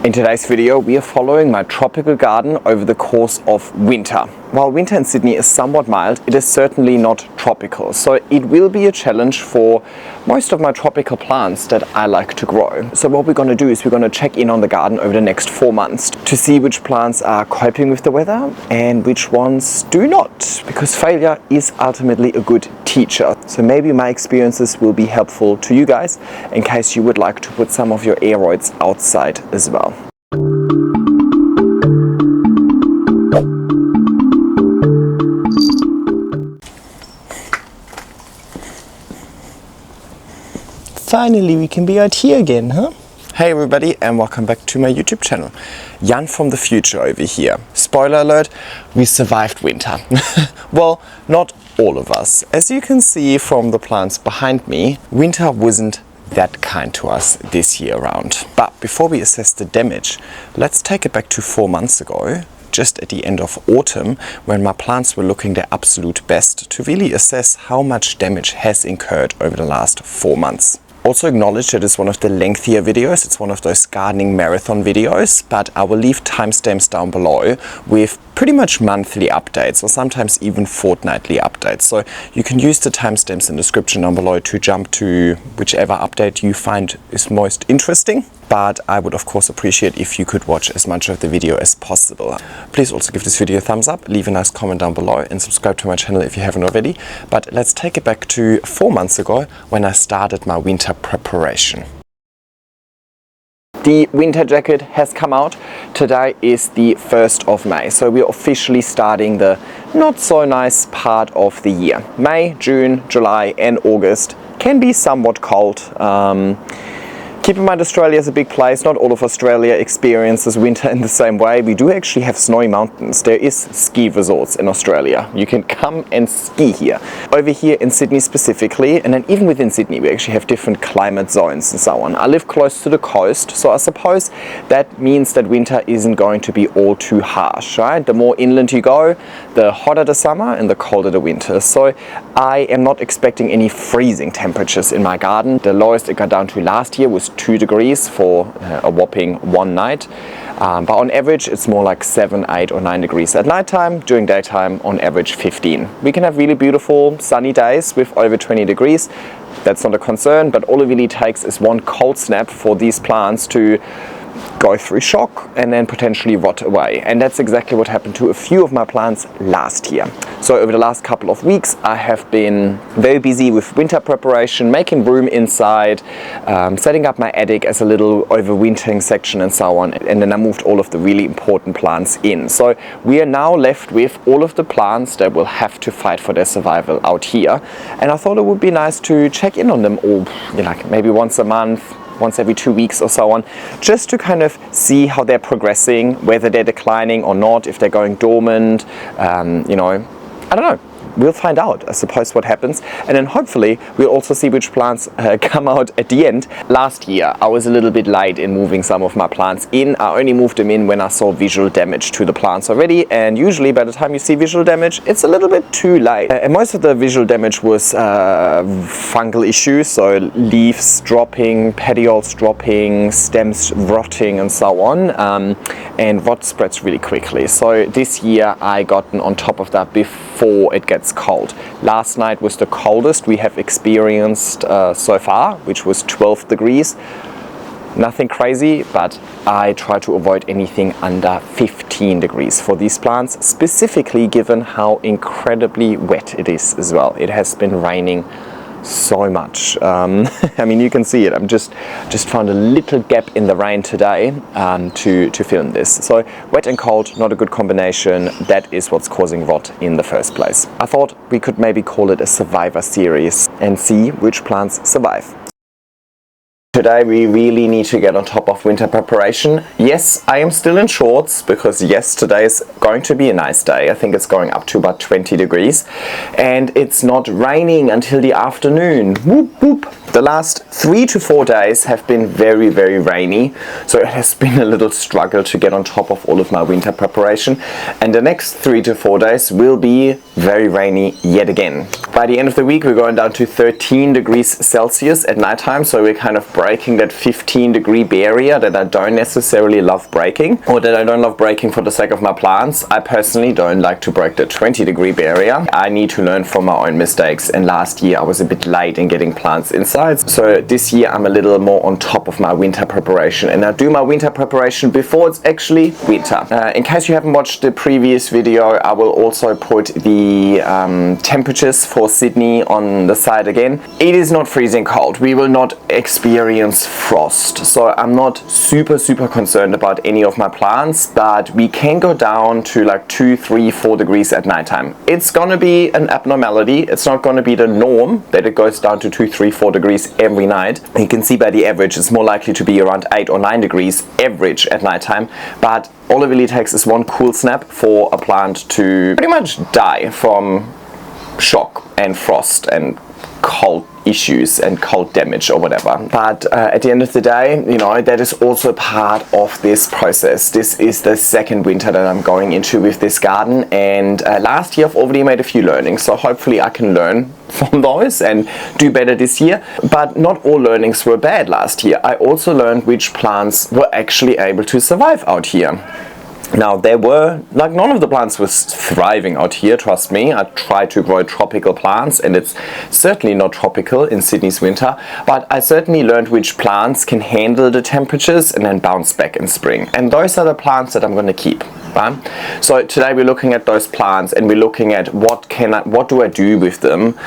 In today's video, we are following my tropical garden over the course of winter. While winter in Sydney is somewhat mild, it is certainly not tropical, so it will be a challenge for most of my tropical plants that I like to grow. So what we're going to do is we're going to check in on the garden over the next 4 months to see which plants are coping with the weather and which ones do not, because failure is ultimately a good teacher. So maybe my experiences will be helpful to you guys in case you would like to put some of your aroids outside as well. Finally, we can be out here again, huh? Hey everybody, and welcome back to my YouTube channel. Jan from the future over here. Spoiler alert, we survived winter. Well, not all of us. As you can see from the plants behind me, winter wasn't that kind to us this year around. But before we assess the damage, let's take it back to 4 months ago, just at the end of autumn, when my plants were looking their absolute best, to really assess how much damage has incurred over the last 4 months. Also acknowledge that it's one of the lengthier videos, it's one of those gardening marathon videos, but I will leave timestamps down below with pretty much monthly updates or sometimes even fortnightly updates. So you can use the timestamps in the description down below to jump to whichever update you find is most interesting. But I would of course appreciate if you could watch as much of the video as possible. Please also give this video a thumbs up, leave a nice comment down below and subscribe to my channel if you haven't already. But let's take it back to 4 months ago when I started my winter preparation. The winter jacket has come out. Today is the 1st of May, so we're officially starting the not so nice part of the year. May, June, July and August can be somewhat cold. Keep in mind, Australia is a big place. Not all of Australia experiences winter in the same way. We do actually have snowy mountains. There is ski resorts in Australia. You can come and ski here. Over here in Sydney specifically, and then even within Sydney, we actually have different climate zones and so on. I live close to the coast, so I suppose that means that winter isn't going to be all too harsh, right? The more inland you go, the hotter the summer and the colder the winter. So I am not expecting any freezing temperatures in my garden. The lowest it got down to last year was 2 degrees for a whopping one night, but on average it's more like 7, 8 or 9 degrees at night time. During daytime on average 15. We can have really beautiful sunny days with over 20 degrees. That's not a concern, but all it really takes is one cold snap for these plants to go through shock and then potentially rot away. And that's exactly what happened to a few of my plants last year. So over the last couple of weeks I have been very busy with winter preparation, making room inside, setting up my attic as a little overwintering section and so on, and then I moved all of the really important plants in. So we are now left with all of the plants that will have to fight for their survival out here, and I thought it would be nice to check in on them all, like maybe once a month, once every 2 weeks or so on, just to kind of see how they're progressing, whether they're declining or not, if they're going dormant, you know, I don't know. We'll find out, I suppose, what happens. And then hopefully we'll also see which plants come out at the end. Last year I was a little bit late in moving some of my plants in. I only moved them in when I saw visual damage to the plants already, and usually by the time you see visual damage it's a little bit too late. And most of the visual damage was fungal issues, so leaves dropping, petioles dropping, stems rotting and so on, and rot spreads really quickly. So this year I gotten on top of that before it gets cold. Last night was the coldest we have experienced so far, which was 12 degrees. Nothing crazy, but I try to avoid anything under 15 degrees for these plants, specifically given how incredibly wet it is as well. It has been raining so much. I mean, you can see it. I'm just found a little gap in the rain today to film this. So wet and cold, not a good combination. That is what's causing rot in the first place. I thought we could maybe call it a survivor series and see which plants survive. Today we really need to get on top of winter preparation. Yes, I am still in shorts because yes, today is going to be a nice day. I think it's going up to about 20 degrees, and it's not raining until the afternoon. Whoop, whoop. The last 3 to 4 days have been very, very rainy, so it has been a little struggle to get on top of all of my winter preparation, and the next 3 to 4 days will be very rainy yet again. By the end of the week, we're going down to 13 degrees Celsius at nighttime, so we're kind of breaking that 15-degree barrier that I don't necessarily love breaking, or that I don't love breaking for the sake of my plants. I personally don't like to break the 20-degree barrier. I need to learn from my own mistakes, and last year I was a bit late in getting plants inside. So this year I'm a little more on top of my winter preparation, and I do my winter preparation before it's actually winter. In case you haven't watched the previous video, I will also put the temperatures for Sydney on the side again. It is not freezing cold. We will not experience frost, so I'm not super concerned about any of my plants, but we can go down to like 2, 3, 4 degrees at nighttime. It's gonna be an abnormality. It's not gonna be the norm that it goes down to 2, 3, 4 degrees every night. You can see by the average it's more likely to be around 8 or 9 degrees average at nighttime, but all it really takes is one cool snap for a plant to pretty much die from shock and frost and cold issues and cold damage or whatever. But at the end of the day, you know, that is also part of this process. This is the second winter that I'm going into with this garden, and last year I've already made a few learnings, so hopefully I can learn from those and do better this year. But not all learnings were bad last year. I also learned which plants were actually able to survive out here. Now, there were, like, none of the plants was thriving out here, trust me. I tried to grow tropical plants, and it's certainly not tropical in Sydney's winter, but I certainly learned which plants can handle the temperatures and then bounce back in spring. And those are the plants that I'm going to keep. Right? So today we're looking at those plants, and we're looking at what do I do with them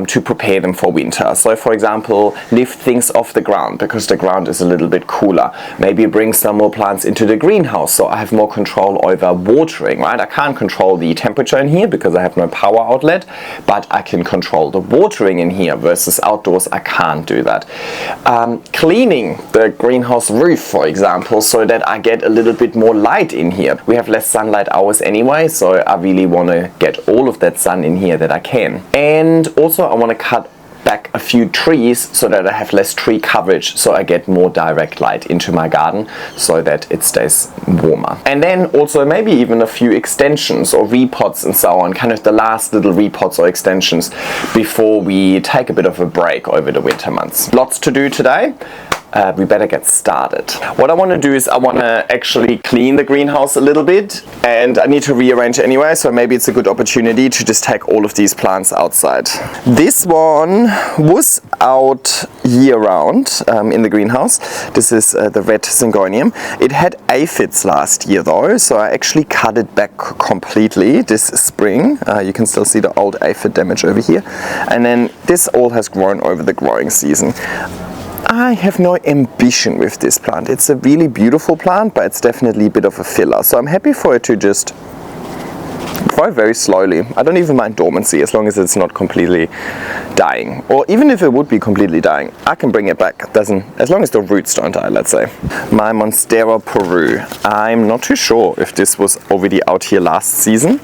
to prepare them for winter. So for example, lift things off the ground because the ground is a little bit cooler. Maybe bring some more plants into the greenhouse so I have more control over watering, right? I can't control the temperature in here because I have no power outlet, but I can control the watering in here versus outdoors. I can't do that. Cleaning the greenhouse roof, for example, so that I get a little bit more light in here. We have less sunlight hours anyway, so I really want to get all of that sun in here that I can. And also I want to cut back a few trees so that I have less tree coverage, so I get more direct light into my garden so that it stays warmer. And then also maybe even a few extensions or repots and so on, kind of the last little repots or extensions before we take a bit of a break over the winter months. Lots to do today. We better get started. What I want to do is I want to actually clean the greenhouse a little bit, and I need to rearrange it anyway, so maybe it's a good opportunity to just take all of these plants outside. This one was out year-round in the greenhouse. This is the red syngonium. It had aphids last year though, so I actually cut it back completely this spring. You can still see the old aphid damage over here, and then this all has grown over the growing season. I have no ambition with this plant. It's a really beautiful plant, but it's definitely a bit of a filler. So I'm happy for it to just grow very slowly. I don't even mind dormancy as long as it's not completely dying. Or even if it would be completely dying, I can bring it back. As long as the roots don't die, let's say. My Monstera Peru. I'm not too sure if this was already out here last season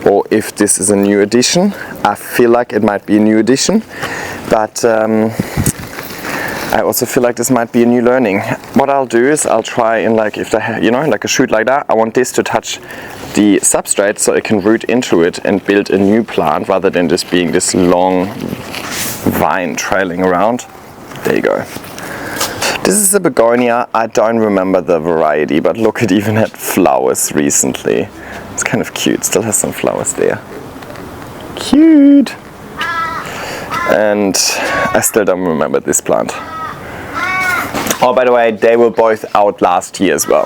or if this is a new addition. I feel like it might be a new addition, but I also feel like this might be a new learning. What I'll do is I'll try and, like, if they have, you know, like a shoot like that, I want this to touch the substrate so it can root into it and build a new plant rather than just being this long vine trailing around. There you go. This is a begonia. I don't remember the variety, but look, it even had flowers recently. It's kind of cute. Still has some flowers there. Cute. And I still don't remember this plant. Oh, by the way, they were both out last year as well.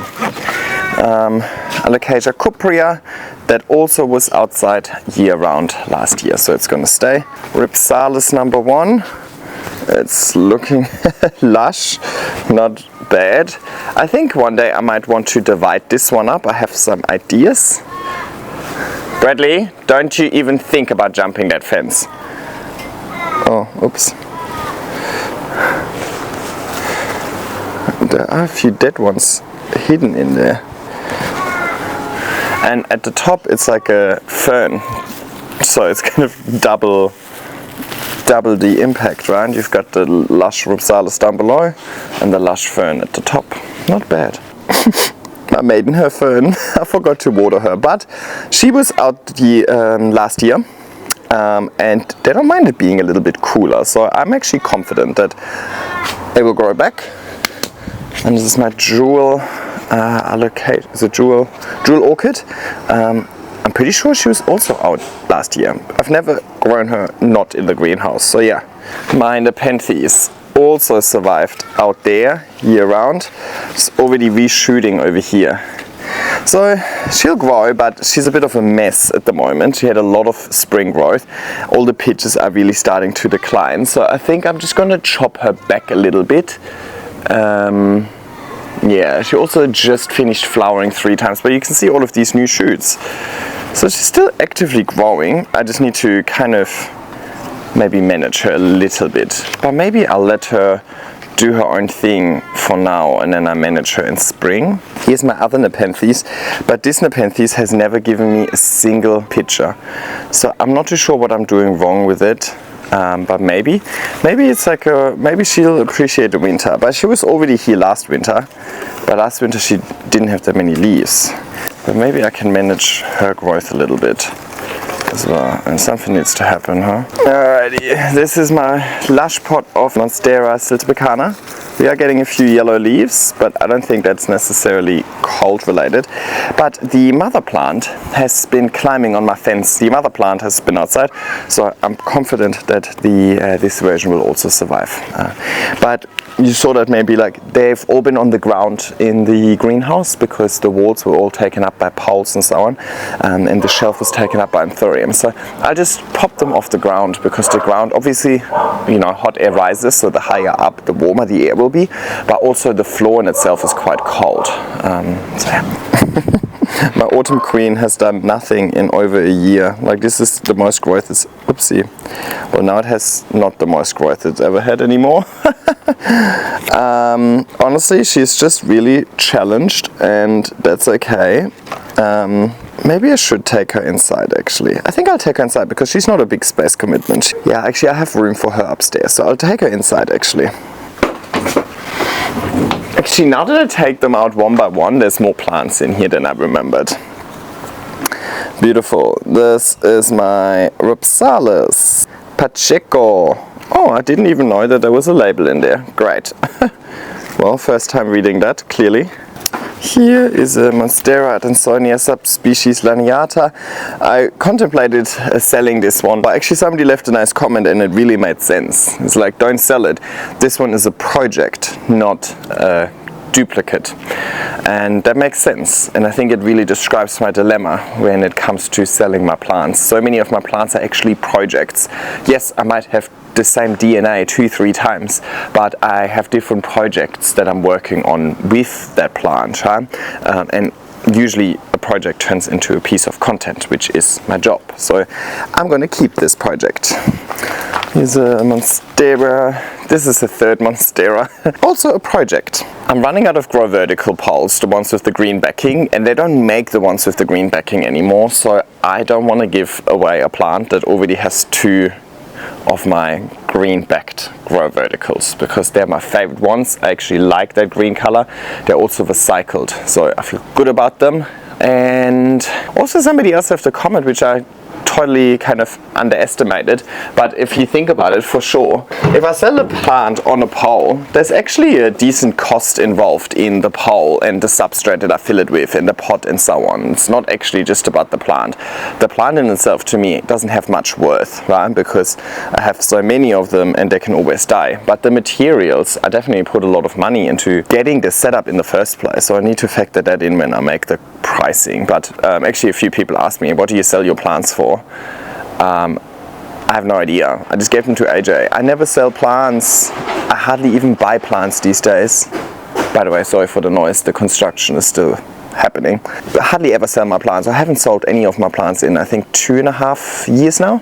Alocasia cuprea, that also was outside year-round last year, so it's going to stay. Ripsalis number 1, it's looking lush, not bad. I think one day I might want to divide this one up. I have some ideas. Bradley, don't you even think about jumping that fence. Oh, oops. There are a few dead ones hidden in there. and at the top it's like a fern, so it's kind of double the impact, right? You've got the lush rupsalis down below and the lush fern at the top. Not bad. My maidenhair fern, I forgot to water her, but she was out the last year, and they don't mind it being a little bit cooler, so I'm actually confident that it will grow back. And this is my jewel jewel orchid. I'm pretty sure she was also out last year. I've never grown her not in the greenhouse, so yeah. My nepenthes also survived out there year round. It's already reshooting over here. So she'll grow, but she's a bit of a mess at the moment. She had a lot of spring growth. All the pitches are really starting to decline, so I think I'm just gonna chop her back a little bit. Yeah, she also just finished flowering 3 times, but you can see all of these new shoots. So she's still actively growing. I just need to kind of maybe manage her a little bit. But maybe I'll let her do her own thing for now, and then I manage her in spring. Here's my other nepenthes, but this nepenthes has never given me a single picture. So I'm not too sure what I'm doing wrong with it. But maybe it's like maybe she'll appreciate the winter. But she was already here last winter, but last winter she didn't have that many leaves. But maybe I can manage her growth a little bit as well, and something needs to happen, huh? Alrighty, this is my lush pot of Monstera siltepecana. We are getting a few yellow leaves, but I don't think that's necessarily cold related. But the mother plant has been climbing on my fence. The mother plant has been outside, so I'm confident that this version will also survive. But you saw that maybe like they've all been on the ground in the greenhouse because the walls were all taken up by poles and so on, and the shelf was taken up by anthurium. So I just popped them off the ground because the ground, obviously, you know, hot air rises, so the higher up, the warmer the air will be, but also the floor in itself is quite cold. So yeah. My autumn queen has done nothing in over a year. Like, this is the most growth it's, oopsie. Well, now it has not the most growth it's ever had anymore. Honestly, she's just really challenged, and that's okay. Maybe I should take her inside, actually. I think I'll take her inside because she's not a big space commitment. Yeah, actually I have room for her upstairs, so I'll take her inside, actually. Actually, now that I take them out one by one, there's more plants in here than I remembered. Beautiful. This is my Rupsalis Pacheco. Oh, I didn't even know that there was a label in there. Great. Well, first time reading that, clearly. Here is a Monstera Adansonia subspecies Laniata. I contemplated selling this one, but actually somebody left a nice comment and it really made sense. It's like, don't sell it. This one is a project, not a duplicate. And that makes sense. And I think it really describes my dilemma when it comes to selling my plants. So many of my plants are actually projects. Yes, I might have the same DNA 2-3 times, but I have different projects that I'm working on with that plant, right? And usually a project turns into a piece of content, which is my job. So I'm going to keep this project. Here's a Monstera. This is the third Monstera. Also a project. I'm running out of Grow Vertical poles, the ones with the green backing, and they don't make the ones with the green backing anymore, so I don't want to give away a plant that already has 2 of my green backed Grow Verticals because they're my favorite ones. I actually like that green color. They're also recycled, so I feel good about them. And also somebody else left a comment which I totally kind of underestimated, but if you think about it, for sure, if I sell a plant on a pole, there's actually a decent cost involved in the pole and the substrate that I fill it with and the pot and so on. It's not actually just about the plant. The plant in itself, to me, doesn't have much worth, right? Because I have so many of them and they can always die. But the materials, I definitely put a lot of money into getting this set up in the first place, so I need to factor that in when I make the pricing. But actually a few people asked me, what do you sell your plants for? I have no idea. I just gave them to AJ. I never sell plants. I hardly even buy plants these days. By the way, sorry for the noise, the construction is still happening. But I hardly ever sell my plants. I haven't sold any of my plants in, I think, 2.5 years now.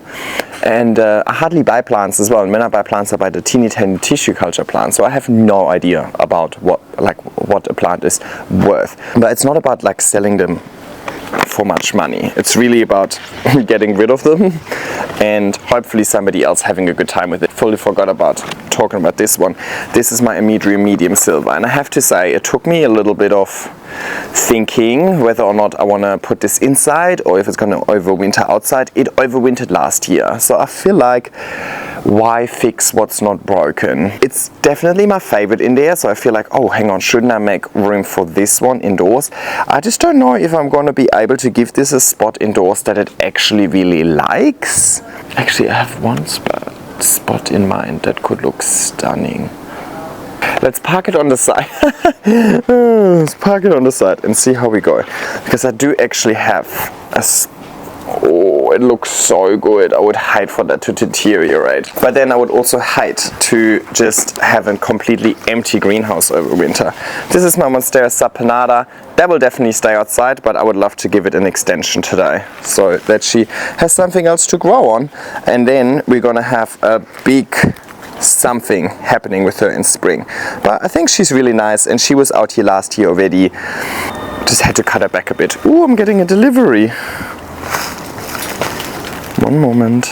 And I hardly buy plants as well. And when I buy plants, I buy the teeny tiny tissue culture plants. So I have no idea about what a plant is worth. But it's not about like selling them for much money. It's really about getting rid of them and hopefully somebody else having a good time with it. Fully forgot about talking about this one. This is my Imidrium medium silver, and I have to say it took me a little bit of thinking whether or not I want to put this inside or if it's going to overwinter outside. It overwintered last year, so I feel like why fix what's not broken? It's definitely my favorite in there, so I feel like, oh hang on, shouldn't I make room for this one indoors? I just don't know if I'm going to be able to give this a spot indoors that it actually really likes. Actually, I have one spot in mind that could look stunning. Let's park it on the side. Let's park it on the side and see how we go. Because I do actually have a... Oh, it looks so good. I would hate for that to deteriorate. But then I would also hate to just have a completely empty greenhouse over winter. This is my Monstera saponata. That will definitely stay outside, but I would love to give it an extension today so that she has something else to grow on. And then we're gonna have a big something happening with her in spring. But I think she's really nice, and she was out here last year already. Just had to cut her back a bit. Ooh, I'm getting a delivery. One moment.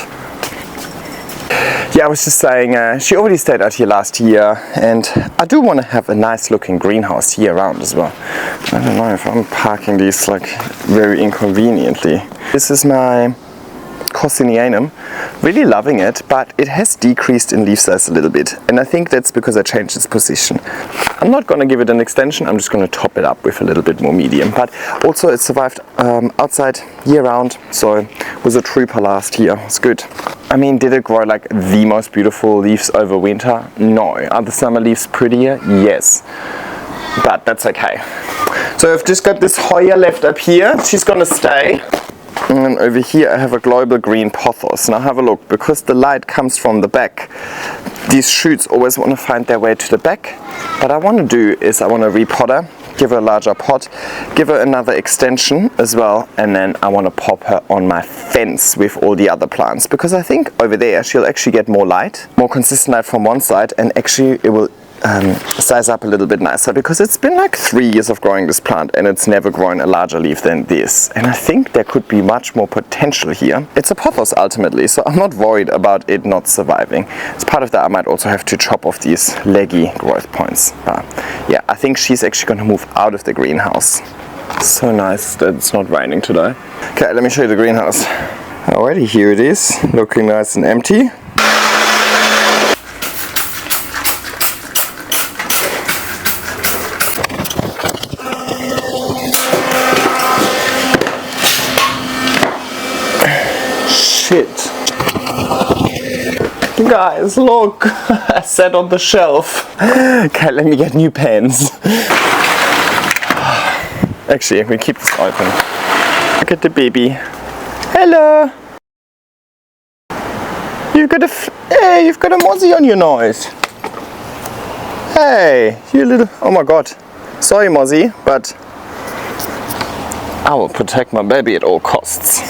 Yeah, I was just saying, she already stayed out here last year, and I do want to have a nice looking greenhouse year round as well. I don't know if I'm parking these like very inconveniently. This is my Cocinianum, really loving it, but it has decreased in leaf size a little bit, and I think that's because I changed its position. I'm not going to give it an extension, I'm just going to top it up with a little bit more medium, but also it survived outside year round, so it was a trooper last year. It's good. I mean, did it grow like the most beautiful leaves over winter? No. Are the summer leaves prettier? Yes, but that's okay. So I've just got this Hoya left up here. She's going to stay. And over here I have a global green pothos. Now have a look, because the light comes from the back, these shoots always want to find their way to the back. What I want to do is I want to repot her, give her a larger pot, give her another extension as well, and then I want to pop her on my fence with all the other plants, because I think over there she'll actually get more light, more consistent light from one side, and actually it will size up a little bit nicer, because it's been like 3 years of growing this plant and it's never grown a larger leaf than this, and I think there could be much more potential here. It's a pothos ultimately, so I'm not worried about it not surviving. As part of that I might also have to chop off these leggy growth points, but yeah, I think she's actually going to move out of the greenhouse. So nice that it's not raining today. Okay, let me show you the greenhouse. Alrighty, here it is, looking nice and empty. Shit. Guys, look! I sat on the shelf. Okay, let me get new pens. Actually, we keep this open. Look at the baby. Hello! You've got a mozzie on your nose. Hey, you little... Oh my god. Sorry, mozzie, but I will protect my baby at all costs.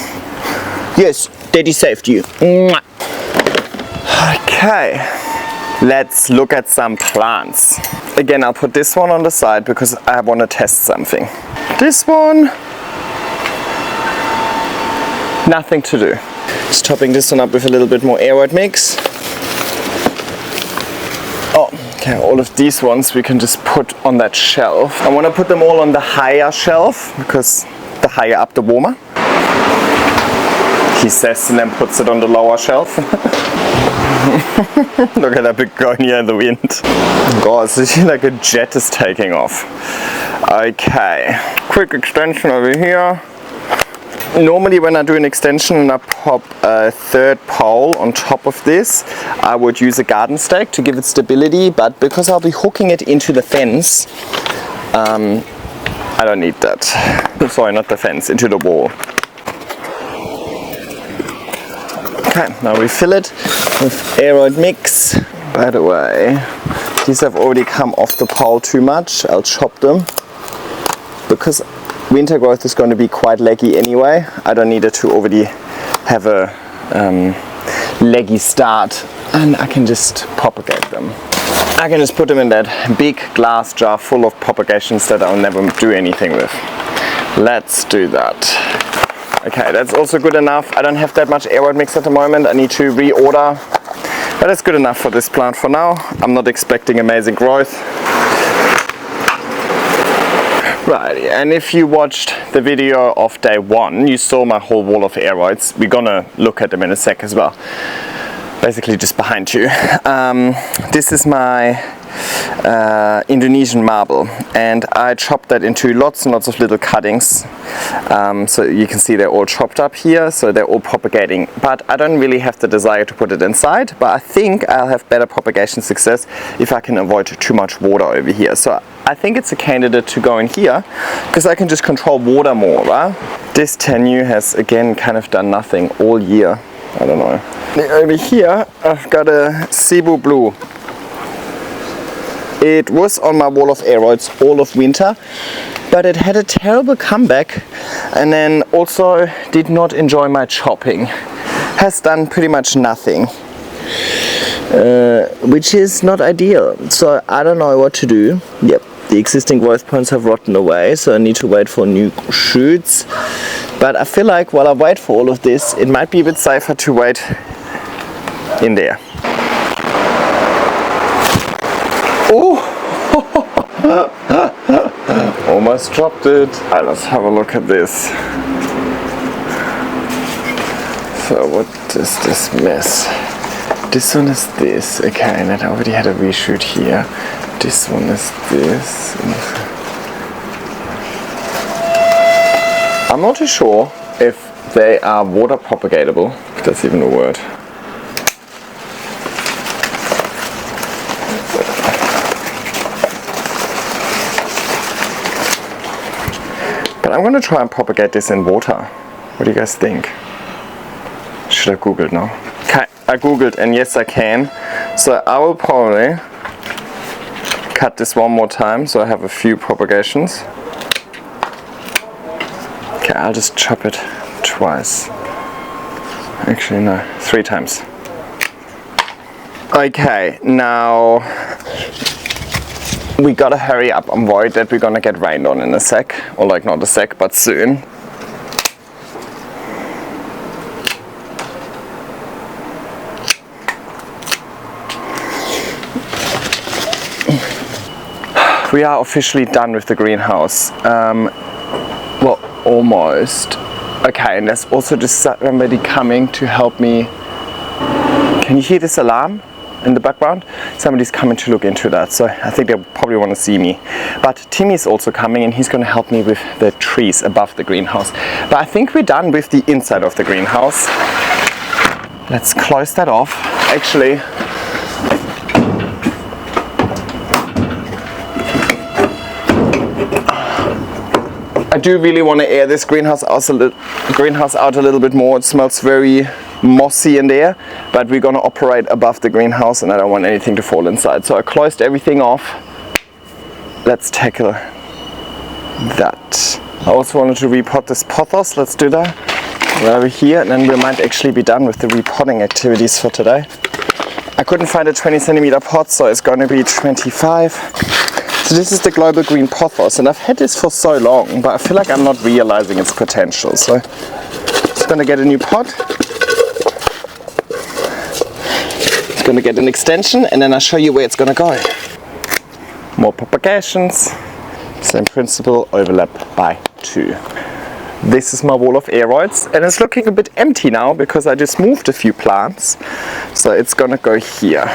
Yes, Daddy saved you. Mwah. Okay, let's look at some plants. Again, I'll put this one on the side because I want to test something. This one, nothing to do. Just topping this one up with a little bit more aroid mix. Oh, okay, all of these ones we can just put on that shelf. I want to put them all on the higher shelf because the higher up the warmer. He says and then puts it on the lower shelf. Look at that begonia in the wind. God, it's like a jet is taking off. Okay, quick extension over here. Normally when I do an extension and I pop a third pole on top of this, I would use a garden stake to give it stability, but because I'll be hooking it into the fence, I don't need that. Sorry, not the fence, into the wall. Okay, now we fill it with aroid mix. By the way, these have already come off the pole too much. I'll chop them. Because winter growth is going to be quite leggy anyway, I don't need it to already have a leggy start, and I can just propagate them. I can just put them in that big glass jar full of propagations that I'll never do anything with. Let's do that. Okay, that's also good enough. I don't have that much aroid mix at the moment. I need to reorder, but it's good enough for this plant for now. I'm not expecting amazing growth. Right, and if you watched the video of day 1, you saw my whole wall of aroids. We're gonna look at them in a sec as well. Basically just behind you. This is my Indonesian marble, and I chopped that into lots and lots of little cuttings. So you can see they're all chopped up here, so they're all propagating. But I don't really have the desire to put it inside, but I think I'll have better propagation success if I can avoid too much water over here. So I think it's a candidate to go in here, because I can just control water more, right? This tenue has again kind of done nothing all year. I don't know. Over here I've got a Cebu Blue. It was on my wall of aroids all of winter, but it had a terrible comeback, and then also did not enjoy my chopping. Has done pretty much nothing, which is not ideal. So I don't know what to do. Yep, the existing growth points have rotten away, so I need to wait for new shoots. But I feel like while I wait for all of this, it might be a bit safer to wait in there. Oh! Almost dropped it. Right, let's have a look at this. So what is this mess? This one is this. Okay, and I already had a reshoot here. This one is this. I'm not too sure if they are water propagatable, if that's even a word. But I'm going to try and propagate this in water. What do you guys think? Should I Google it now? Okay, I Googled, and yes I can. So I will probably cut this one more time so I have a few propagations. Okay, I'll just chop it twice. Actually no, 3 times. Okay, now we gotta hurry up. I'm worried that we're gonna get rained on in a sec. Or like not a sec, but soon. We are officially done with the greenhouse. Well, almost. Okay, and there's also just somebody coming to help me. Can you hear this alarm in the background? Somebody's coming to look into that, so I think they probably want to see me. But Timmy's also coming, and he's going to help me with the trees above the greenhouse. But I think we're done with the inside of the greenhouse. Let's close that off. Actually, I do really want to air this greenhouse out a little bit more. It smells very mossy in there, but we're going to operate above the greenhouse, and I don't want anything to fall inside. So I closed everything off. Let's tackle that. I also wanted to repot this pothos. Let's do that. We're over here, and then we might actually be done with the repotting activities for today. I couldn't find a 20 centimeter pot, so it's going to be 25. So this is the Global Green Pothos, and I've had this for so long, but I feel like I'm not realizing its potential. So it's going to get a new pot. It's going to get an extension, and then I'll show you where it's going to go. More propagations. Same principle, overlap by 2. This is my wall of aroids, and it's looking a bit empty now because I just moved a few plants. So it's going to go here.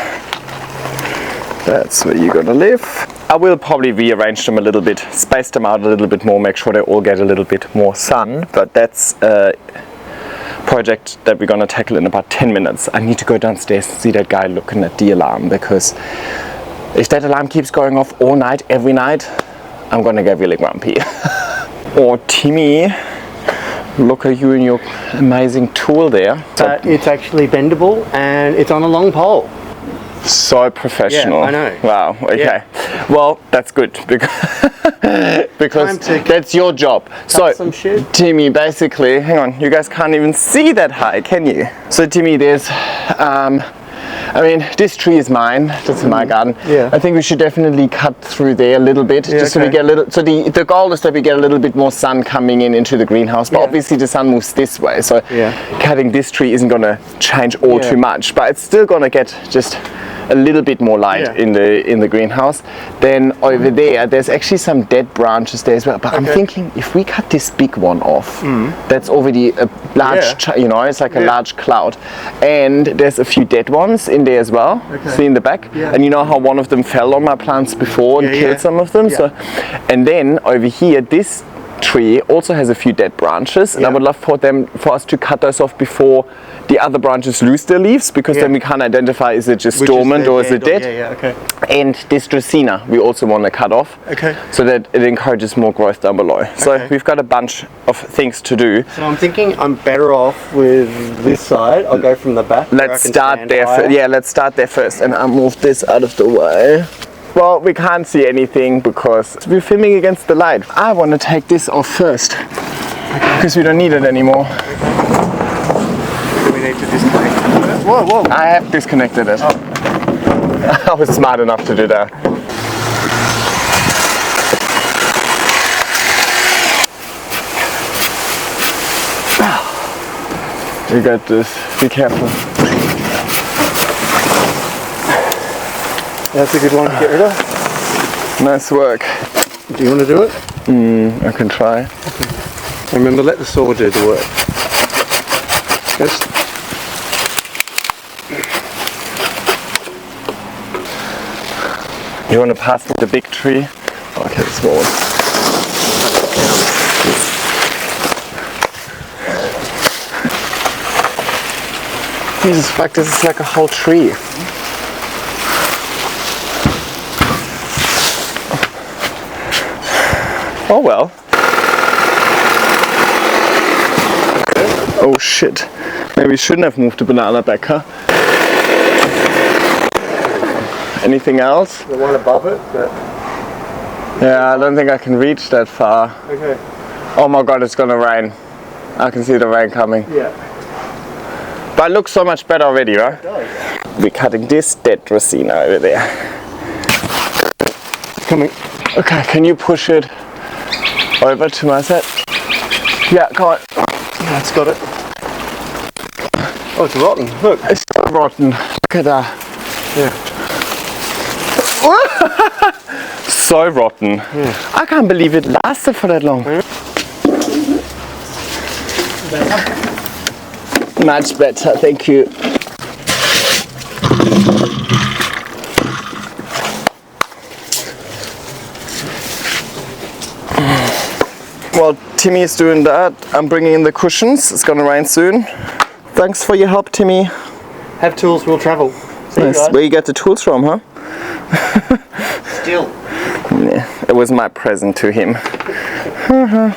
That's where you're going to live. I will probably rearrange them a little bit, space them out a little bit more, make sure they all get a little bit more sun, but that's a project that we're going to tackle in about 10 minutes. I need to go downstairs and see that guy looking at the alarm, because if that alarm keeps going off all night, every night, I'm going to get really grumpy. Or Timmy, look at you and your amazing tool there. It's actually bendable, and it's on a long pole. So professional. Yeah, I know. Wow, okay. Yeah. Well, that's good, because that's your job. So, Timmy, basically, hang on, you guys can't even see that high, can you? So, Timmy, there's I mean, this tree is mine. That's in my garden. Yeah. I think we should definitely cut through there a little bit, just so we okay. get a little. So the goal is that we get a little bit more sun coming in into the greenhouse. But obviously the sun moves this way, so cutting this tree isn't going to change all too much. But it's still going to get just a little bit more light in the greenhouse. Then over there's actually some dead branches there as well. But I'm thinking if we cut this big one off, that's already a large, you know, it's like a large cloud. And there's a few dead ones in there as well. See in the back. And you know how one of them fell on my plants before and killed some of them. So, and then over here, this tree also has a few dead branches, and I would love for us to cut those off before the other branches lose their leaves, because then we can't identify is it just dormant or is it dead. And this Dracaena we also want to cut off, so that it encourages more growth down below. So we've got a bunch of things to do. So I'm thinking I'm better off with this side. I'll go from the back. Let's start there. Let's start there first, and I'll move this out of the way. Well, we can't see anything because we're filming against the light. I want to take this off first because we don't need it anymore. We need to disconnect it first. Whoa. I have disconnected it. I was smart enough to do that. You got this. Be careful. That's a good one to get rid of. Nice work. Do you want to do it? I can try. Remember, let the saw do the work. Just You want to pass the big tree? Okay, the small one. Jesus fuck, this is like a whole tree. Oh well. Oh shit. Maybe we shouldn't have moved the banana back, huh? Anything else? the one above it. Yeah, I don't think I can reach that far. Okay. Oh my god, it's gonna rain. I can see the rain coming. Yeah. But it looks so much better already, right? It does. We're cutting this dead Dracaena over there. Coming. Okay, can you push it over to my side? Yeah, come on. That's got it. Oh, it's rotten. Look. It's so rotten. Look at that. Yeah. So rotten. Yeah. I can't believe it lasted for that long. Much better, thank you. Well, Timmy is doing that. I'm bringing in the cushions. It's gonna rain soon. Thanks for your help, Timmy. Have tools, will travel. Nice. Where you get the tools from, huh? Still. Yeah, it was my present to him. I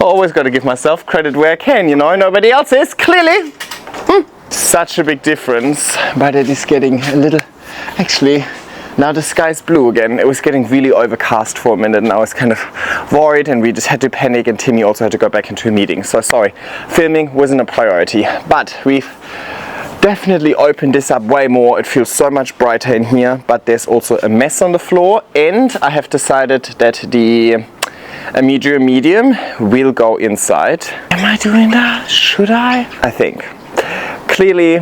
always got to give myself credit where I can, you know, nobody else is, clearly. Such a big difference, but it is getting a little, actually, now the sky's blue again. It was getting really overcast for a minute and I was kind of worried and we just had to panic, and Timmy also had to go back into a meeting. So sorry, filming wasn't a priority, but we've definitely opened this up way more. It feels so much brighter in here, but there's also a mess on the floor, and I have decided that a medium will go inside. Am I doing that? Should I? I think. Clearly,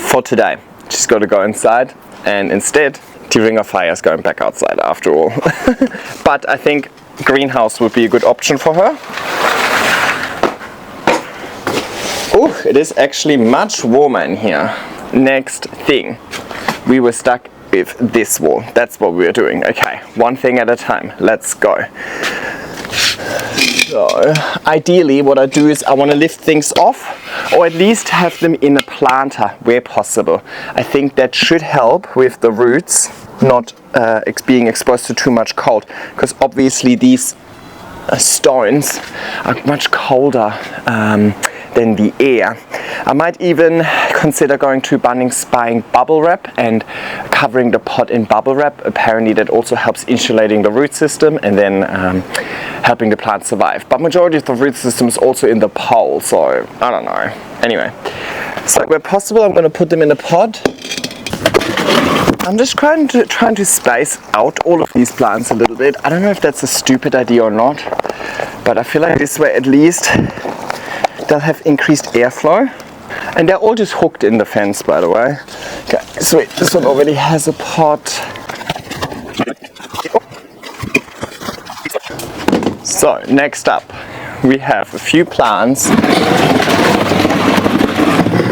for today, she's got to go inside, and instead, the ring of fire is going back outside after all. But I think greenhouse would be a good option for her. Oh, it is actually much warmer in here. Next thing, we were stuck with this wall. That's what we were doing. Okay, one thing at a time. Let's go. So, ideally what I do is I want to lift things off, or at least have them in a planter where possible. I think that should help with the roots not being exposed to too much cold, because obviously these stones are much colder than the air. I might even consider going to Bunnings buying bubble wrap and covering the pot in bubble wrap. Apparently that also helps insulating the root system and then helping the plant survive. But majority of the root system is also in the pole, so I don't know. Anyway, So where possible, I'm going to put them in a pot. I'm just trying to space out all of these plants a little bit. I don't know if that's a stupid idea or not, but I feel like this way at least they'll have increased airflow. And they're all just hooked in the fence, by the way. Okay, sweet. This one already has a pot. So next up, we have a few plants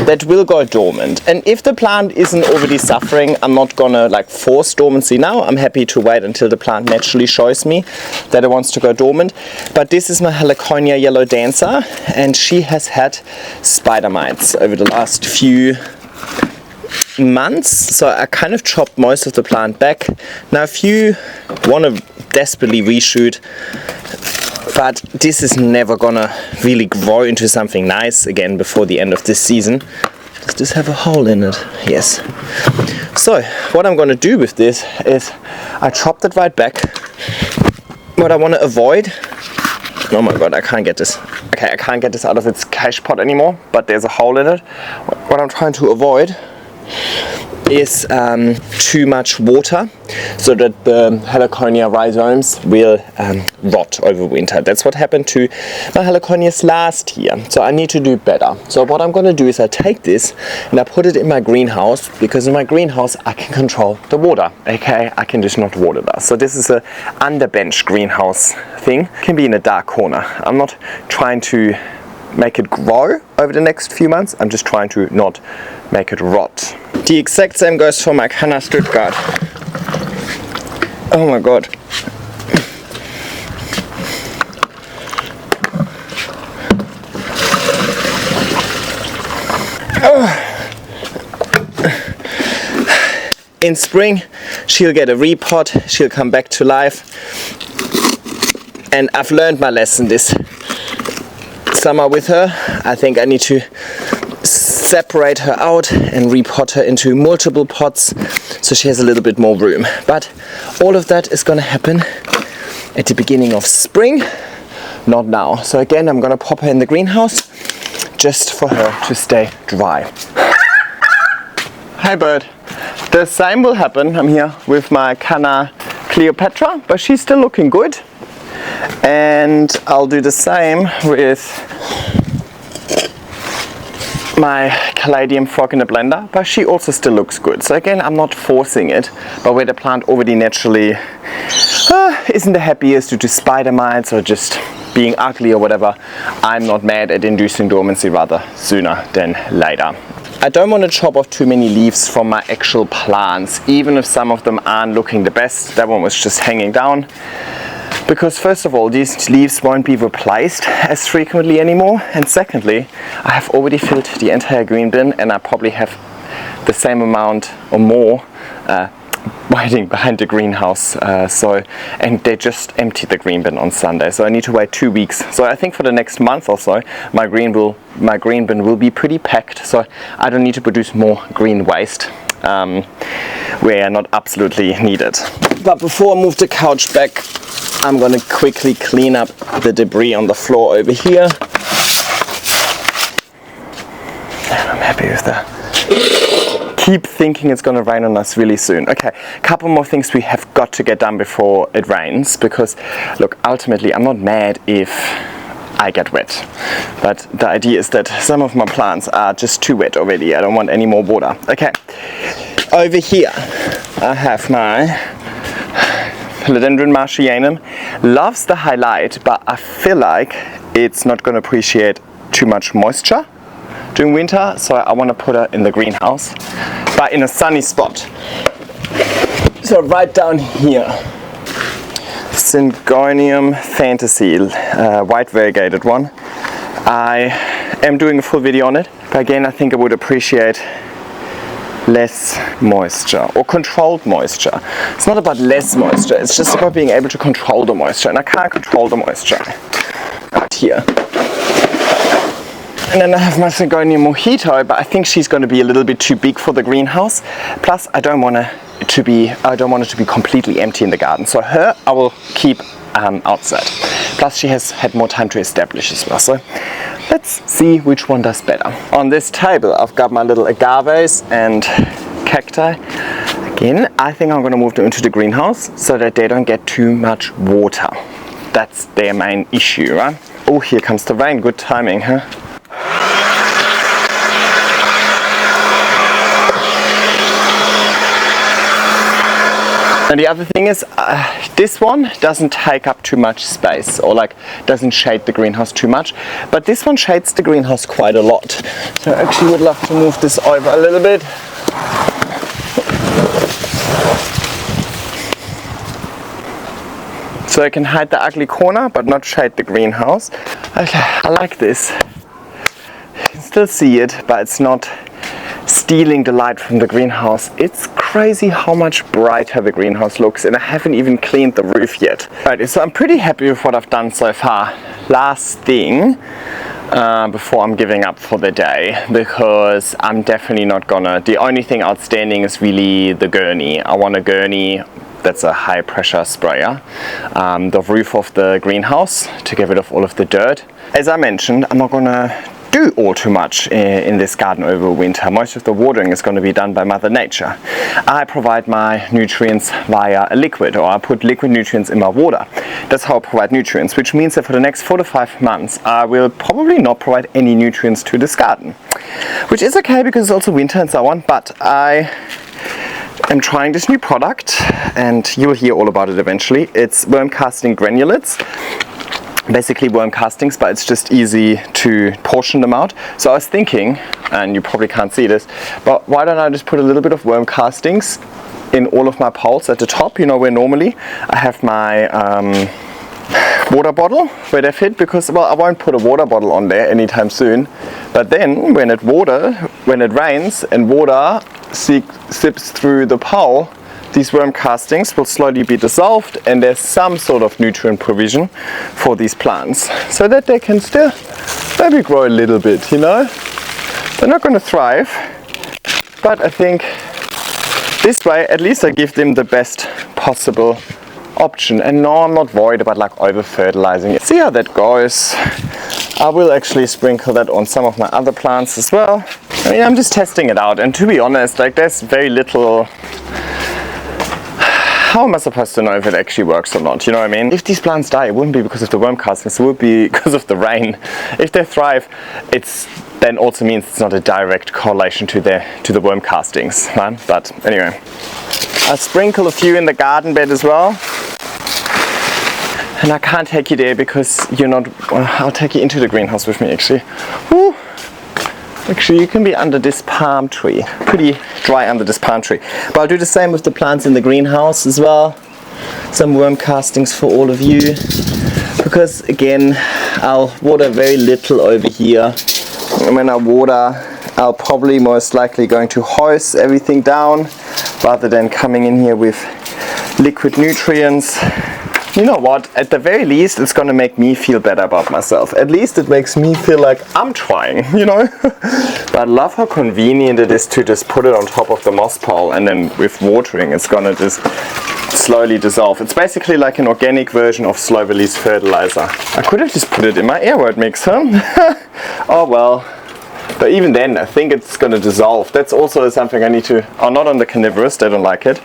that will go dormant. And if the plant isn't already suffering, I'm not gonna like force dormancy now. I'm happy to wait until the plant naturally shows me that it wants to go dormant. But this is my Heliconia yellow dancer, and she has had spider mites over the last few months. So I kind of chopped most of the plant back. Now if you want to desperately reshoot, but this is never gonna really grow into something nice again before the end of this season. Does this have a hole in it? Yes. So what I'm gonna do with this is I chopped it right back. What I want to avoid, oh my god, I can't get this. Okay, I can't get this out of its cache pot anymore, but there's a hole in it. What I'm trying to avoid is too much water, so that the Heliconia rhizomes will rot over winter. That's what happened to my Heliconias last year, so I need to do better. So what I'm going to do is I take this and I put it in my greenhouse, because in my greenhouse I can control the water, okay? I can just not water that. So this is a underbench greenhouse thing. It can be in a dark corner. I'm not trying to make it grow over the next few months, I'm just trying to not make it rot. The exact same goes for my Canna Stuttgart. Oh my god. In spring she'll get a repot, she'll come back to life, and I've learned my lesson this summer with her. I think I need to separate her out and repot her into multiple pots so she has a little bit more room. But all of that is going to happen at the beginning of spring, not now. So again, I'm going to pop her in the greenhouse just for her to stay dry. Hi bird. The same will happen. I'm here with my Canna Cleopatra, but she's still looking good. And I'll do the same with my Caladium frog in the blender, but she also still looks good. So again, I'm not forcing it, but where the plant already naturally isn't the happiest due to spider mites or just being ugly or whatever, I'm not mad at inducing dormancy rather sooner than later. I don't want to chop off too many leaves from my actual plants, even if some of them aren't looking the best. That one was just hanging down. Because first of all, these leaves won't be replaced as frequently anymore, and secondly, I have already filled the entire green bin, and I probably have the same amount or more waiting behind the greenhouse. And they just emptied the green bin on Sunday, so I need to wait 2 weeks. So I think for the next month or so, my green bin will be pretty packed, so I don't need to produce more green waste where not absolutely needed. But before I move the couch back, I'm gonna quickly clean up the debris on the floor over here. And I'm happy with that. Keep thinking it's gonna rain on us really soon. Okay, a couple more things we have got to get done before it rains, because look, ultimately I'm not mad if I get wet, but the idea is that some of my plants are just too wet already. I don't want any more water. Okay, over here I have my Philodendron Martianum. Loves the highlight, but I feel like it's not going to appreciate too much moisture during winter, so I want to put her in the greenhouse, but in a sunny spot. So right down here, Syngonium Fantasy, white variegated one. I am doing a full video on it, but again I think I would appreciate less moisture or controlled moisture. It's not about less moisture, it's just about being able to control the moisture, and I can't control the moisture right here. And then I have my Syngonium Mojito, but I think she's going to be a little bit too big for the greenhouse. Plus I don't want it to be completely empty in the garden, so her I will keep outside. Plus she has had more time to establish as well. So let's see which one does better. On this table I've got my little agaves and cacti. Again, I think I'm going to move them into the greenhouse so that they don't get too much water. That's their main issue, right? Oh, here comes the rain. Good timing, huh? And the other thing is, this one doesn't take up too much space, or like doesn't shade the greenhouse too much, but this one shades the greenhouse quite a lot. So I actually would love to move this over a little bit. So I can hide the ugly corner but not shade the greenhouse. Okay, I like this. You can still see it, but it's not stealing the light from the greenhouse. It's crazy how much brighter the greenhouse looks, and I haven't even cleaned the roof yet. Right, so I'm pretty happy with what I've done so far. Last thing before I'm giving up for the day, because I'm definitely not gonna, the only thing outstanding is really the gurney. I want a gurney that's a high pressure sprayer, the roof of the greenhouse to get rid of all of the dirt. As I mentioned, I'm not gonna do all too much in this garden over winter. Most of the watering is going to be done by Mother Nature. I provide my nutrients via a liquid, or I put liquid nutrients in my water. That's how I provide nutrients, which means that for the next 4 to 5 months I will probably not provide any nutrients to this garden, which is okay because it's also winter and so on. But I am trying this new product, and you'll hear all about it eventually. It's worm casting granulates. Basically worm castings, but it's just easy to portion them out. So I was thinking, and you probably can't see this, but why don't I just put a little bit of worm castings in all of my poles at the top, you know, where normally I have my water bottle where they fit, because, well, I won't put a water bottle on there anytime soon, but then when it rains and water sips through the pole, these worm castings will slowly be dissolved, and there's some sort of nutrient provision for these plants so that they can still maybe grow a little bit, you know. They're not going to thrive, but I think this way at least I give them the best possible option. And no, I'm not worried about like over fertilizing it. See how that goes. I will actually sprinkle that on some of my other plants as well. I mean, I'm just testing it out, and to be honest, like, there's very little. How am I supposed to know if it actually works or not? You know what I mean? If these plants die, it wouldn't be because of the worm castings, it would be because of the rain. If they thrive, it's then also means it's not a direct correlation to the worm castings, right? But anyway, I sprinkle a few in the garden bed as well. And I can't take you there because you're not. I'll take you into the greenhouse with me actually. Woo. Actually, you can be under this palm tree. Pretty dry under this palm tree. But I'll do the same with the plants in the greenhouse as well. Some worm castings for all of you. Because again, I'll water very little over here. And when I water, I'll probably most likely going to hose everything down rather than coming in here with liquid nutrients. You know what, at the very least it's gonna make me feel better about myself. At least it makes me feel like I'm trying, you know. But I love how convenient it is to just put it on top of the moss pole, and then with watering it's gonna just slowly dissolve. It's basically like an organic version of slow release fertilizer. I could have just put it in my aroid mixer. Oh well. But even then, I think it's going to dissolve. That's also something I need to, not on the carnivorous, they don't like it.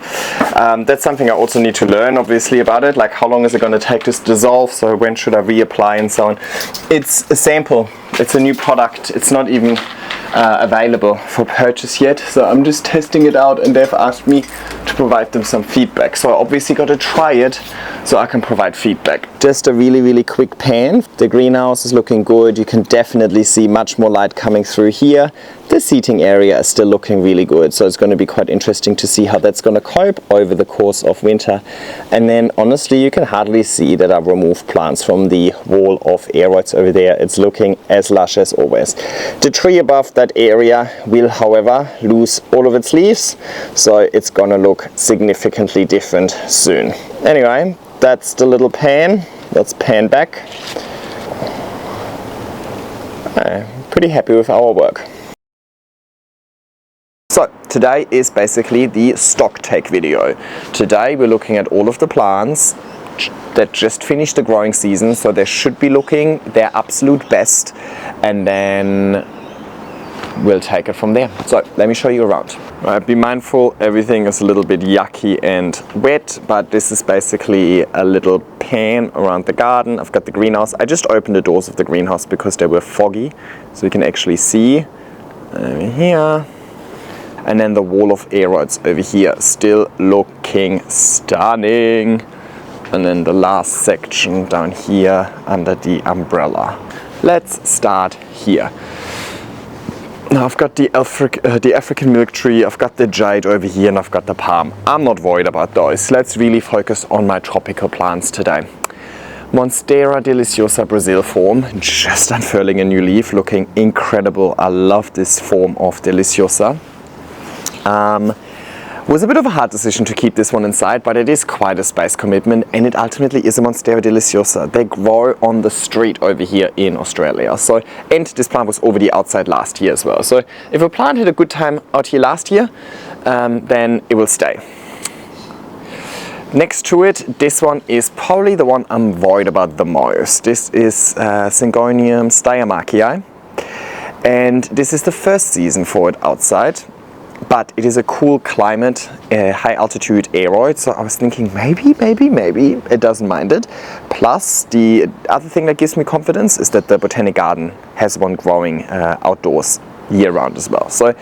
That's something I also need to learn, obviously, about it. Like, how long is it going to take to dissolve? So when should I reapply and so on? It's a sample. It's a new product. It's not even available for purchase yet. So I'm just testing it out, and they've asked me to provide them some feedback. So I obviously got to try it so I can provide feedback. Just a really, really quick pan. The greenhouse is looking good. You can definitely see much more light coming through here. The seating area is still looking really good, so it's going to be quite interesting to see how that's going to cope over the course of winter. And then honestly, you can hardly see that I've removed plants from the wall of aroids over there. It's looking as lush as always. The tree above that area will, however, lose all of its leaves, so it's going to look significantly different soon. Anyway, that's the little pan. Let's pan back. I'm pretty happy with our work. So today is basically the stock take video. Today we're looking at all of the plants that just finished the growing season, so they should be looking their absolute best, and then we'll take it from there. So let me show you around. Right, be mindful, everything is a little bit yucky and wet, but this is basically a little pan around the garden. I've got the greenhouse. I just opened the doors of the greenhouse because they were foggy, so you can actually see over here. And then the wall of aroids over here, still looking stunning. And then the last section down here under the umbrella. Let's start here. Now I've got the African milk tree, I've got the jade over here, and I've got the palm. I'm not worried about those. Let's really focus on my tropical plants today. Monstera deliciosa Brazil form, just unfurling a new leaf, looking incredible. I love this form of deliciosa. Was a bit of a hard decision to keep this one inside, but it is quite a space commitment, and it ultimately is a Monstera deliciosa. They grow on the street over here in Australia. So, and this plant was already outside last year as well. So if a plant had a good time out here last year, then it will stay. Next to it, this one is probably the one I'm worried about the most. This is Syngonium Steiermarkii, and this is the first season for it outside. But it is a cool climate, high altitude aroid, so I was thinking maybe it doesn't mind it. Plus, the other thing that gives me confidence is that the botanic garden has one growing outdoors year round as well. So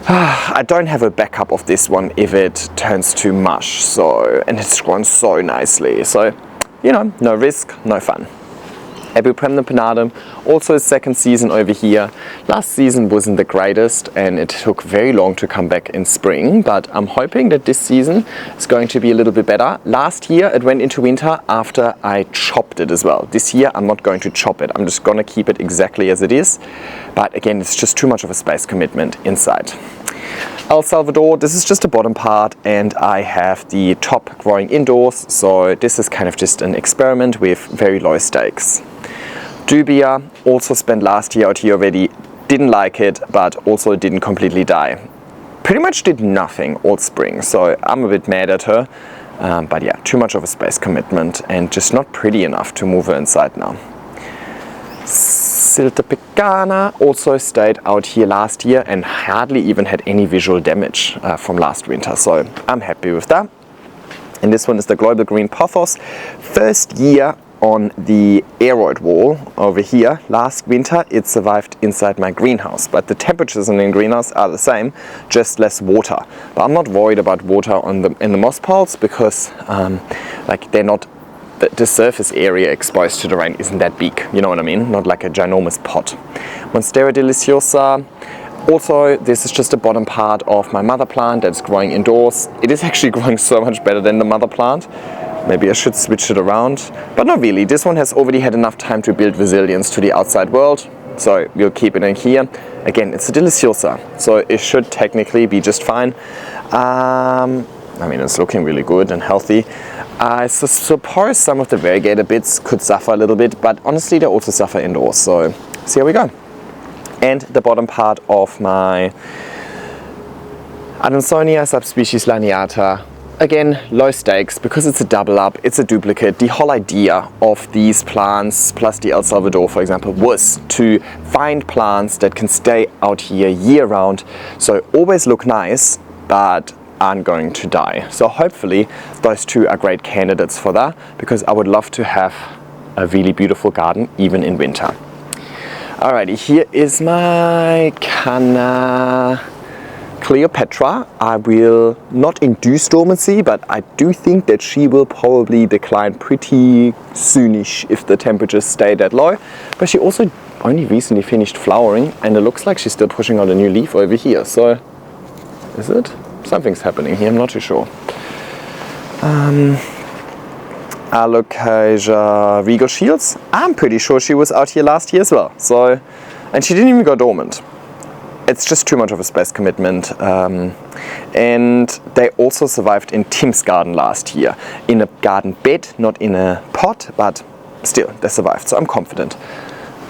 I don't have a backup of this one if it turns to mush, so, and it's grown so nicely. So, you know, no risk, no fun. Epipremnum pinnardum, also a second season over here. Last season wasn't the greatest, and it took very long to come back in spring, but I'm hoping that this season is going to be a little bit better. Last year it went into winter after I chopped it as well. This year I'm not going to chop it, I'm just going to keep it exactly as it is. But again, it's just too much of a space commitment inside. El Salvador, this is just the bottom part, and I have the top growing indoors, so this is kind of just an experiment with very low stakes. Dubia, also spent last year out here already, didn't like it, but also didn't completely die. Pretty much did nothing all spring, so I'm a bit mad at her. But yeah, too much of a space commitment and just not pretty enough to move her inside now. Silta Picana also stayed out here last year and hardly even had any visual damage from last winter, so I'm happy with that. And this one is the Global Green Pothos. First year on the aroid wall over here. Last winter it survived inside my greenhouse, but the temperatures in the greenhouse are the same, just less water. But I'm not worried about water in the moss piles because like they're not, the surface area exposed to the rain isn't that big, you know what I mean? Not like a ginormous pot. Monstera deliciosa. Also, this is just the bottom part of my mother plant that's growing indoors. It is actually growing so much better than the mother plant. Maybe I should switch it around, but not really. This one has already had enough time to build resilience to the outside world, so we'll keep it in here. Again, it's a deliciosa, so it should technically be just fine. I mean, it's looking really good and healthy. I suppose some of the variegator bits could suffer a little bit, but honestly they also suffer indoors, so see how we go. And the bottom part of my Adansonia subspecies Laniata. Again, low stakes because it's a double up, it's a duplicate. The whole idea of these plants, plus the El Salvador for example, was to find plants that can stay out here year round, so always look nice but aren't going to die. So hopefully those two are great candidates for that, because I would love to have a really beautiful garden even in winter. Alrighty, here is my Canna Cleopatra. I will not induce dormancy, but I do think that she will probably decline pretty soonish if the temperatures stay that low. But she also only recently finished flowering, and it looks like she's still pushing out a new leaf over here. So, is it? Something's happening here, I'm not too sure. Alocasia Regal Shields. I'm pretty sure she was out here last year as well. So, and she didn't even go dormant. It's just too much of a space commitment, and they also survived in Tim's garden last year, in a garden bed, not in a pot, but still they survived, so I'm confident.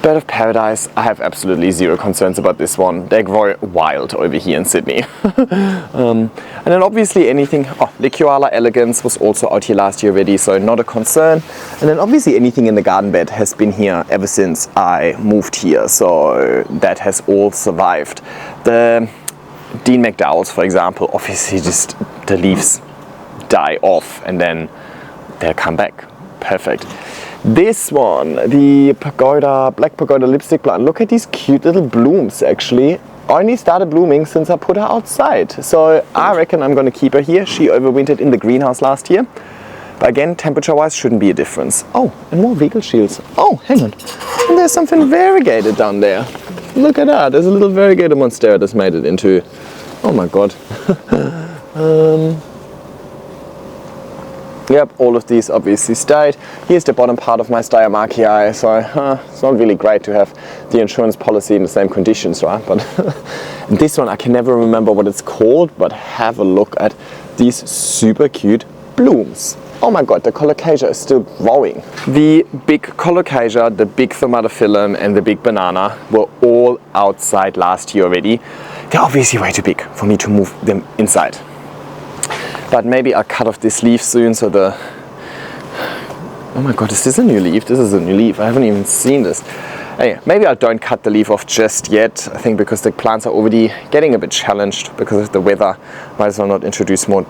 Bird of Paradise, I have absolutely zero concerns about this one. They grow wild over here in Sydney. And then obviously anything, Licuala elegans was also out here last year already, so not a concern. And then obviously anything in the garden bed has been here ever since I moved here, so that has all survived. The Dean McDowell's, for example, obviously just the leaves die off and then they'll come back. Perfect. This one, the pagoda, black pagoda lipstick plant. Look at these cute little blooms actually. Only started blooming since I put her outside. So I reckon I'm going to keep her here. She overwintered in the greenhouse last year. But again, temperature wise shouldn't be a difference. Oh, and more Regal shields. Oh, hang on. And there's something variegated down there. Look at that. There's a little variegated monstera that's made it into, oh my god. Yep, all of these obviously stayed. Here's the bottom part of my Steiermarkii, so it's not really great to have the insurance policy in the same conditions, right? But this one, I can never remember what it's called, but have a look at these super cute blooms. Oh my god, the colocasia is still growing. The big colocasia, the big Thermatophyllum and the big banana were all outside last year already. They're obviously way too big for me to move them inside. But maybe I'll cut off this leaf soon so the... Oh my god, is this a new leaf? This is a new leaf. I haven't even seen this. Anyway, maybe I don't cut the leaf off just yet. I think because the plants are already getting a bit challenged because of the weather. Might as well not introduce more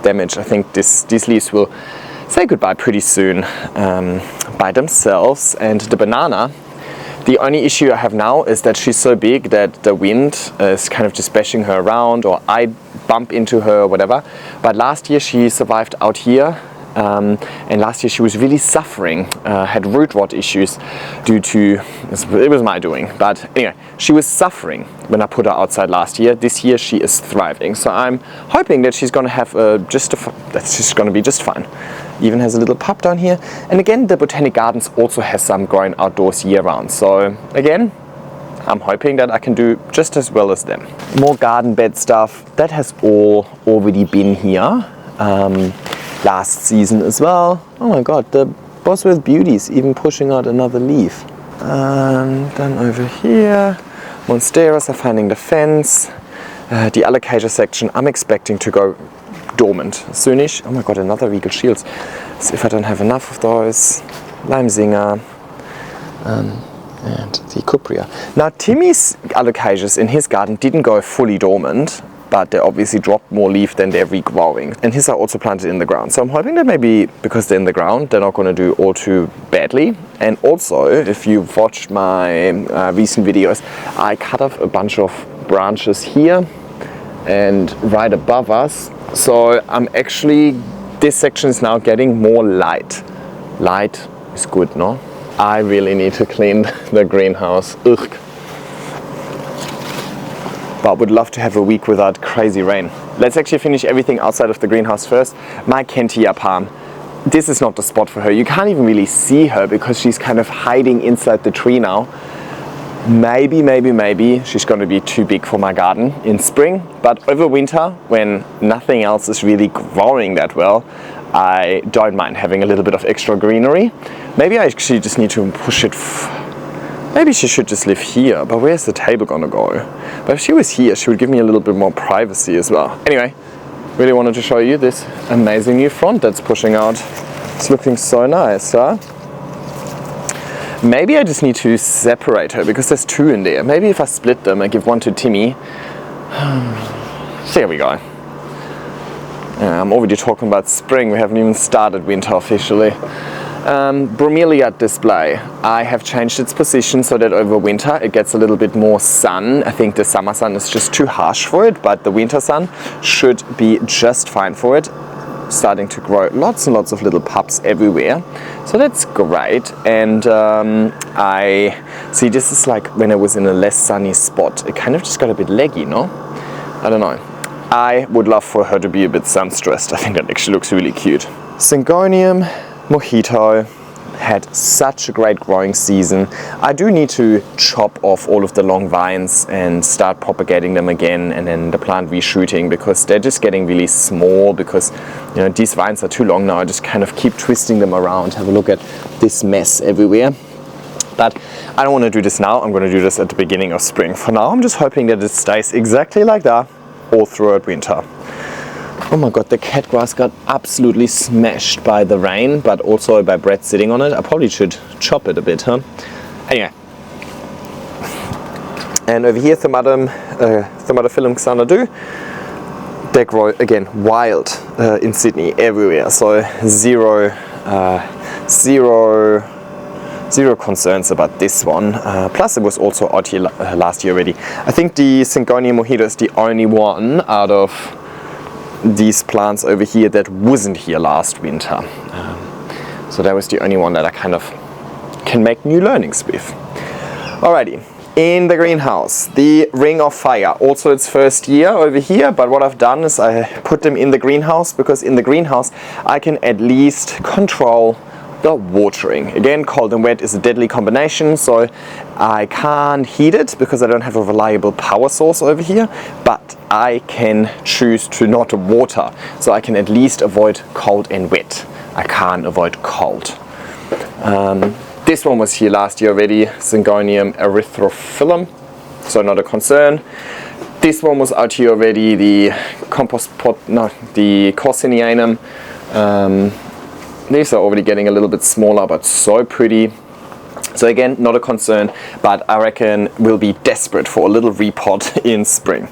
damage. I think these leaves will say goodbye pretty soon by themselves. And the banana, the only issue I have now is that she's so big that the wind is kind of just bashing her around, or I bump into her or whatever. But last year she survived out here, and last year she was really suffering, had root rot issues due to, it was my doing, but anyway, she was suffering when I put her outside last year. This year she is thriving, so I'm hoping that she's going to have that's just going to be just fine. Even has a little pup down here, and again the Botanic Gardens also has some growing outdoors year round, so again I'm hoping that I can do just as well as them. More garden bed stuff, that has all already been here last season as well. Oh my god, the Bosworth Beauties even pushing out another leaf. Then over here, Monsteras are finding the fence. The Alocasia section I'm expecting to go dormant soonish. Oh my god, another Regal Shields. So if I don't have enough of those, Limesinger, and the Cupria. Now Timmy's Alocasias in his garden didn't go fully dormant, but they obviously dropped more leaf than they're regrowing. And his are also planted in the ground. So I'm hoping that maybe because they're in the ground, they're not going to do all too badly. And also, if you've watched my recent videos, I cut off a bunch of branches here and right above us. So I'm actually, this section is now getting more light. Light is good, no? I really need to clean the greenhouse. Ugh. But I would love to have a week without crazy rain. Let's actually finish everything outside of the greenhouse first. My Kentia palm. This is not the spot for her. You can't even really see her because she's kind of hiding inside the tree now. Maybe she's going to be too big for my garden in spring. But over winter, when nothing else is really growing that well, I don't mind having a little bit of extra greenery. Maybe I actually just need to push it. Maybe she should just live here, but where's the table gonna go? But if she was here, she would give me a little bit more privacy as well. Anyway, really wanted to show you this amazing new front that's pushing out. It's looking so nice, huh? Maybe I just need to separate her because there's two in there. Maybe if I split them, I give one to Timmy. So there we go. I'm already talking about spring. We haven't even started winter officially. Bromeliad display. I have changed its position so that over winter it gets a little bit more sun. I think the summer sun is just too harsh for it, but the winter sun should be just fine for it. Starting to grow lots and lots of little pups everywhere, so that's great. And I see this is like when I was in a less sunny spot, it kind of just got a bit leggy, no? I don't know. I would love for her to be a bit sun stressed. I think that actually looks really cute. Syngonium Mojito had such a great growing season. I do need to chop off all of the long vines and start propagating them again, and then the plant reshooting, because they're just getting really small because, you know, these vines are too long now. I just kind of keep twisting them around. Have a look at this mess everywhere. But I don't want to do this now. I'm going to do this at the beginning of spring. For now, I'm just hoping that it stays exactly like that all throughout winter. Oh my god, the cat grass got absolutely smashed by the rain, but also by Brett sitting on it. I probably should chop it a bit, huh? Anyway. And over here, Thermatophyllum Xanadu. They grow again wild in Sydney everywhere, so zero concerns about this one. Plus it was also out here last year already. I think the Syngonium mojito is the only one out of these plants over here that wasn't here last winter. So that was the only one that I kind of can make new learnings with. Alrighty. In the greenhouse, the Ring of Fire, also its first year over here, but what I've done is I put them in the greenhouse, because in the greenhouse I can at least control the watering. Again, cold and wet is a deadly combination, so I can't heat it because I don't have a reliable power source over here, but I can choose to not water, so I can at least avoid cold and wet. I can't avoid cold. This one was here last year already, Syngonium erythrophyllum, so not a concern. This one was out here already, the Corsinianum. These are already getting a little bit smaller, but so pretty. So again, not a concern, but I reckon we'll be desperate for a little repot in spring.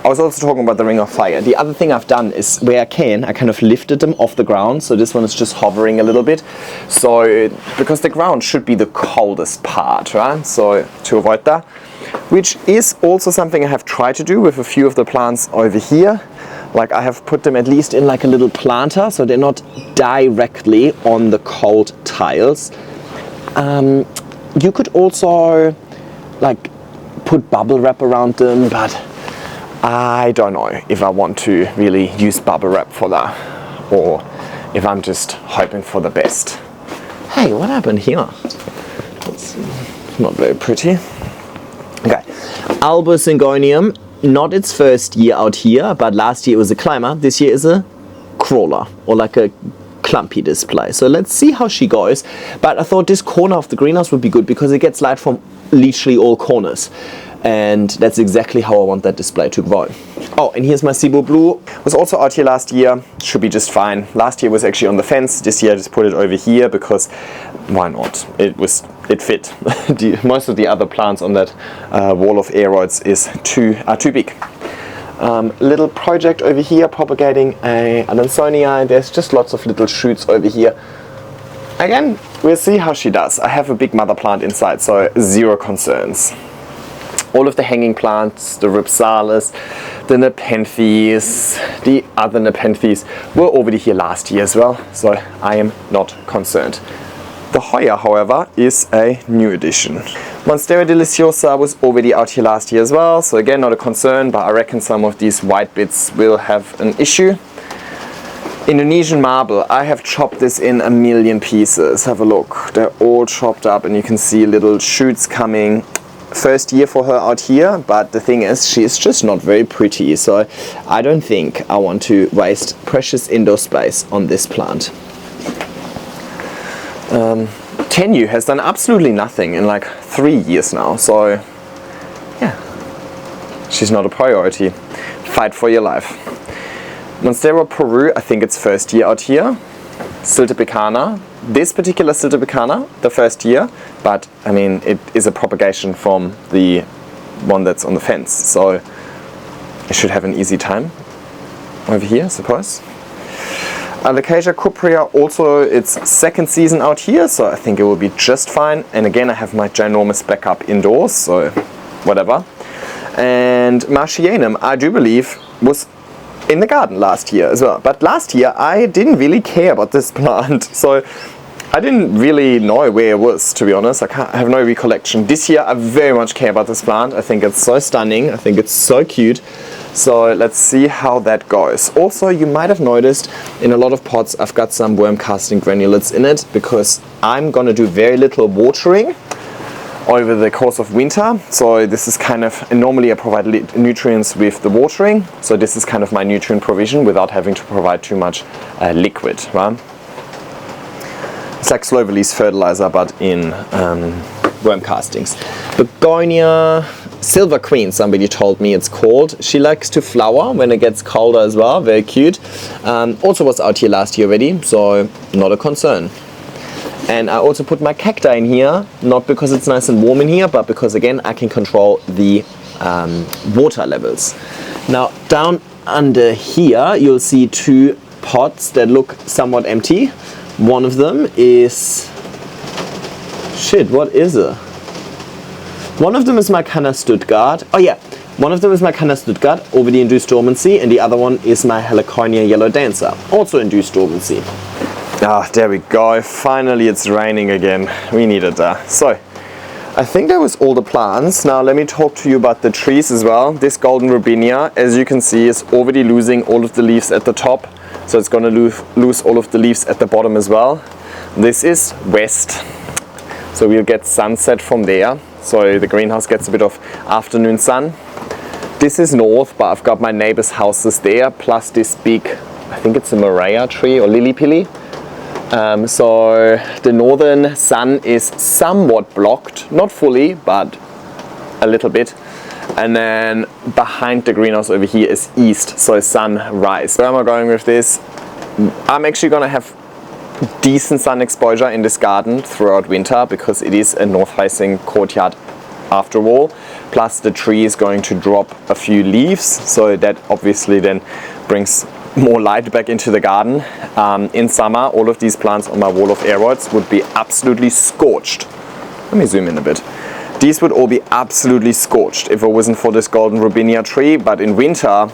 I was also talking about the Ring of Fire. The other thing I've done is, where I kind of lifted them off the ground, so this one is just hovering a little bit. So, because the ground should be the coldest part, right? So, to avoid that, which is also something I have tried to do with a few of the plants over here. Like, I have put them at least in like a little planter, so they're not directly on the cold tiles. You could also like put bubble wrap around them, but I don't know if I want to really use bubble wrap for that, or if I'm just hoping for the best. Hey, what happened here? That's not very pretty. Okay, Alba Syngonium, not its first year out here, but last year it was a climber. This year is a crawler, or like a clumpy display. So let's see how she goes. But I thought this corner of the greenhouse would be good because it gets light from literally all corners, and that's exactly how I want that display to go. Oh, and here's my Cebu Blue. Was also out here last year. Should be just fine. Last year was actually on the fence. This year I just put it over here because why not? It fit. Most of the other plants on that wall of aroids are too big. Little project over here, propagating a Adansonii. There's just lots of little shoots over here. Again, we'll see how she does. I have a big mother plant inside, so zero concerns. All of the hanging plants, the Rhipsalis, the Nepenthes, the other Nepenthes were already here last year as well, so I am not concerned. The Hoya, however, is a new addition. Monstera Deliciosa was already out here last year as well, so again not a concern, but I reckon some of these white bits will have an issue. Indonesian Marble, I have chopped this in a million pieces. Have a look, they're all chopped up and you can see little shoots coming. First year for her out here, but the thing is, she's just not very pretty, so I don't think I want to waste precious indoor space on this plant. Tenyu has done absolutely nothing in like 3 years now, so yeah, she's not a priority. Fight for your life. Monstera Peru, I think it's first year out here. Siltepecana, this particular Siltepecana, the first year, but I mean it is a propagation from the one that's on the fence, so it should have an easy time over here, I suppose. Alocasia cuprea, also its second season out here, so I think it will be just fine. And again, I have my ginormous backup indoors, so whatever. And Martianum, I do believe, was in the garden last year as well. But last year, I didn't really care about this plant, so I didn't really know where it was, to be honest. I have no recollection. This year, I very much care about this plant. I think it's so stunning. I think it's so cute. So let's see how that goes. Also, you might have noticed in a lot of pots I've got some worm casting granulates in it because I'm gonna do very little watering over the course of winter. So this is kind of, and normally I provide nutrients with the watering, so this is kind of my nutrient provision without having to provide too much liquid, right? It's like slow release fertilizer, but in worm castings. Begonia Silver Queen, somebody told me it's called. She likes to flower when it gets colder as well, very cute. Also was out here last year already, so not a concern. And I also put my cacti in here, not because it's nice and warm in here, but because again I can control the water levels. Now down under here you'll see two pots that look somewhat empty. One of them is... shit, what is it? One of them is my Canna Stuttgart. Oh yeah, one of them is my Canna Stuttgart, already induced dormancy, and the other one is my Heliconia Yellow Dancer, also induced dormancy. Ah, there we go. Finally it's raining again. We needed that. So, I think that was all the plants. Now let me talk to you about the trees as well. This golden robinia, as you can see, is already losing all of the leaves at the top. So it's going to lose all of the leaves at the bottom as well. This is west. So we'll get sunset from there. So the greenhouse gets a bit of afternoon sun. This is north, but I've got my neighbor's houses there, plus this big, I think it's a Morea tree or lily pilly. So the northern sun is somewhat blocked, not fully, but a little bit. And then behind the greenhouse over here is east, so sunrise. Where am I going with this? I'm actually gonna have decent sun exposure in this garden throughout winter because it is a north-facing courtyard after all. Plus the tree is going to drop a few leaves, so that obviously then brings more light back into the garden. In summer, all of these plants on my wall of aroids would be absolutely scorched. Let me zoom in a bit. These would all be absolutely scorched if it wasn't for this golden robinia tree, but in winter,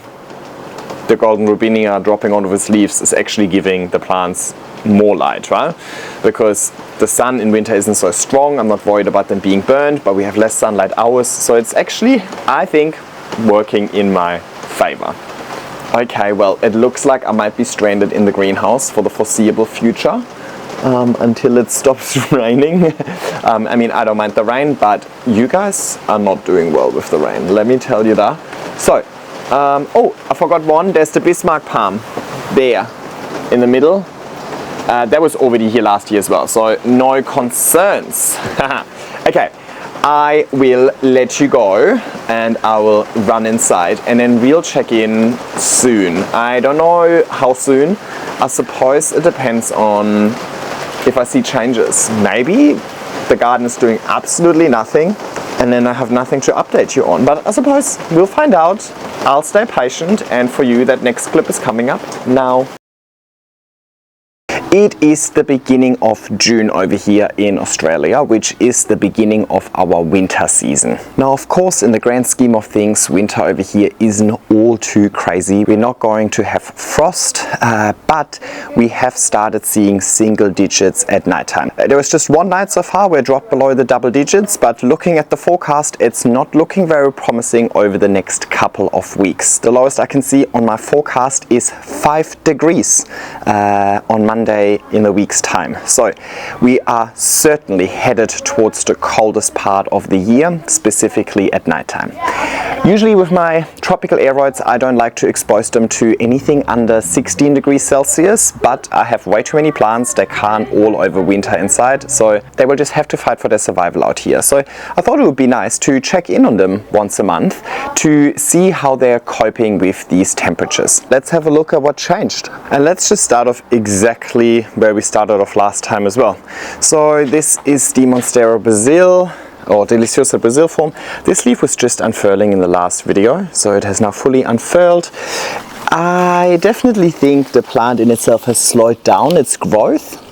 the golden robinia dropping onto its leaves is actually giving the plants more light, right? Because the sun in winter isn't so strong. I'm not worried about them being burned, but we have less sunlight hours, so it's actually, I think, working in my favor. Okay, well, it looks like I might be stranded in the greenhouse for the foreseeable future until it stops raining. I mean, I don't mind the rain, but you guys are not doing well with the rain, let me tell you that. So, oh, I forgot one. There's the Bismarck palm there in the middle. That was already here last year as well, so no concerns. Okay, I will let you go and I will run inside and then we'll check in soon. I don't know how soon. I suppose it depends on if I see changes. Maybe the garden is doing absolutely nothing and then I have nothing to update you on. But I suppose we'll find out. I'll stay patient, and for you that next clip is coming up now. It is the beginning of June over here in Australia, which is the beginning of our winter season. Now, of course, in the grand scheme of things, winter over here isn't all too crazy. We're not going to have frost, but we have started seeing single digits at nighttime. There was just one night so far where it dropped below the double digits, but looking at the forecast, it's not looking very promising over the next couple of weeks. The lowest I can see on my forecast is 5 degrees on Monday in a week's time. So we are certainly headed towards the coldest part of the year, specifically at nighttime. Usually with my tropical aroids, I don't like to expose them to anything under 16 degrees Celsius, but I have way too many plants. They can't all overwinter inside, so they will just have to fight for their survival out here. So I thought it would be nice to check in on them once a month to see how they're coping with these temperatures. Let's have a look at what changed. And let's just start off exactly where we started off last time as well. So this is the Monstera Brazil, or Deliciosa Brazil form. This leaf was just unfurling in the last video, so it has now fully unfurled. I definitely think the plant in itself has slowed down its growth,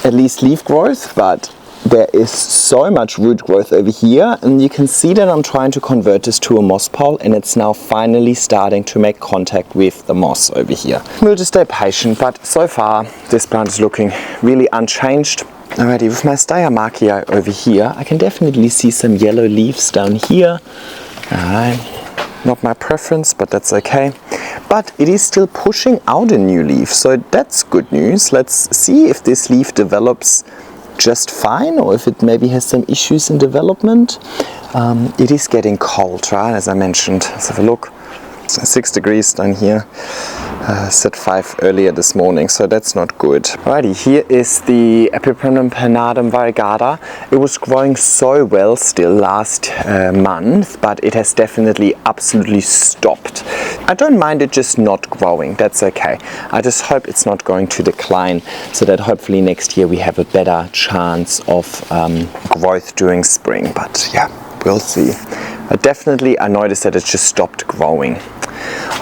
at least leaf growth, but there is so much root growth over here, and you can see that I'm trying to convert this to a moss pole, and it's now finally starting to make contact with the moss over here. We'll just stay patient, but so far this plant is looking really unchanged. Alrighty, with my Steiermarkia over here, I can definitely see some yellow leaves down here. Alright, not my preference, but that's okay. But it is still pushing out a new leaf, so that's good news. Let's see if this leaf develops just fine, or if it maybe has some issues in development. It is getting cold, right, as I mentioned. Let's have a look. 6 degrees down here. Set 5 earlier this morning, so that's not good. Alrighty, here is the Epipremnum pernadum variegata. It was growing so well still last month, but it has definitely absolutely stopped. I don't mind it just not growing, that's okay. I just hope it's not going to decline, so that hopefully next year we have a better chance of growth during spring, but yeah, we'll see. I noticed that it just stopped growing.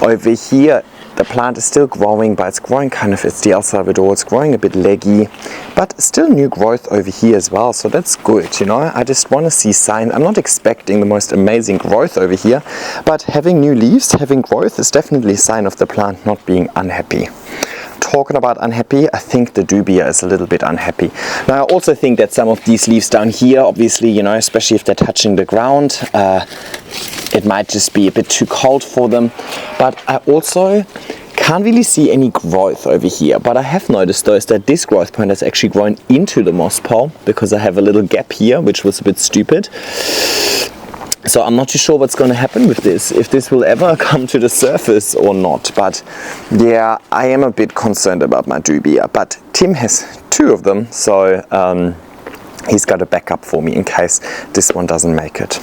Over here, the plant is still growing, but it's growing kind of, it's the El Salvador, it's growing a bit leggy, but still new growth over here as well, so that's good, you know. I just want to see signs. I'm not expecting the most amazing growth over here, but having new leaves, having growth is definitely a sign of the plant not being unhappy. Talking about unhappy, I think the dubia is a little bit unhappy. Now I also think that some of these leaves down here, obviously, you know, especially if they're touching the ground, it might just be a bit too cold for them. But I also can't really see any growth over here. But I have noticed though is that this growth point has actually grown into the moss pole, because I have a little gap here, which was a bit stupid. So I'm not too sure what's going to happen with this, if this will ever come to the surface or not. But yeah, I am a bit concerned about my dubia. But Tim has 2 of them, so he's got a backup for me in case this one doesn't make it.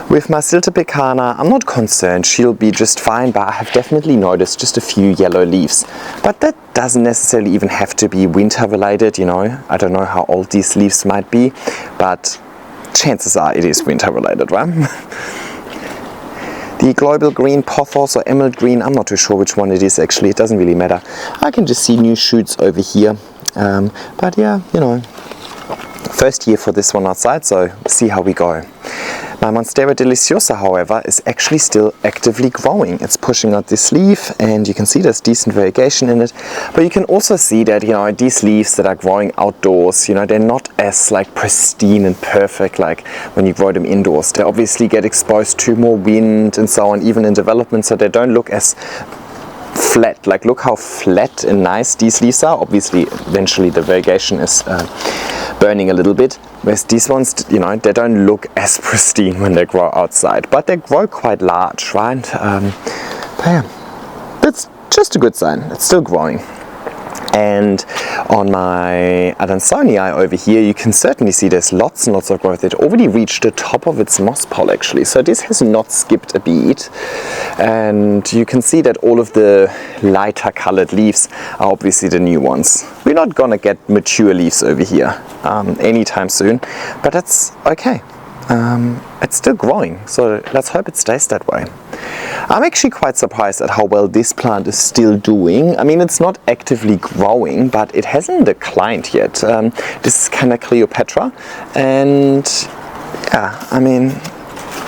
With my Siltepecana, I'm not concerned, she'll be just fine, but I have definitely noticed just a few yellow leaves. But that doesn't necessarily even have to be winter related, you know. I don't know how old these leaves might be, but chances are it is winter related, right? The global green pothos or emerald green, I'm not too sure which one it is actually, it doesn't really matter. I can just see new shoots over here, but yeah, you know, first year for this one outside, so see how we go. My Monstera deliciosa, however, is actually still actively growing. It's pushing out this leaf, and you can see there's decent variegation in it. But you can also see that, you know, these leaves that are growing outdoors, you know, they're not as like pristine and perfect like when you grow them indoors. They obviously get exposed to more wind and so on, even in development, so they don't look as flat. Like, look how flat and nice these leaves are. Obviously, eventually the variegation is burning a little bit, whereas these ones, you know, they don't look as pristine when they grow outside, but they grow quite large, right? But yeah, that's just a good sign. It's still growing. And on my Adansonii over here, you can certainly see there's lots and lots of growth. It already reached the top of its moss pole actually, so this has not skipped a beat. And you can see that all of the lighter colored leaves are obviously the new ones. We're not gonna get mature leaves over here anytime soon, but that's okay. It's still growing, so let's hope it stays that way. I'm actually quite surprised at how well this plant is still doing. I mean, it's not actively growing, but it hasn't declined yet. This is kind of Cleopatra, and yeah, I mean,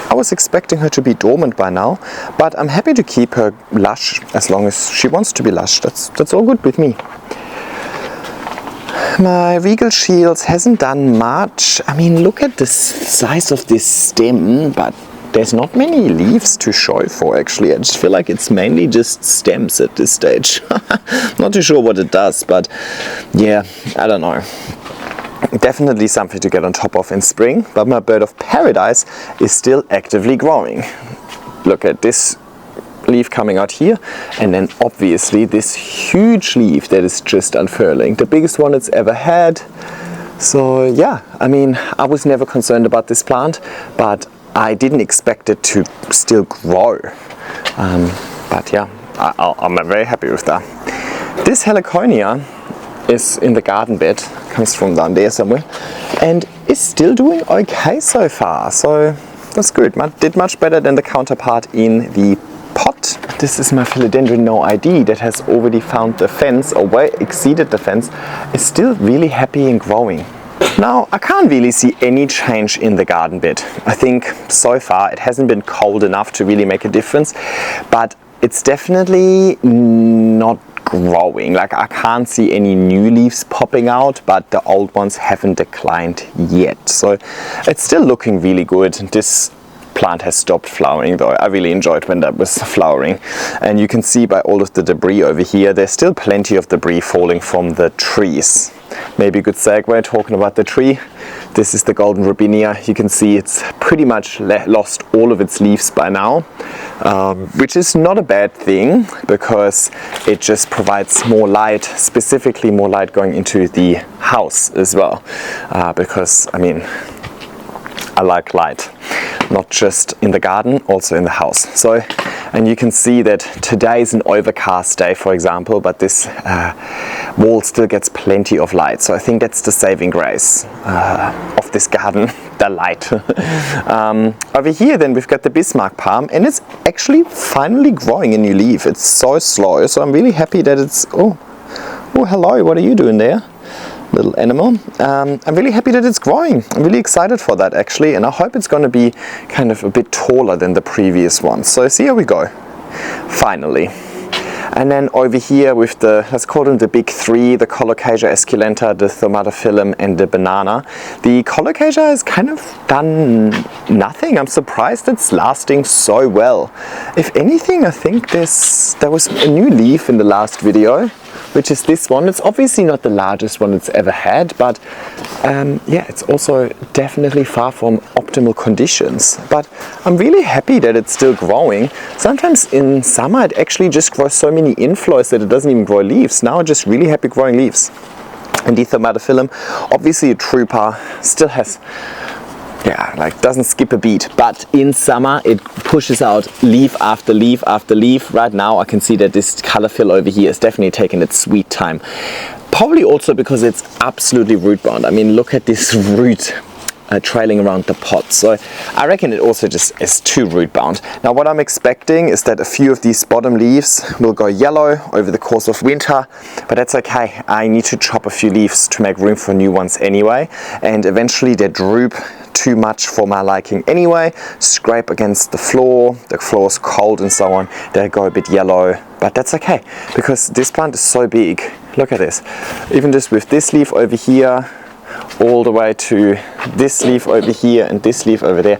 I was expecting her to be dormant by now, but I'm happy to keep her lush as long as she wants to be lush. That's all good with me. My Regal Shields hasn't done much. I mean, look at the size of this stem, but there's not many leaves to show for actually. I just feel like it's mainly just stems at this stage. Not too sure what it does, but yeah, I don't know. Definitely something to get on top of in spring, but my bird of paradise is still actively growing. Look at this leaf coming out here, and then obviously this huge leaf that is just unfurling, the biggest one it's ever had. So yeah, I mean, I was never concerned about this plant, but I didn't expect it to still grow. But yeah, I'm very happy with that. This heliconia is in the garden bed, comes from down there somewhere, and is still doing okay so far, so that's good. Did much better than the counterpart in the pot. This is my philodendron no ID that has already found the fence, or way exceeded the fence, is still really happy and growing. Now, I can't really see any change in the garden bed. I think so far it hasn't been cold enough to really make a difference, but it's definitely not growing. Like, I can't see any new leaves popping out, but the old ones haven't declined yet. So it's still looking really good. This plant has stopped flowering though. I really enjoyed when that was flowering, and you can see by all of the debris over here, there's still plenty of debris falling from the trees. Maybe a good segue talking about the tree. This is the golden robinia. You can see it's pretty much lost all of its leaves by now, which is not a bad thing because it just provides more light, specifically more light going into the house as well, because I mean, I like light, not just in the garden, also in the house. So, and you can see that today is an overcast day, for example, but this wall still gets plenty of light. So I think that's the saving grace of this garden, the light. Over here then we've got the Bismarck palm, and it's actually finally growing a new leaf. It's so slow, so I'm really happy that it's, oh hello, what are you doing there? Little animal. I'm really happy that it's growing. I'm really excited for that actually, and I hope it's going to be kind of a bit taller than the previous one. So here we go, finally. And then over here with the, let's call them the big three, the Colocasia esculenta, the Thiamatophyllum and the banana. The Colocasia has kind of done nothing. I'm surprised it's lasting so well. If anything, I think there was a new leaf in the last video, which is this one. It's obviously not the largest one it's ever had, but yeah, it's also definitely far from optimal conditions. But I'm really happy that it's still growing. Sometimes in summer it actually just grows so many inflows that it doesn't even grow leaves. Now it's just really happy growing leaves. And the Thiamatophyllum, obviously a trooper, still has, yeah, like doesn't skip a beat, but in summer it pushes out leaf after leaf after leaf. Right now I can see that this color fill over here is definitely taking its sweet time. Probably also because it's absolutely root bound. I mean, look at this root trailing around the pot. So I reckon it also just is too root bound. Now what I'm expecting is that a few of these bottom leaves will go yellow over the course of winter, but that's okay. I need to chop a few leaves to make room for new ones anyway, and eventually they droop too much for my liking anyway, scrape against the floor's cold and so on, they go a bit yellow, but that's okay because this plant is so big. Look at this, even just with this leaf over here all the way to this leaf over here and this leaf over there.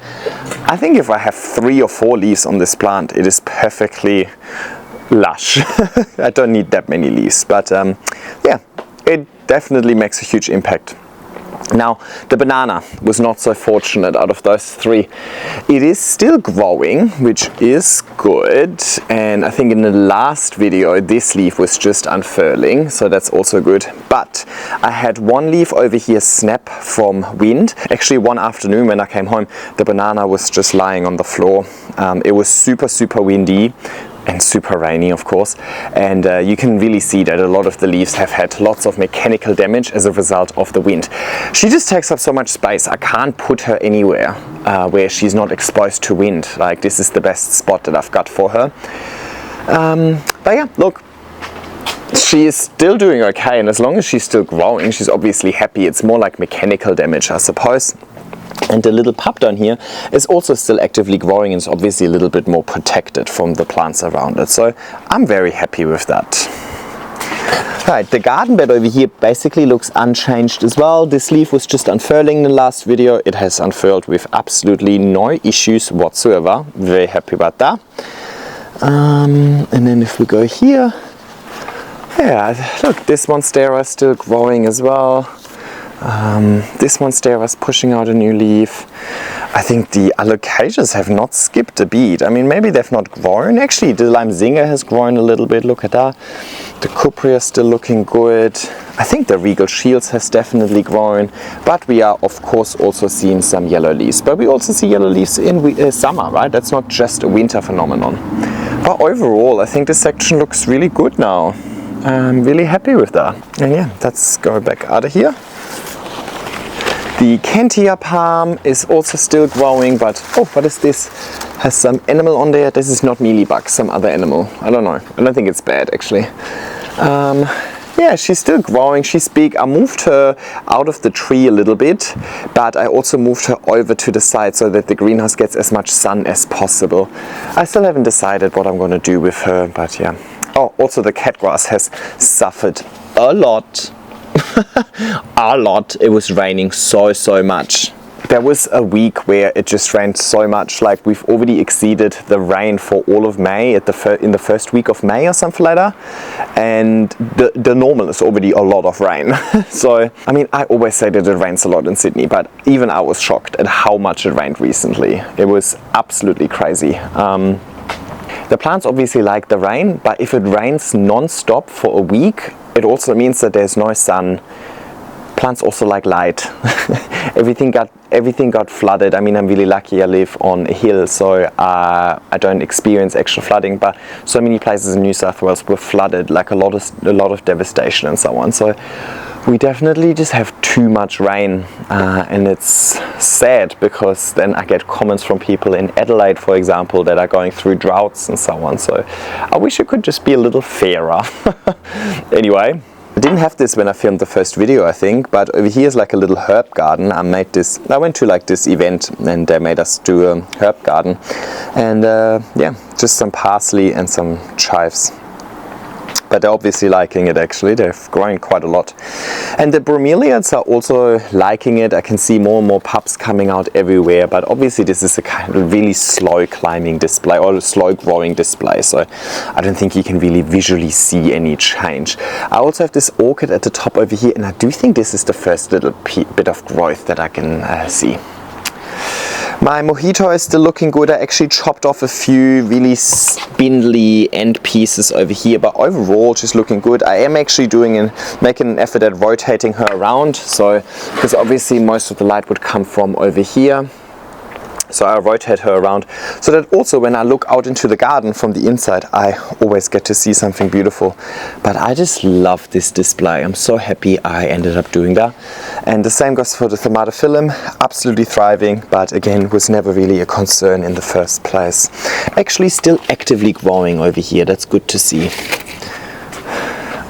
I think if I have 3 or 4 leaves on this plant, it is perfectly lush. I don't need that many leaves, but yeah, it definitely makes a huge impact. Now, the banana was not so fortunate out of those 3. It is still growing, which is good, and I think in the last video this leaf was just unfurling, so that's also good. But I had one leaf over here snap from wind. Actually, one afternoon when I came home, the banana was just lying on the floor. It was super windy and super rainy, of course, and you can really see that a lot of the leaves have had lots of mechanical damage as a result of the wind. She just takes up so much space. I can't put her anywhere where she's not exposed to wind. Like, this is the best spot that I've got for her. But yeah, look, she is still doing okay, and as long as she's still growing, she's obviously happy. It's more like mechanical damage, I suppose. And the little pup down here is also still actively growing, and is obviously a little bit more protected from the plants around it. So I'm very happy with that. Right, the garden bed over here basically looks unchanged as well. This leaf was just unfurling in the last video. It has unfurled with absolutely no issues whatsoever. Very happy about that. And then if we go here, yeah, look, this monstera is still growing as well. This monstera is pushing out a new leaf. I think the alocasias have not skipped a beat. I mean, maybe they've not grown. Actually, the lime zinger has grown a little bit. Look at that. The cupria is still looking good. I think the regal shields has definitely grown. But we are, of course, also seeing some yellow leaves. But we also see yellow leaves in summer, right? That's not just a winter phenomenon. But overall, I think this section looks really good now. I'm really happy with that. And yeah, let's go back out of here. The Kentia palm is also still growing, but oh, what is this? Has some animal on there. This is not mealybug, some other animal. I don't know. I don't think it's bad actually. Yeah, she's still growing. She's big. I moved her out of the tree a little bit, but I also moved her over to the side so that the greenhouse gets as much sun as possible. I still haven't decided what I'm going to do with her, but yeah. Oh, also the catgrass has suffered a lot. A lot. It was raining so much. there was a week where it just rained so much, like we've already exceeded the rain for all of May in the first week of May or something like that, and the normal is already a lot of rain. So I mean, I always say that it rains a lot in Sydney, but even I was shocked at how much it rained recently. It was absolutely crazy. The plants obviously like the rain, but if it rains non-stop for a week, it also means that there's no sun. Plants also like light. everything got flooded. I mean, I'm really lucky I live on a hill, so I don't experience actual flooding, but so many places in New South Wales were flooded, like a lot of devastation and so on. So we definitely just have too much rain, and it's sad because then I get comments from people in Adelaide, for example, that are going through droughts and so on. So I wish it could just be a little fairer. Anyway, I didn't have this when I filmed the first video, I think, but over here is like a little herb garden. I went to like this event and they made us do a herb garden, and yeah, just some parsley and some chives. But they're obviously liking it actually, they're growing quite a lot. And the bromeliads are also liking it. I can see more and more pups coming out everywhere, but obviously this is a kind of really slow climbing display or a slow growing display, so I don't think you can really visually see any change. I also have this orchid at the top over here, and I do think this is the first little bit of growth that I can see. My mojito is still looking good. I actually chopped off a few really spindly end pieces over here, but overall just looking good. I am actually making an effort at rotating her around, so because obviously most of the light would come from over here. So I rotate her around so that also when I look out into the garden from the inside, I always get to see something beautiful. But I just love this display. I'm so happy I ended up doing that. And the same goes for the tomatophyllum, absolutely thriving, but again, was never really a concern in the first place. Actually still actively growing over here, that's good to see.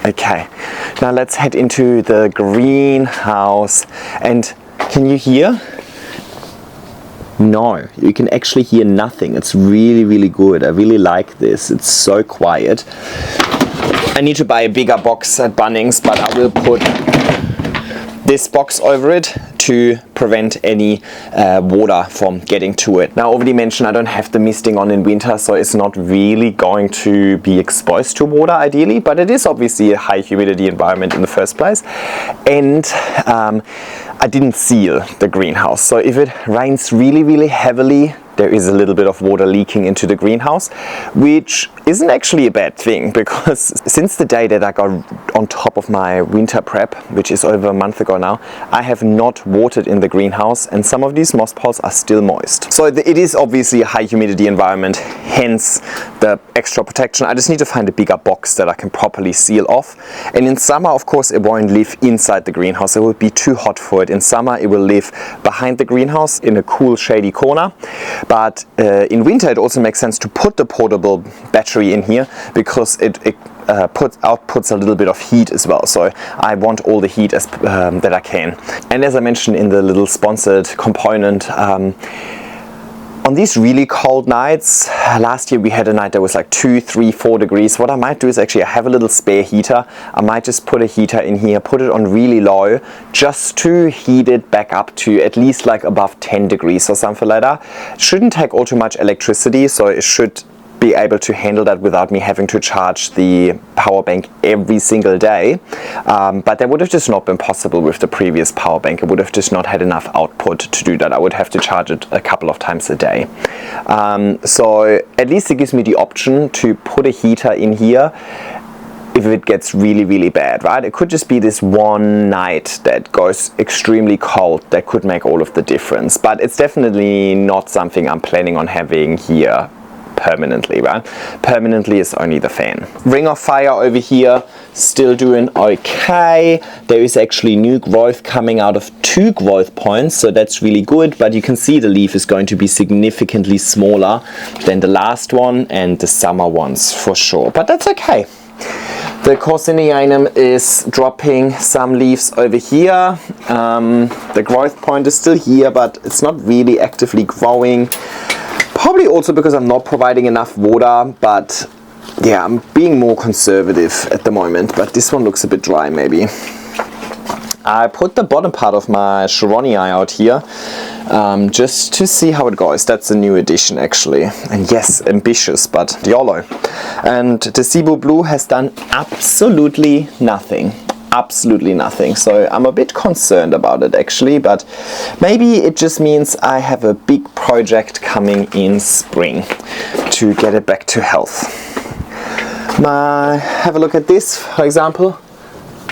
Okay, now let's head into the greenhouse. And can you hear? No, you can actually hear nothing. It's really, really good. I really like this. It's so quiet. I need to buy a bigger box at Bunnings, but I will put this box over it to prevent any water from getting to it. Now I already mentioned I don't have the misting on in winter, so it's not really going to be exposed to water ideally, but it is obviously a high humidity environment in the first place. And I didn't seal the greenhouse, so if it rains really, really heavily, there is a little bit of water leaking into the greenhouse, which isn't actually a bad thing, because since the day that I got on top of my winter prep, which is over a month ago now, I have not watered in the greenhouse, and some of these moss pods are still moist. So it is obviously a high humidity environment, hence the extra protection. I just need to find a bigger box that I can properly seal off. And in summer, of course, it won't live inside the greenhouse. It will be too hot for it. In summer, it will live behind the greenhouse in a cool, shady corner. But in winter, it also makes sense to put the portable battery in here, because it outputs a little bit of heat as well. So I want all the heat that I can. And as I mentioned in the little sponsored component, on these really cold nights, last year we had a night that was like 2, 3, 4 degrees. What I might do is actually, I have a little spare heater. I might just put a heater in here, put it on really low, just to heat it back up to at least like above 10 degrees or something like that. It shouldn't take all too much electricity, so it should be able to handle that without me having to charge the power bank every single day. But that would have just not been possible with the previous power bank. It would have just not had enough output to do that. I would have to charge it a couple of times a day. So at least it gives me the option to put a heater in here if it gets really, really bad, right? It could just be this one night that goes extremely cold that could make all of the difference. But it's definitely not something I'm planning on having here permanently, right? Permanently is only the fan. Ring of Fire over here, still doing okay. There is actually new growth coming out of 2 growth points, so that's really good, but you can see the leaf is going to be significantly smaller than the last one and the summer ones for sure, but that's okay. The Corsinianum is dropping some leaves over here. The growth point is still here, but it's not really actively growing. Probably also because I'm not providing enough water, but yeah, I'm being more conservative at the moment. But this one looks a bit dry maybe. I put the bottom part of my Chironia out here just to see how it goes. That's a new addition actually. And yes, ambitious, but YOLO. And the Cebu Blue has done absolutely nothing. Absolutely nothing. So I'm a bit concerned about it actually, but maybe it just means I have a big project coming in spring to get it back to health. Have a look at this, for example.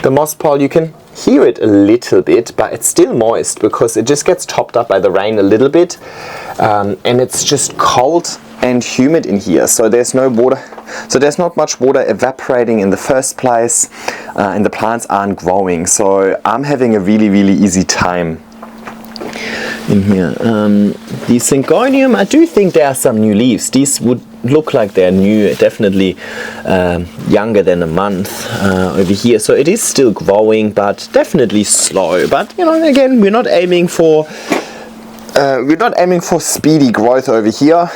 The moss pole, you can hear it a little bit, but it's still moist because it just gets topped up by the rain a little bit, and it's just cold and humid in here, so there's no water, so there's not much water evaporating in the first place, and the plants aren't growing, so I'm having a really easy time in here. The Syngonium, I do think there are some new leaves. These would look like they're new, definitely younger than a month over here, so it is still growing, but definitely slow. But you know, again, we're not aiming for speedy growth over here.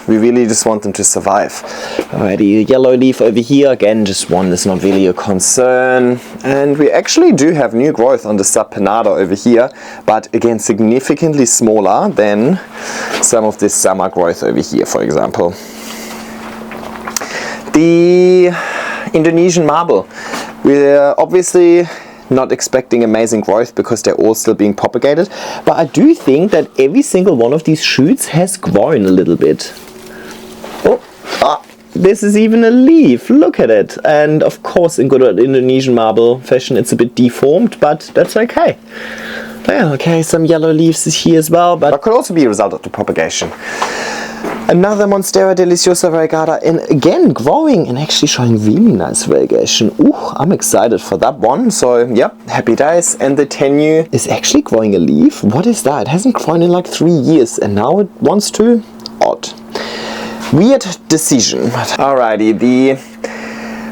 We really just want them to survive. Alrighty, yellow leaf over here, again, just one that's not really a concern. And we actually do have new growth on the Subpanada over here, but again, significantly smaller than some of this summer growth over here, for example. The Indonesian marble, we're obviously not expecting amazing growth because they're all still being propagated, but I do think that every single one of these shoots has grown a little bit. Oh, this is even a leaf, look at it. And of course, in good old Indonesian marble fashion, it's a bit deformed, but that's okay. Yeah, okay, some yellow leaves is here as well, but that could also be a result of the propagation. Another Monstera Deliciosa Variegata, and again growing and actually showing really nice variegation. Ooh, I'm excited for that one. So yep, happy days. And the Tenue is actually growing a leaf. What is that? It hasn't grown in like 3 years and now it wants to? Odd. Weird decision. Alrighty, the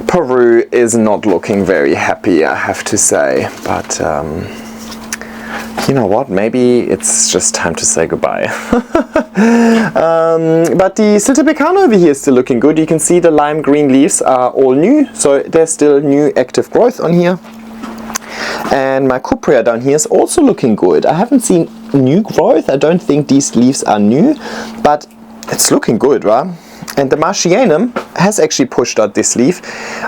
Peru is not looking very happy, I have to say, but you know what, maybe it's just time to say goodbye. But the Siltepecano over here is still looking good. You can see the lime green leaves are all new, so there's still new active growth on here. And my Cuprea down here is also looking good. I haven't seen new growth. I don't think these leaves are new, but it's looking good, right? And the Martianum has actually pushed out this leaf.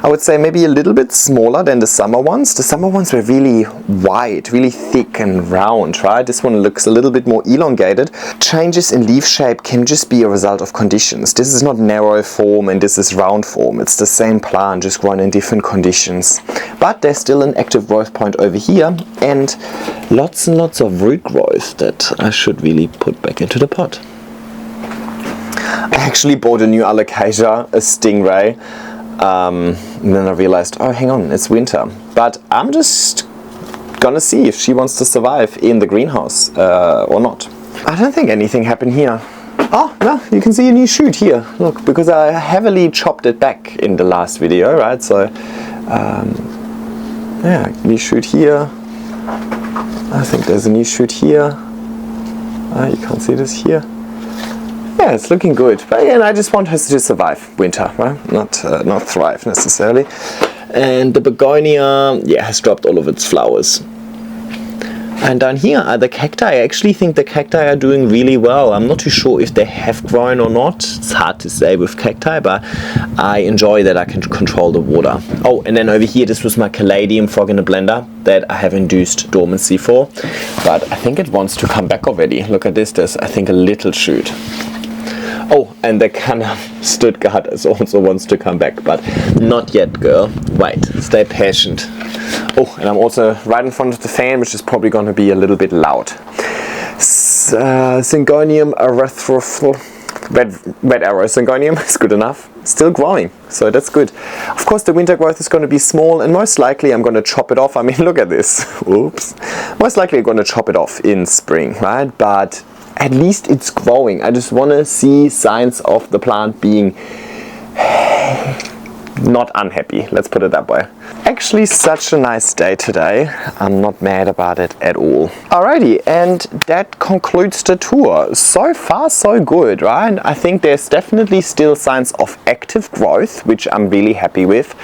I would say maybe a little bit smaller than the summer ones. The summer ones were really wide, really thick and round, right? This one looks a little bit more elongated. Changes in leaf shape can just be a result of conditions. This is not narrow form and this is round form. It's the same plant, just grown in different conditions. But there's still an active growth point over here and lots of root growth that I should really put back into the pot. I actually bought a new Alocasia, a Stingray, and then I realized, oh hang on, it's winter. But I'm just gonna see if she wants to survive in the greenhouse or not. I don't think anything happened here. Oh, no, you can see a new shoot here. Look, because I heavily chopped it back in the last video, right? So, yeah, new shoot here. I think there's a new shoot here. You can't see this here. Yeah, it's looking good, but again, I just want her to survive winter, right? Not thrive necessarily. And the begonia, yeah, has dropped all of its flowers. And down here are the cacti. I actually think the cacti are doing really well. I'm not too sure if they have grown or not. It's hard to say with cacti, but I enjoy that I can control the water. Oh, and then over here, this was my Caladium frog in a blender that I have induced dormancy for, but I think it wants to come back already. Look at this, there's I think a little shoot. Oh, and the Canna Stuttgart also wants to come back, but not yet, girl. Wait, stay patient. Oh, and I'm also right in front of the fan, which is probably going to be a little bit loud. Syngonium erythrophil, red arrow Syngonium is good enough. Still growing, so that's good. Of course, the winter growth is going to be small, and most likely I'm going to chop it off. I mean, look at this. Oops. Most likely I'm going to chop it off in spring, right? But at least it's growing. I just want to see signs of the plant being not unhappy, let's put it that way. Actually, such a nice day today. I'm not mad about it at all. Alrighty, and that concludes the tour. So far, so good, right? I think there's definitely still signs of active growth, which I'm really happy with.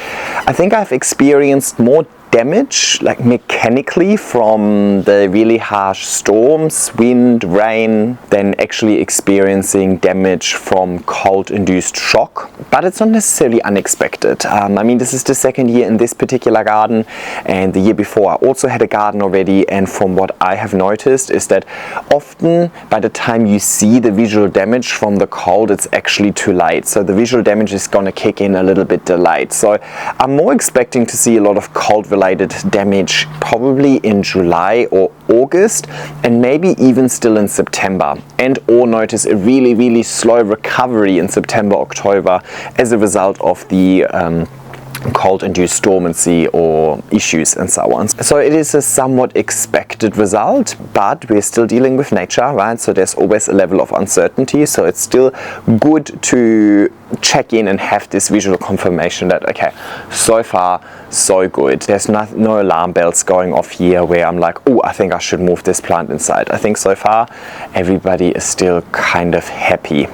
I think I've experienced more damage, like mechanically, from the really harsh storms, wind, rain, than actually experiencing damage from cold-induced shock. But it's not necessarily unexpected. I mean, this is the second year in this particular garden, and the year before I also had a garden already, and from what I have noticed is that often by the time you see the visual damage from the cold, it's actually too late. So the visual damage is going to kick in a little bit delayed. So I'm more expecting to see a lot of cold-related damage probably in July or August, and maybe even still in September, and or notice a really slow recovery in September, October as a result of the cold-induced dormancy or issues and so on. So it is a somewhat expected result, but we're still dealing with nature, right? So there's always a level of uncertainty, so it's still good to check in and have this visual confirmation that, okay, so far so good. There's no alarm bells going off here where I'm like, oh, I think I should move this plant inside. I think so far everybody is still kind of happy.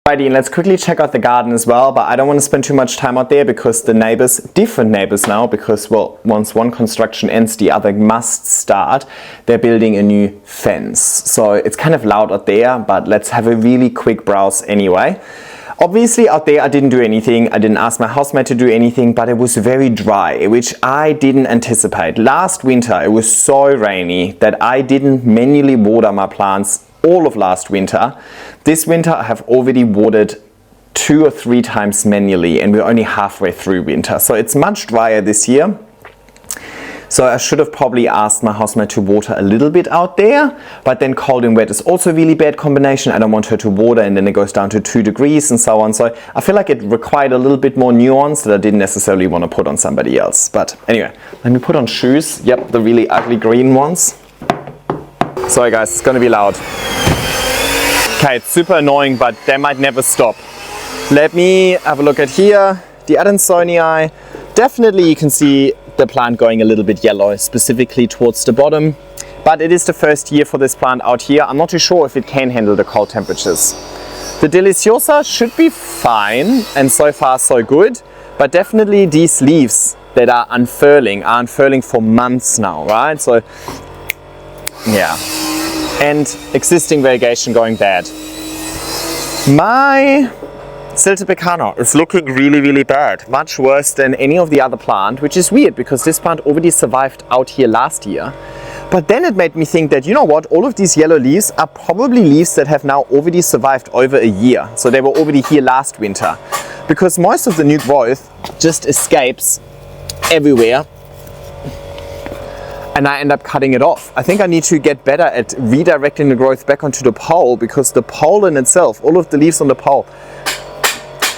Alrighty, and let's quickly check out the garden as well, but I don't want to spend too much time out there because the neighbors, different neighbors now, because, well, once one construction ends, the other must start. They're building a new fence. So it's kind of loud out there, but let's have a really quick browse anyway. Obviously out there I didn't do anything, I didn't ask my housemate to do anything, but it was very dry, which I didn't anticipate. Last winter it was so rainy that I didn't manually water my plants all of last winter. This winter I have already watered 2 or 3 times manually, and we're only halfway through winter. So it's much drier this year. So I should have probably asked my housemate to water a little bit out there, but then cold and wet is also a really bad combination. I don't want her to water and then it goes down to 2 degrees and so on. So I feel like it required a little bit more nuance that I didn't necessarily want to put on somebody else. But anyway, let me put on shoes. Yep, the really ugly green ones. Sorry guys, it's gonna be loud. Okay, it's super annoying, but they might never stop. Let me have a look at here. The Adansonii, definitely you can see the plant going a little bit yellow, specifically towards the bottom. But it is the first year for this plant out here. I'm not too sure if it can handle the cold temperatures. The Deliciosa should be fine, and so far so good. But definitely these leaves that are unfurling for months now, right? So yeah, and existing variegation going bad. My Silted Pecana is looking really bad, much worse than any of the other plant, which is weird because this plant already survived out here last year. But then it made me think that, you know what, all of these yellow leaves are probably leaves that have now already survived over a year. So they were already here last winter, because most of the new growth just escapes everywhere. And I end up cutting it off. I think I need to get better at redirecting the growth back onto the pole, because the pole in itself, all of the leaves on the pole,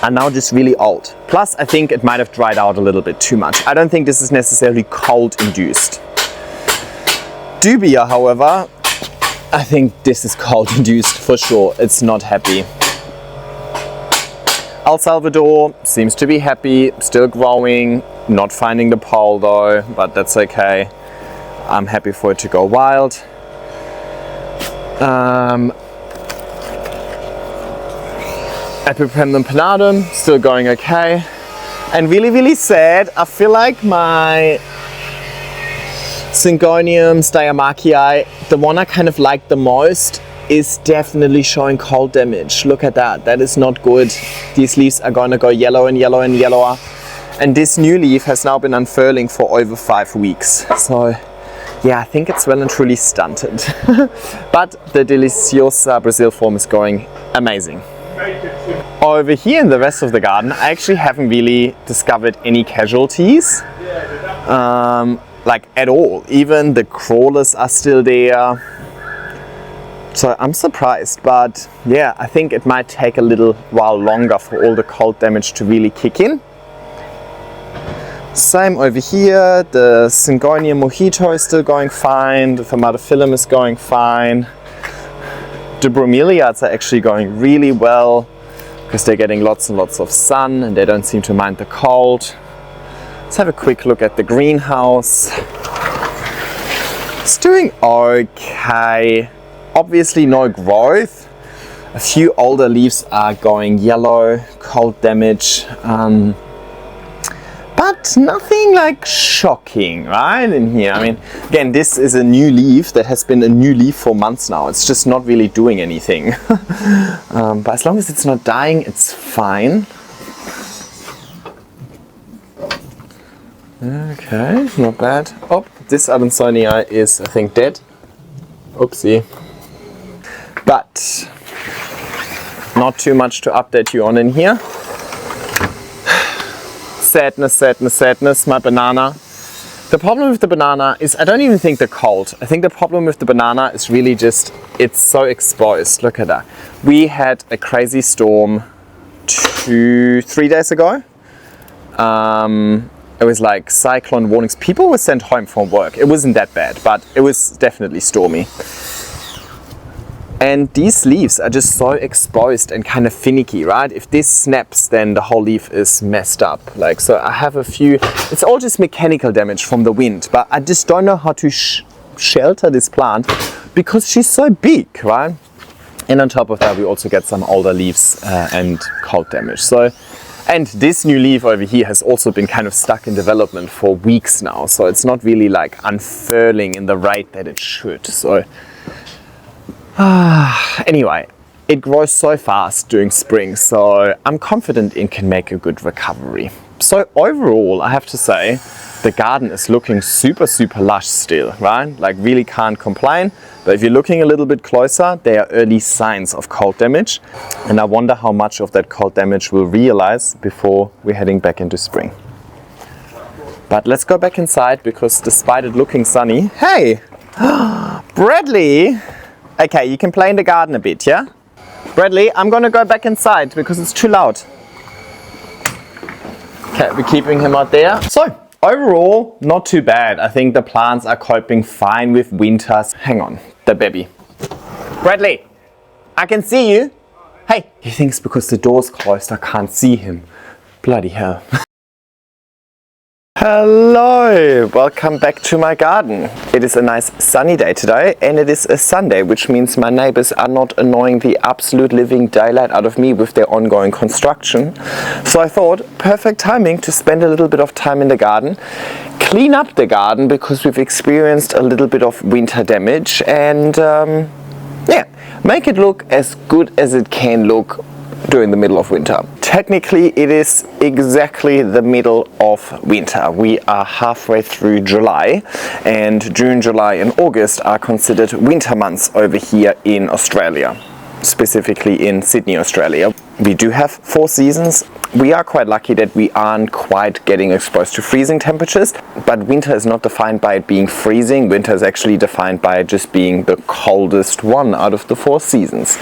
are now just really old. Plus, I think it might have dried out a little bit too much. I don't think this is necessarily cold induced. Dubia, however, I think this is cold induced for sure. It's not happy. El Salvador seems to be happy, still growing, not finding the pole though, but that's okay. I'm happy for it to go wild. Epipendum pinnatum, still going okay. And really sad, I feel like my Syngonium Styamachii, the one I kind of like the most, is definitely showing cold damage. Look at that, that is not good. These leaves are gonna go yellow and yellow and yellower. And this new leaf has now been unfurling for over 5 weeks. So yeah, I think it's well and truly stunted. But the Deliciosa Brazil form is going amazing. Over here in the rest of the garden, I actually haven't really discovered any casualties, like at all. Even the crawlers are still there. So I'm surprised, but yeah, I think it might take a little while longer for all the cold damage to really kick in. Same over here, the Syngonia Mojito is still going fine, the Fermatophyllum is going fine. The bromeliads are actually going really well because they're getting lots and lots of sun and they don't seem to mind the cold. Let's have a quick look at the greenhouse. It's doing okay. Obviously no growth. A few older leaves are going yellow, cold damage. but nothing like shocking, right, in here. I mean, again, this is a new leaf that has been a new leaf for months now. It's just not really doing anything. But as long as it's not dying, it's fine. Okay, not bad. Oh, this Adansonii is, I think, dead. Oopsie. But not too much to update you on in here. Sadness, sadness, sadness, my banana. The problem with the banana is I don't even think they're cold. I think the problem with the banana is really just it's so exposed. Look at that. We had a crazy storm 3 days ago. It was like cyclone warnings. People were sent home from work. It wasn't that bad, but it was definitely stormy. And these leaves are just so exposed and kind of finicky, right? If this snaps, then the whole leaf is messed up. Like, so I have a few, it's all just mechanical damage from the wind, but I just don't know how to shelter this plant because she's so big, right? And on top of that, we also get some older leaves and cold damage. So, and this new leaf over here has also been kind of stuck in development for weeks now. So it's not really like unfurling in the rate that it should. So anyway, it grows so fast during spring, so I'm confident it can make a good recovery. So overall, I have to say, the garden is looking super, super lush still, right? Like really can't complain. But if you're looking a little bit closer, there are early signs of cold damage. And I wonder how much of that cold damage we'll realize before we're heading back into spring. But let's go back inside because despite it looking sunny, hey, Bradley! Okay, you can play in the garden a bit, yeah? Bradley, I'm gonna go back inside because it's too loud. Okay, we're keeping him out there. So, overall, not too bad. I think the plants are coping fine with winters. Hang on, the baby. Bradley, I can see you. Hey, he thinks because the door's closed I can't see him. Bloody hell. Hello, welcome back to my garden. It is a nice sunny day today and it is a Sunday, which means my neighbors are not annoying the absolute living daylight out of me with their ongoing construction. So I thought, perfect timing to spend a little bit of time in the garden, clean up the garden because we've experienced a little bit of winter damage and yeah, make it look as good as it can look during the middle of winter. Technically, it is exactly the middle of winter. We are halfway through July, and June, July and August are considered winter months over here in Australia, specifically in Sydney, Australia. We do have 4 seasons. We are quite lucky that we aren't quite getting exposed to freezing temperatures, but winter is not defined by it being freezing. Winter is actually defined by it just being the coldest one out of the 4 seasons.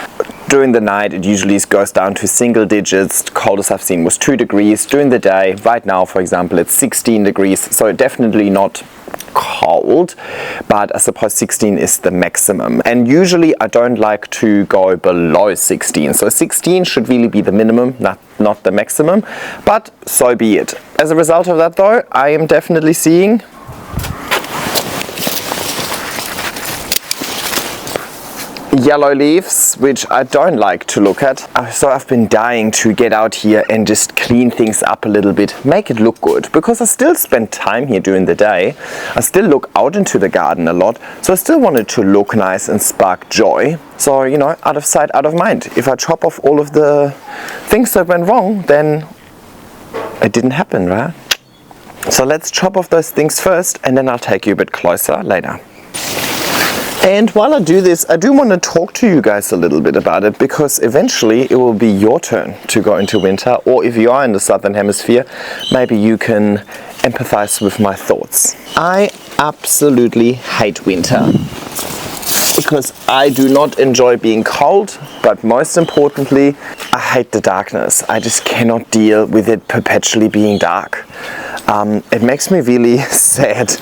During the night, it usually goes down to single digits. The coldest I've seen was 2 degrees. During the day, right now, for example, it's 16 degrees, so definitely not cold, but I suppose 16 is the maximum. And usually I don't like to go below 16, so 16 should really be the minimum, not the maximum, but so be it. As a result of that though, I am definitely seeing yellow leaves, which I don't like to look at. So I've been dying to get out here and just clean things up a little bit, make it look good, because I still spend time here during the day. I still look out into the garden a lot, so I still want it to look nice and spark joy. So, you know, out of sight, out of mind. If I chop off all of the things that went wrong, then it didn't happen, right? So let's chop off those things first, and then I'll take you a bit closer later. And while I do this, I do want to talk to you guys a little bit about it, because eventually it will be your turn to go into winter, or if you are in the southern hemisphere, maybe you can empathize with my thoughts. I absolutely hate winter because I do not enjoy being cold, but most importantly, I hate the darkness. I just cannot deal with it perpetually being dark. It makes me really sad.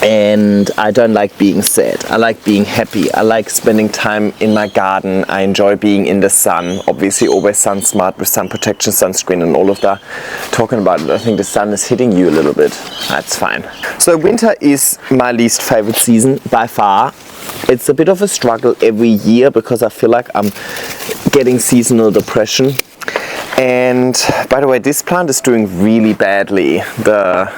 And I don't like being sad. I like being happy. I like spending time in my garden. I enjoy being in the sun. Obviously always sun smart with sun protection, sunscreen and all of that. Talking about it, I think the sun is hitting you a little bit. That's fine. So winter is my least favorite season by far. It's a bit of a struggle every year because I feel like I'm getting seasonal depression. And by the way, this plant is doing really badly. The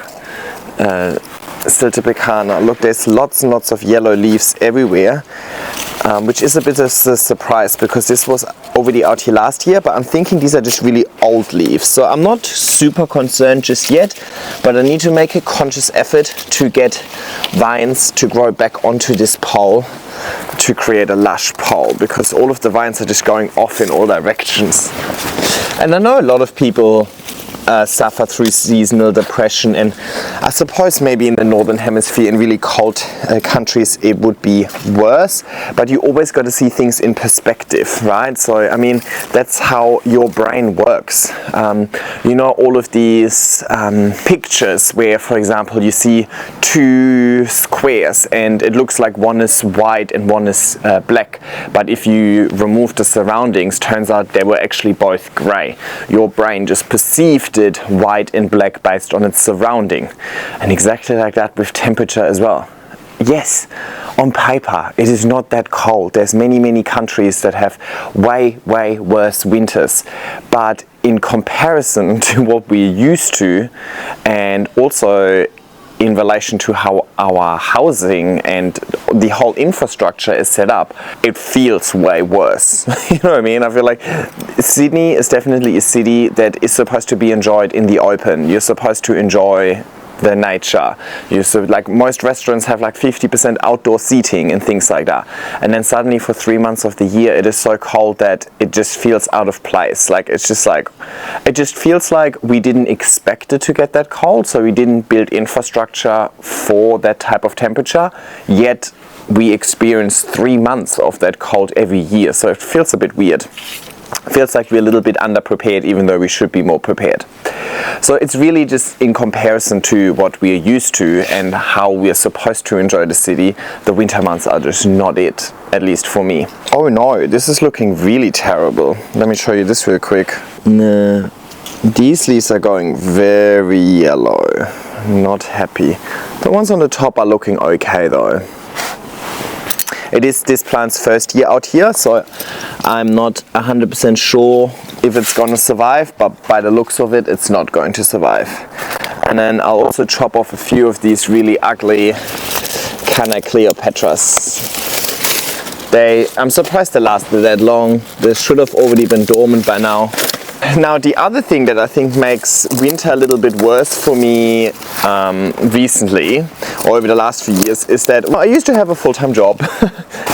Stiltepecana. Look, there's lots and lots of yellow leaves everywhere, which is a bit of a surprise because this was already out here last year, but I'm thinking these are just really old leaves. So I'm not super concerned just yet, but I need to make a conscious effort to get vines to grow back onto this pole to create a lush pole, because all of the vines are just going off in all directions. And I know a lot of people suffer through seasonal depression, and I suppose maybe in the northern hemisphere in really cold countries it would be worse, but you always got to see things in perspective, right? So I mean, that's how your brain works. You know, all of these pictures where, for example, you see two squares and it looks like one is white and one is black, but if you remove the surroundings, turns out they were actually both gray. Your brain just perceived it white and black based on its surrounding, and exactly like that with temperature as well. Yes, on paper it is not that cold. There's many countries that have way worse winters, but in comparison to what we're used to, and also in relation to how our housing and the whole infrastructure is set up, it feels way worse. You know what I mean? I feel like Sydney is definitely a city that is supposed to be enjoyed in the open. You're supposed to enjoy the nature. Like most restaurants have like 50% outdoor seating and things like that, and then suddenly for 3 months of the year it is so cold that it just feels out of place. Like it just feels like we didn't expect it to get that cold, so we didn't build infrastructure for that type of temperature, yet we experience 3 months of that cold every year. So it feels a bit weird. Feels like we're a little bit underprepared, even though we should be more prepared. So it's really just in comparison to what we're used to and how we're supposed to enjoy the city, the winter months are just not it, at least for me. Oh no, this is looking really terrible. Let me show you this real quick. Nah, these leaves are going very yellow. Not happy. The ones on the top are looking okay though. It is this plant's first year out here, so I'm not 100% sure if it's going to survive, but by the looks of it, it's not going to survive. And then I'll also chop off a few of these really ugly Canna Cleopatras. I'm surprised they lasted that long. They should have already been dormant by now. Now, the other thing that I think makes winter a little bit worse for me recently, or over the last few years, is that I used to have a full-time job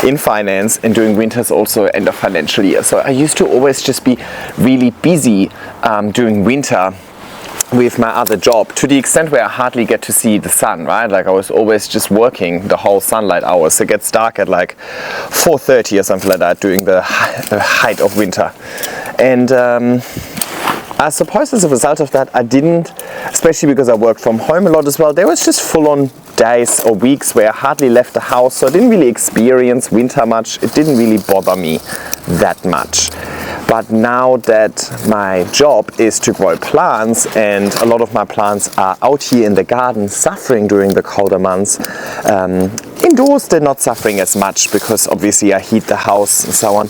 in finance, and during winters also end of financial year. So I used to always just be really busy during winter with my other job, to the extent where I hardly get to see the sun, right? Like I was always just working the whole sunlight hours. It gets dark at like 4:30 or something like that during the height of winter. And I suppose as a result of that, I didn't, especially because I worked from home a lot as well, there was just full-on days or weeks where I hardly left the house, so I didn't really experience winter much. It didn't really bother me that much. But now that my job is to grow plants, and a lot of my plants are out here in the garden suffering during the colder months, indoors they're not suffering as much because obviously I heat the house and so on.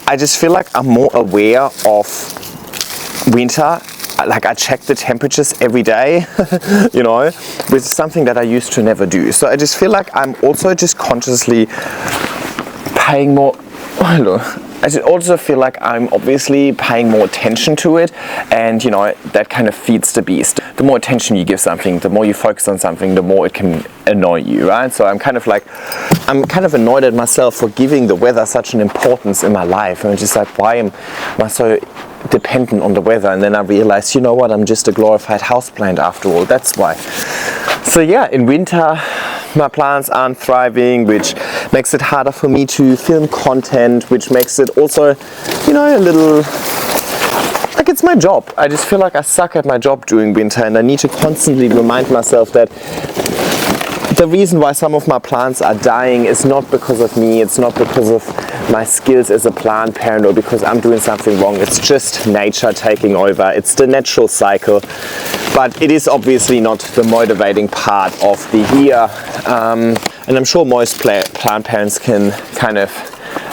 I just feel like I'm more aware of winter. Like I check the temperatures every day, you know, which is something that I used to never do. So I just feel like I'm also just consciously paying more, I should also feel like I'm obviously paying more attention to it, and you know, that kind of feeds the beast. The more attention you give something, the more you focus on something, the more it can annoy you, right? So I'm kind of annoyed at myself for giving the weather such an importance in my life. And I'm just like, why am I so dependent on the weather? And then I realized, you know what, I'm just a glorified houseplant after all, that's why. So yeah, in winter my plants aren't thriving, which makes it harder for me to film content, which makes it also, you know, a little like it's my job. I just feel like I suck at my job during winter, and I need to constantly remind myself that the reason why some of my plants are dying is not because of me, it's not because of my skills as a plant parent or because I'm doing something wrong. It's just nature taking over. It's the natural cycle. But it is obviously not the motivating part of the year. And I'm sure most plant parents can kind of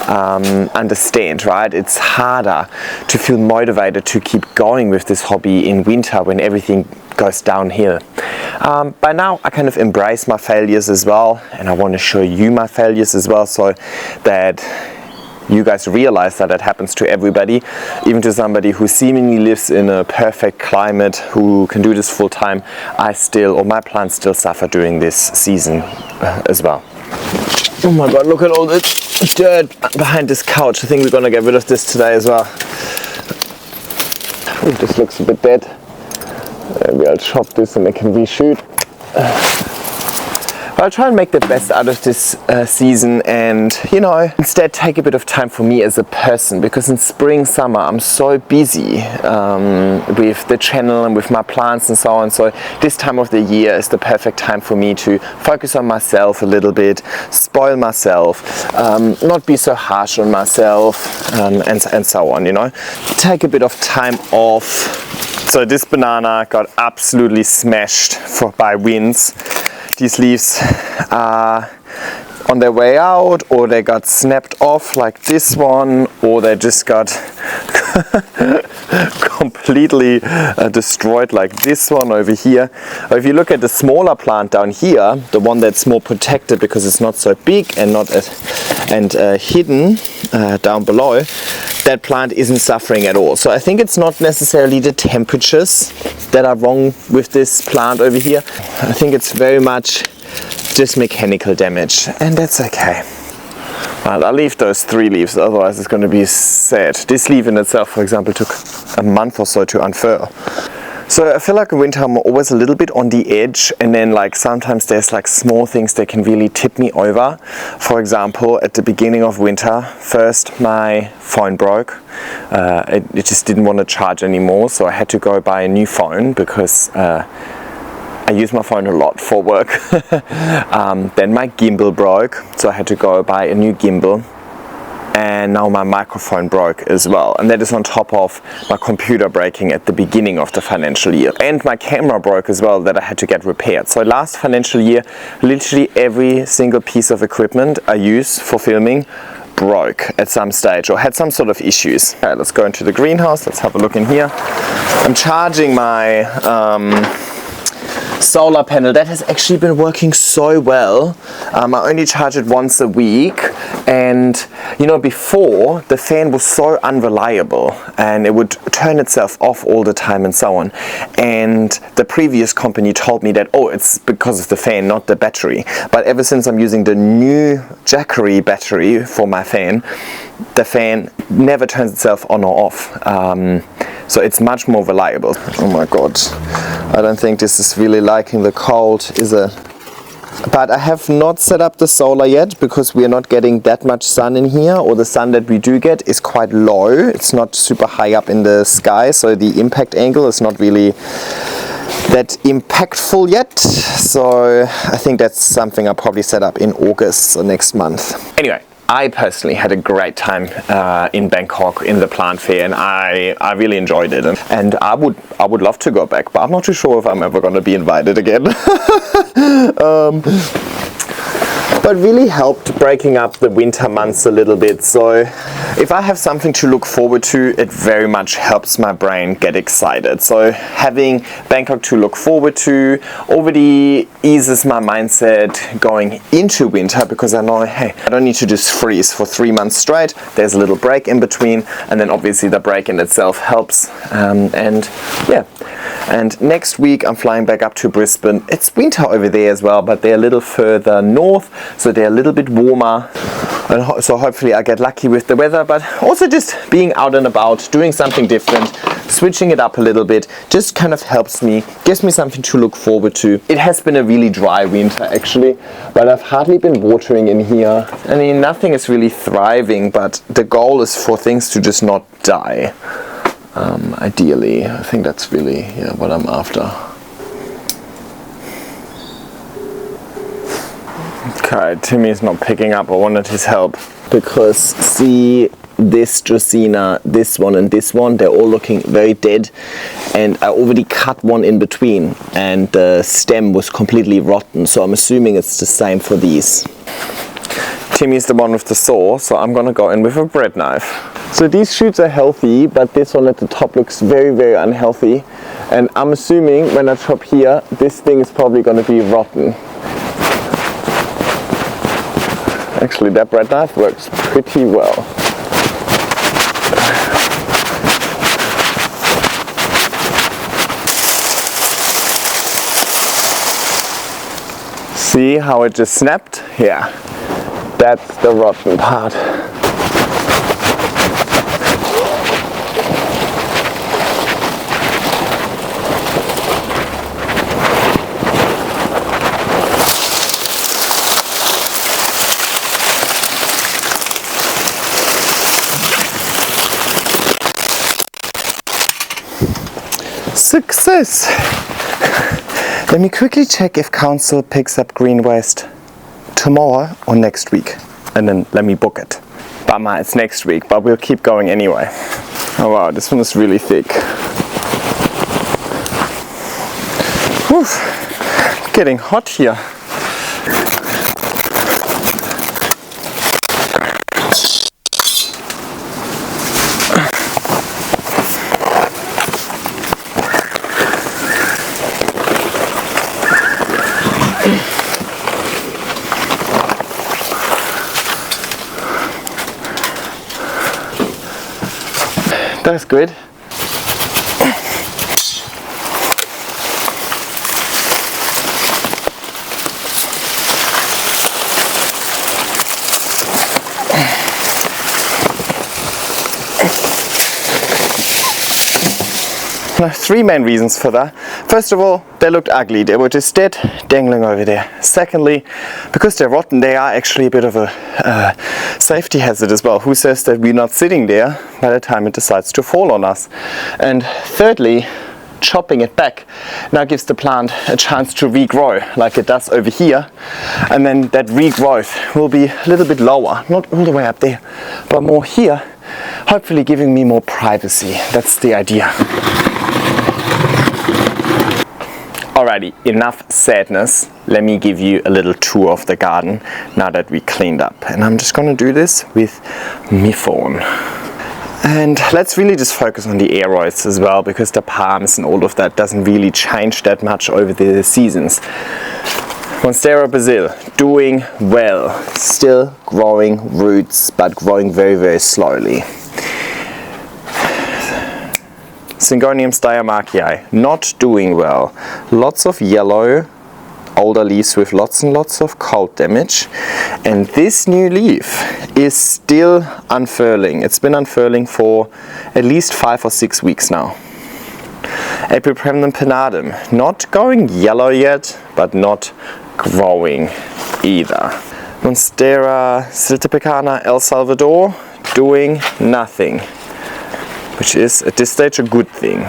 understand, right? It's harder to feel motivated to keep going with this hobby in winter when everything goes downhill. By now I kind of embrace my failures as well, and I want to show you my failures as well, so that you guys realize that it happens to everybody, even to somebody who seemingly lives in a perfect climate, who can do this full time. My plants still suffer during this season as well. Oh my god, look at all this dirt behind this couch. I think we're gonna get rid of this today as well. Ooh, this looks a bit dead. Maybe I'll chop this and make a reshoot. I'll try and make the best out of this season, and instead take a bit of time for me as a person, because in spring, summer I'm so busy with the channel and with my plants and so on. So this time of the year is the perfect time for me to focus on myself a little bit, spoil myself, not be so harsh on myself, and so on, Take a bit of time off. So this banana got absolutely smashed by winds. These leaves are on their way out, or they got snapped off like this one, or they just got completely destroyed like this one over here. Or if you look at the smaller plant down here, the one that's more protected because it's not so big and not hidden down below, that plant isn't suffering at all. So I think it's not necessarily the temperatures that are wrong with this plant over here. I think it's very much just mechanical damage, and that's okay. Well, I'll leave those 3 leaves, otherwise it's going to be sad. This leaf in itself, for example, took a month or so to unfurl. So I feel like in winter I'm always a little bit on the edge, and then sometimes there's small things that can really tip me over. For example, at the beginning of winter, first my phone broke. It just didn't want to charge anymore, so I had to go buy a new phone because I use my phone a lot for work. Then my gimbal broke, so I had to go buy a new gimbal. And now my microphone broke as well, and that is on top of my computer breaking at the beginning of the financial year. And my camera broke as well, that I had to get repaired. So last financial year, literally every single piece of equipment I use for filming broke at some stage or had some sort of issues. Okay, let's go into the greenhouse, let's have a look in here. I'm charging my solar panel. That has actually been working so well. I only charge it once a week, and before the fan was so unreliable and it would turn itself off all the time and so on, and the previous company told me that it's because of the fan, not the battery. But ever since I'm using the new Jackery battery for my fan, the fan never turns itself on or off. So it's much more reliable. Oh my god, I don't think this is really liking the cold, is it? But I have not set up the solar yet, because we are not getting that much sun in here, or the sun that we do get is quite low. It's not super high up in the sky, so the impact angle is not really that impactful yet. So I think that's something I'll probably set up in August, so next month. Anyway, I personally had a great time in Bangkok in the plant fair, and I really enjoyed it, and I would love to go back, but I'm not too sure if I'm ever going to be invited again. But really helped breaking up the winter months a little bit. So if I have something to look forward to, it very much helps my brain get excited. So having Bangkok to look forward to already eases my mindset going into winter, because I know, hey, I don't need to just freeze for 3 months straight. There's a little break in between, and then obviously the break in itself helps. And yeah. And next week I'm flying back up to Brisbane. It's winter over there as well, but they're a little further north, so they're a little bit warmer. And so hopefully I get lucky with the weather, but also just being out and about, doing something different, switching it up a little bit, just kind of helps me, gives me something to look forward to. It has been a really dry winter actually, but I've hardly been watering in here. I mean, nothing is really thriving, but the goal is for things to just not die. Ideally, I think that's really what I'm after. Okay, Timmy's not picking up. I wanted his help because see this Dracaena, this one and this one, they're all looking very dead, and I already cut one in between and the stem was completely rotten, so I'm assuming it's the same for these. Timmy's the one with the saw, so I'm gonna go in with a bread knife. So these shoots are healthy, but this one at the top looks very, very unhealthy. And I'm assuming when I chop here, this thing is probably gonna be rotten. Actually, that bread knife works pretty well. See how it just snapped? Yeah, that's the rotten part. Success! Let me quickly check if council picks up green waste tomorrow or next week, and then let me book it. Bummer, it's next week, but we'll keep going anyway. Oh wow, this one is really thick. Whew. Getting hot here. That's good. Now, three main reasons for that. First of all, they looked ugly. They were just dead, dangling over there. Secondly, because they're rotten, they are actually a bit of a safety hazard as well. Who says that we're not sitting there by the time it decides to fall on us? And thirdly, chopping it back now gives the plant a chance to regrow like it does over here, and then that regrowth will be a little bit lower, not all the way up there, but more here, hopefully giving me more privacy. That's the idea. Alrighty, enough sadness. Let me give you a little tour of the garden now that we cleaned up. And I'm just gonna do this with my phone. And let's really just focus on the aroids as well, because the palms and all of that doesn't really change that much over the seasons. Monstera Basil, doing well. Still growing roots, but growing very, very slowly. Syngonium styamachii, not doing well. Lots of yellow, older leaves with lots and lots of cold damage. And this new leaf is still unfurling. It's been unfurling for at least 5 or 6 weeks now. Epipremnum pinnadum, not going yellow yet, but not growing either. Monstera siltepecana El Salvador, doing nothing, which is at this stage a good thing.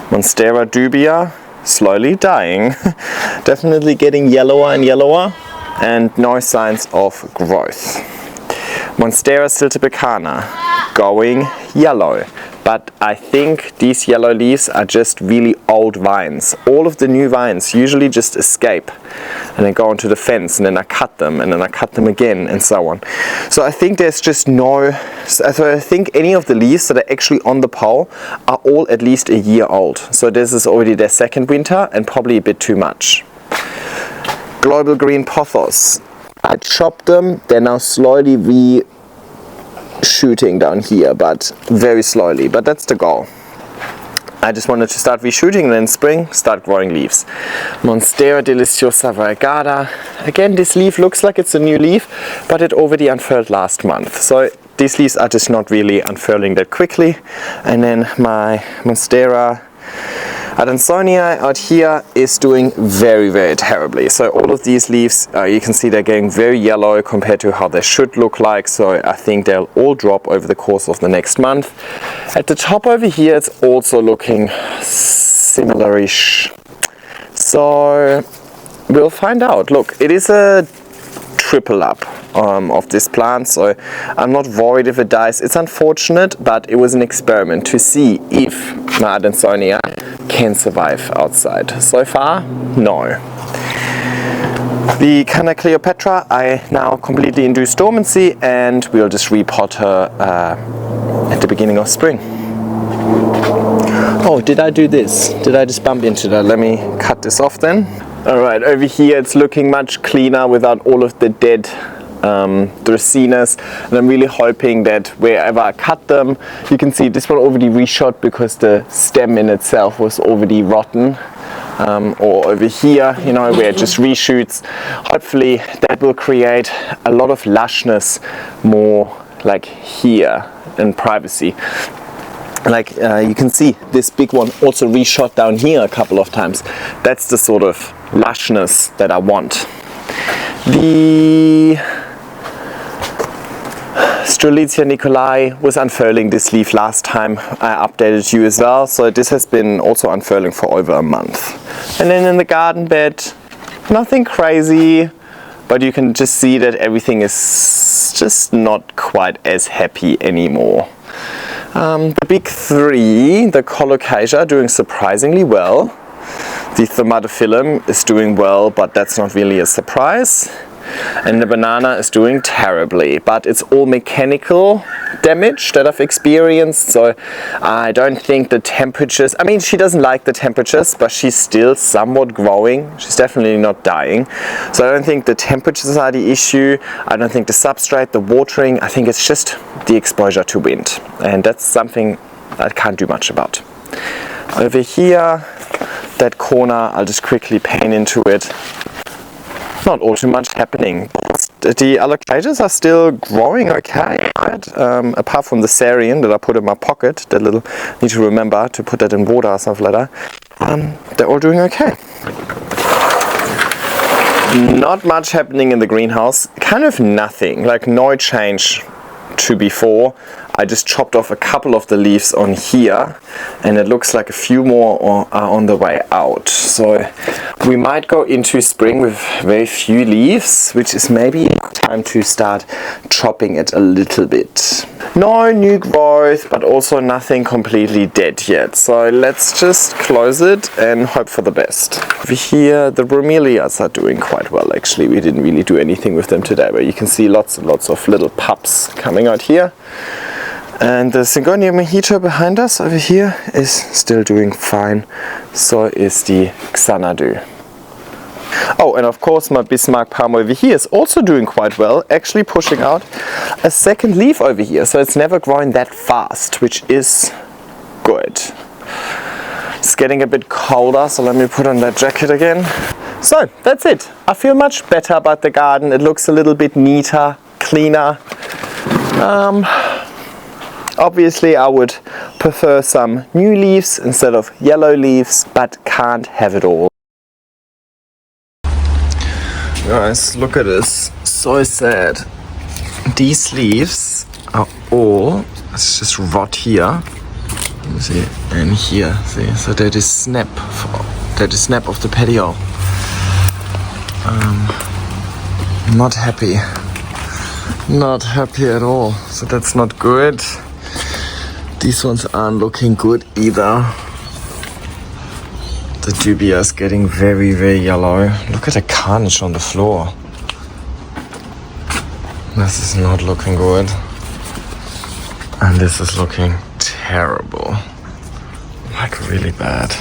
Monstera dubia, slowly dying, definitely getting yellower and yellower, and no signs of growth. Monstera siltepecana, going yellow, but I think these yellow leaves are just really old vines. All of the new vines usually just escape and then go onto the fence, and then I cut them, and then I cut them again, and so on. So I think there's just no, so I think any of the leaves that are actually on the pole are all at least a year old. So this is already their second winter, and probably a bit too much. Global green pothos, I chopped them, they're now slowly shooting down here, but very slowly, but that's the goal. I just wanted to start reshooting, and then in spring start growing leaves. Monstera deliciosa variegata, again this leaf looks like it's a new leaf, but it already unfurled last month, so these leaves are just not really unfurling that quickly. And then my Monstera Adansonii out here is doing very, very terribly. So all of these leaves, you can see they're getting very yellow compared to how they should look like. So I think they'll all drop over the course of the next month. At the top over here, it's also looking similar-ish. So we'll find out. Look, it is a triple up of this plant, so I'm not worried if it dies. It's unfortunate, but it was an experiment to see if my Adansonii can survive outside. So far, no. The Canna Cleopatra I now completely induced dormancy, and we'll just repot her at the beginning of spring. Oh, did I do this? Did I just bump into that? Let me cut this off then. Alright, over here it's looking much cleaner without all of the dead Dracaenas, and I'm really hoping that wherever I cut them, you can see this one already reshot because the stem in itself was already rotten. Or over here, you know, where it just reshoots. Hopefully that will create a lot of lushness more like here in privacy. Like you can see this big one also reshot down here a couple of times. That's the sort of lushness that I want. The Strelitzia Nicolai was unfurling this leaf last time I updated you as well, so this has been also unfurling for over a month. And then in the garden bed, nothing crazy, but you can just see that everything is just not quite as happy anymore. The big three, the Colocasia, are doing surprisingly well. The Thaumatophyllum is doing well, but that's not really a surprise. And the banana is doing terribly, but it's all mechanical damage that I've experienced, so I don't think the temperatures, I mean, she doesn't like the temperatures, but she's still somewhat growing. She's definitely not dying, so I don't think the temperatures are the issue. I don't think the substrate, the watering, I think it's just the exposure to wind, and that's something I can't do much about. Over here, that corner, I'll just quickly paint into it. Not all too much happening. The alocasias are still growing okay, right? Apart from the Sarian that I put in my pocket, that little, need to remember to put that in water or something like that. They're all doing okay. Not much happening in the greenhouse, kind of nothing, like no change to before. I just chopped off a couple of the leaves on here, and it looks like a few more are on the way out. So we might go into spring with very few leaves, which is maybe time to start chopping it a little bit. No new growth, but also nothing completely dead yet. So let's just close it and hope for the best. Over here, the bromeliads are doing quite well actually. We didn't really do anything with them today, but you can see lots and lots of little pups coming out here. And the Syngonium mojito behind us over here is still doing fine. So is the Xanadu. Oh, and of course my Bismarck palm over here is also doing quite well, actually pushing out a second leaf over here. So it's never growing that fast, which is good. It's getting a bit colder, so let me put on that jacket again. So that's it. I feel much better about the garden. It looks a little bit neater, cleaner. Obviously I would prefer some new leaves instead of yellow leaves, but can't have it all. Guys, look at this. So sad. These leaves are all, let's just rot here. You see, and here, see, so that is snap of the petiole. Not happy. Not happy at all. So that's not good. These ones aren't looking good either. The dubia is getting very, very yellow. Look at the carnage on the floor. This is not looking good. And this is looking terrible. Like really bad.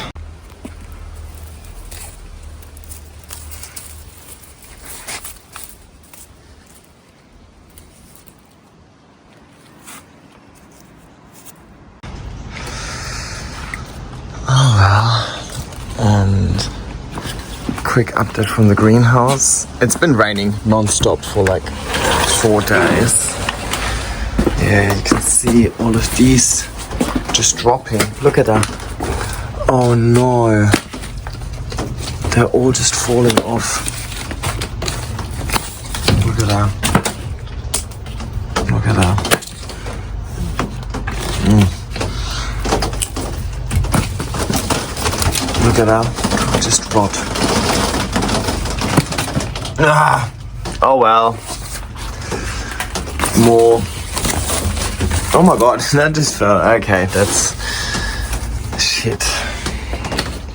Oh well, and quick update from the greenhouse. It's been raining non-stop for like 4 days. Yeah, you can see all of these just dropping. Look at that. Oh no, they're all just falling off. Look at that. Look at that. Look at that, just rot. Ah, oh well. More. Oh my god, that just fell. Okay, that's shit.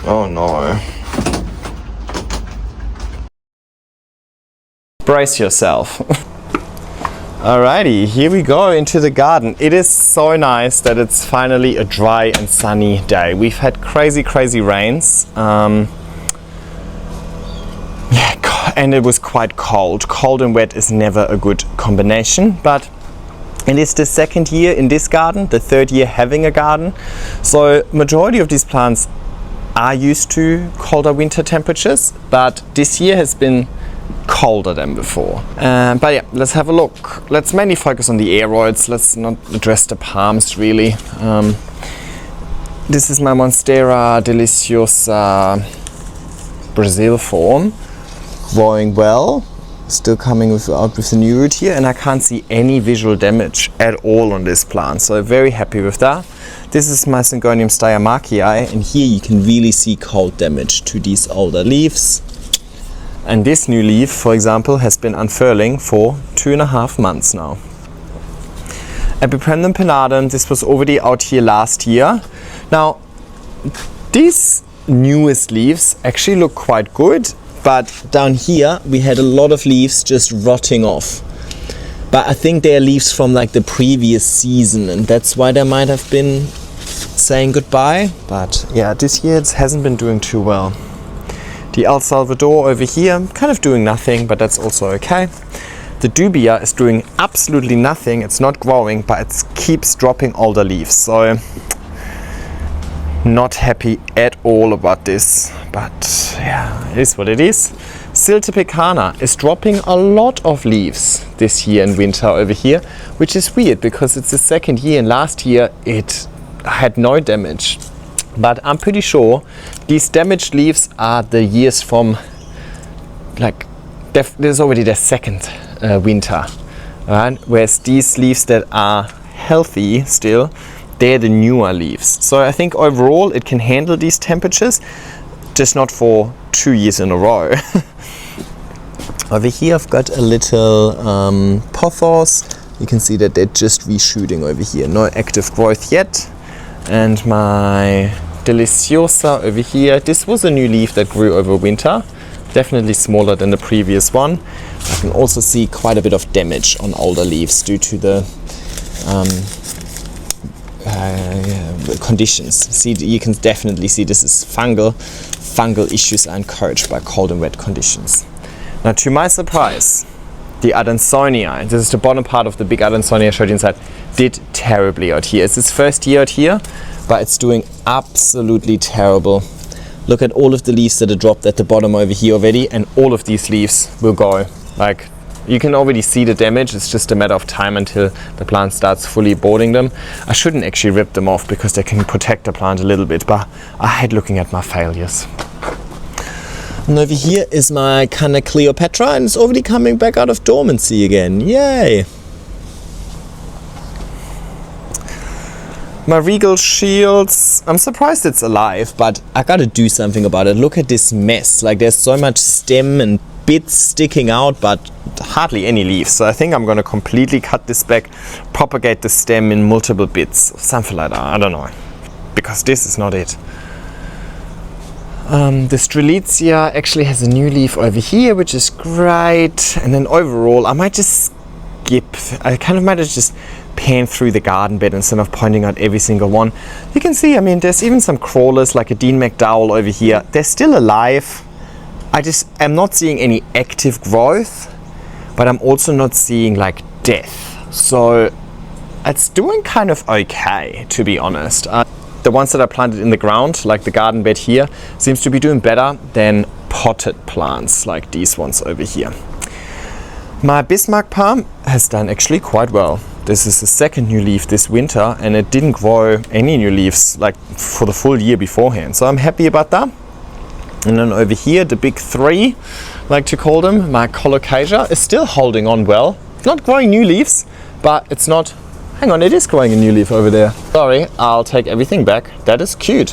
Oh no. Brace yourself. Alrighty, here we go into the garden. It is so nice that it's finally a dry and sunny day. We've had crazy rains. And it was quite cold. Cold and wet is never a good combination, but it is the second year in this garden, the third year having a garden. So majority of these plants are used to colder winter temperatures, but this year has been colder than before. But yeah, let's have a look. Let's mainly focus on the aroids. Let's not address the palms really. This is my Monstera deliciosa Brazil form. Growing well, still coming out with the new root here, and I can't see any visual damage at all on this plant, so very happy with that. This is my Syngonium Steiermarkii, and here you can really see cold damage to these older leaves. And this new leaf, for example, has been unfurling for 2.5 months now. Epipremnum pinnadum, this was already out here last year. Now, these newest leaves actually look quite good. But down here we had a lot of leaves just rotting off. But I think they are leaves from like the previous season, and that's why they might have been saying goodbye. But yeah, this year it hasn't been doing too well. The El Salvador over here, kind of doing nothing, but that's also okay. The Dubia is doing absolutely nothing. It's not growing, but it keeps dropping older leaves. So not happy at all about this, but yeah, it is what it is. Siltepecana is dropping a lot of leaves this year in winter over here, which is weird because it's the second year, and last year it had no damage. But I'm pretty sure these damaged leaves are the years from like there's already their second winter, right? Whereas these leaves that are healthy still, they're the newer leaves. So I think overall it can handle these temperatures, just not for 2 years in a row. Over here I've got a little pothos. You can see that they're just reshooting over here. No active growth yet. And my Deliciosa over here. This was a new leaf that grew over winter. Definitely smaller than the previous one. I can also see quite a bit of damage on older leaves due to the conditions. See, you can definitely see this is fungal. Fungal issues are encouraged by cold and wet conditions. Now, to my surprise, the Adansonii, this is the bottom part of the big Adansonii I showed you inside, did terribly out here. It's its first year out here, but it's doing absolutely terrible. Look at all of the leaves that are dropped at the bottom over here already, and all of these leaves will go. Like, you can already see the damage. It's just a matter of time until the plant starts fully boarding them. I shouldn't actually rip them off because they can protect the plant a little bit, but I hate looking at my failures. And over here is my Canna Cleopatra, and it's already coming back out of dormancy again. Yay! My Regal Shields, I'm surprised it's alive, but I gotta do something about it. Look at this mess. Like, there's so much stem and bits sticking out, but hardly any leaves. So I think I'm gonna completely cut this back, propagate the stem in multiple bits, something like that. I don't know, because this is not it. The Strelitzia actually has a new leaf over here, which is great. And then overall, I might just skip. I kind of might have just panned through the garden bed instead of pointing out every single one. You can see, I mean, there's even some crawlers like a Dean McDowell over here. They're still alive. I just am not seeing any active growth, but I'm also not seeing like death. So it's doing kind of okay, to be honest. The ones that I planted in the ground, like the garden bed here, seems to be doing better than potted plants like these ones over here. My Bismarck palm has done actually quite well. This is the second new leaf this winter, and it didn't grow any new leaves like for the full year beforehand. So I'm happy about that. And then over here, the big three, like to call them, my Colocasia is still holding on well. It's not growing new leaves, but it's not. Hang on, it is growing a new leaf over there. Sorry, I'll take everything back. That is cute.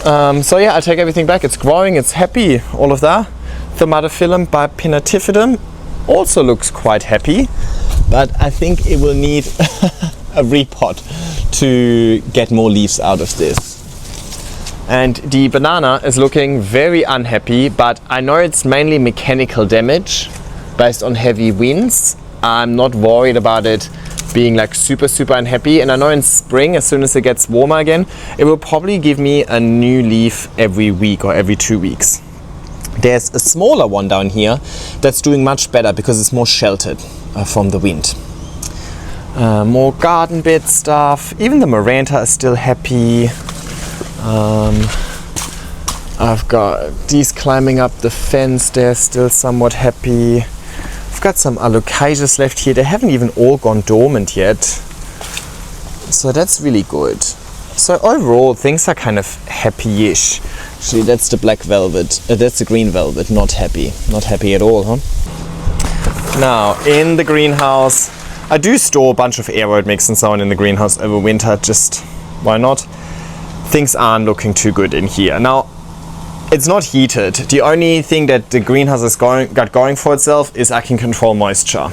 So yeah, I'll take everything back. It's growing, it's happy, all of that. Thermatophyllum bipinnatifidum also looks quite happy, but I think it will need a repot to get more leaves out of this. And the banana is looking very unhappy, but I know it's mainly mechanical damage. based on heavy winds. I'm not worried about it being like super unhappy, and I know in spring, as soon as it gets warmer again, it will probably give me a new leaf every week or every 2 weeks. There's a smaller one down here that's doing much better because it's more sheltered from the wind. More garden bed stuff. Even the Maranta is still happy. I've got these climbing up the fence, they're still somewhat happy. I've got some alocasias left here. They haven't even all gone dormant yet. So that's really good. So overall, things are kind of happy-ish. Actually, that's the black velvet. That's the green velvet. Not happy. Not happy at all, huh? Now, in the greenhouse, I do store a bunch of aroid mix and so on in the greenhouse over winter. Just, why not? Things aren't looking too good in here. Now, it's not heated. The only thing that the greenhouse has got going for itself is I can control moisture.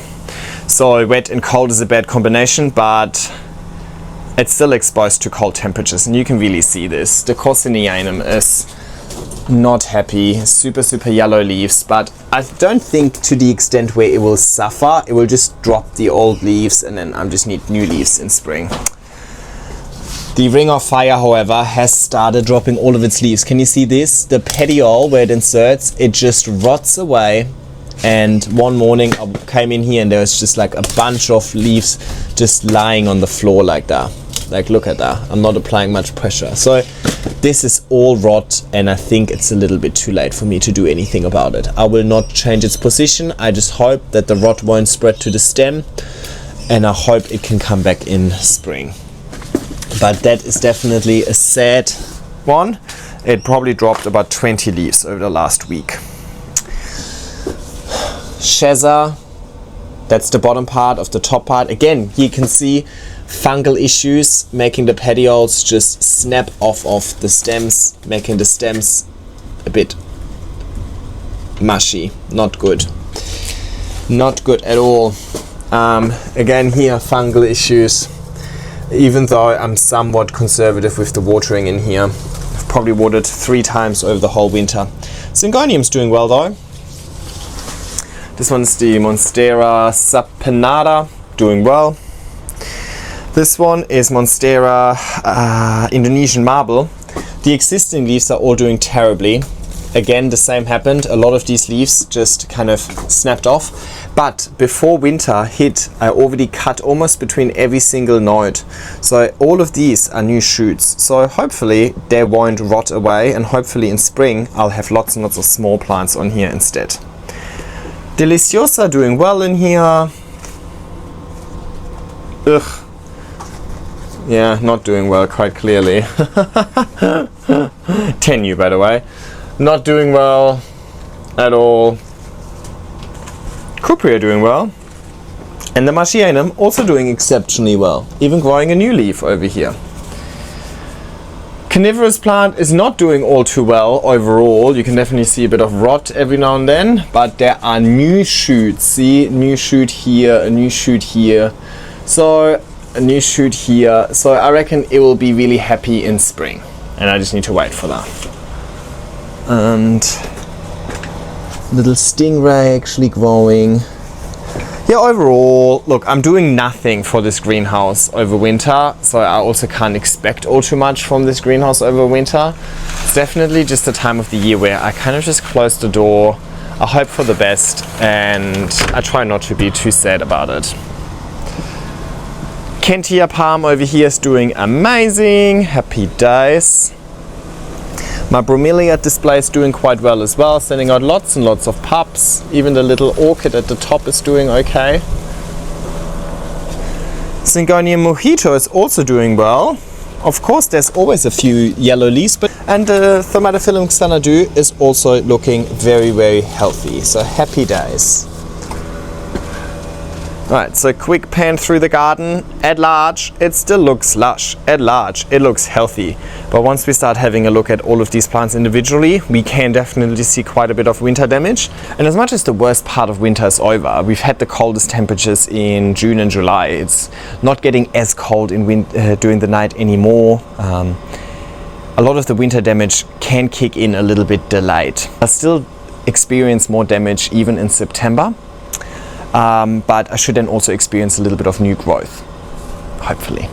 So wet and cold is a bad combination, but it's still exposed to cold temperatures, and you can really see this. The Coccineanum is not happy, super yellow leaves, but I don't think to the extent where it will suffer. It will just drop the old leaves, and then I just need new leaves in spring. The Ring of Fire, however, has started dropping all of its leaves. Can you see this? The petiole where it inserts, it just rots away. And one morning I came in here and there was just like a bunch of leaves just lying on the floor like that. Like, look at that. I'm not applying much pressure. So this is all rot, and I think it's a little bit too late for me to do anything about it. I will not change its position. I just hope that the rot won't spread to the stem, and I hope it can come back in spring. But that is definitely a sad one. It probably dropped about 20 leaves over the last week. Sheza, that's the bottom part of the top part. Again, you can see fungal issues making the petioles just snap off of the stems, making the stems a bit mushy. Not good. Not good at all. Again, here fungal issues. Even though I'm somewhat conservative with the watering in here, I've probably watered 3 times over the whole winter. Syngonium's doing well though. This one's the Monstera sapenada, doing well. This one is Monstera Indonesian marble. The existing leaves are all doing terribly. Again, the same happened. A lot of these leaves just kind of snapped off. But before winter hit, I already cut almost between every single node. So all of these are new shoots. So hopefully they won't rot away, and hopefully in spring I'll have lots and lots of small plants on here instead. Deliciosa doing well in here. Ugh. Yeah, not doing well, quite clearly. Tenue, by the way. Not doing well at all. Cupria doing well. And the Marchianum also doing exceptionally well. Even growing a new leaf over here. Carnivorous plant is not doing all too well overall. You can definitely see a bit of rot every now and then. But there are new shoots. See, new shoot here, a new shoot here. So, a new shoot here. So I reckon it will be really happy in spring. And I just need to wait for that. And little stingray actually growing. Yeah, overall, look, I'm doing nothing for this greenhouse over winter, so I also can't expect all too much from this greenhouse over winter. It's definitely just the time of the year where I kind of just close the door, I hope for the best, and I try not to be too sad about it. Kentia palm over here is doing amazing, happy days. My bromelia display is doing quite well as well, sending out lots and lots of pups. Even the little orchid at the top is doing okay. Syngonium mojito is also doing well. Of course, there's always a few yellow leaves, and the Thaumatophyllum xanadu is also looking very healthy. So happy days. Right, so quick pan through the garden. At large, it still looks lush. At large, it looks healthy. But once we start having a look at all of these plants individually, we can definitely see quite a bit of winter damage. And as much as the worst part of winter is over, we've had the coldest temperatures in June and July. It's not getting as cold during the night anymore. A lot of the winter damage can kick in a little bit delayed. I still experience more damage even in September. but I should then also experience a little bit of new growth, hopefully.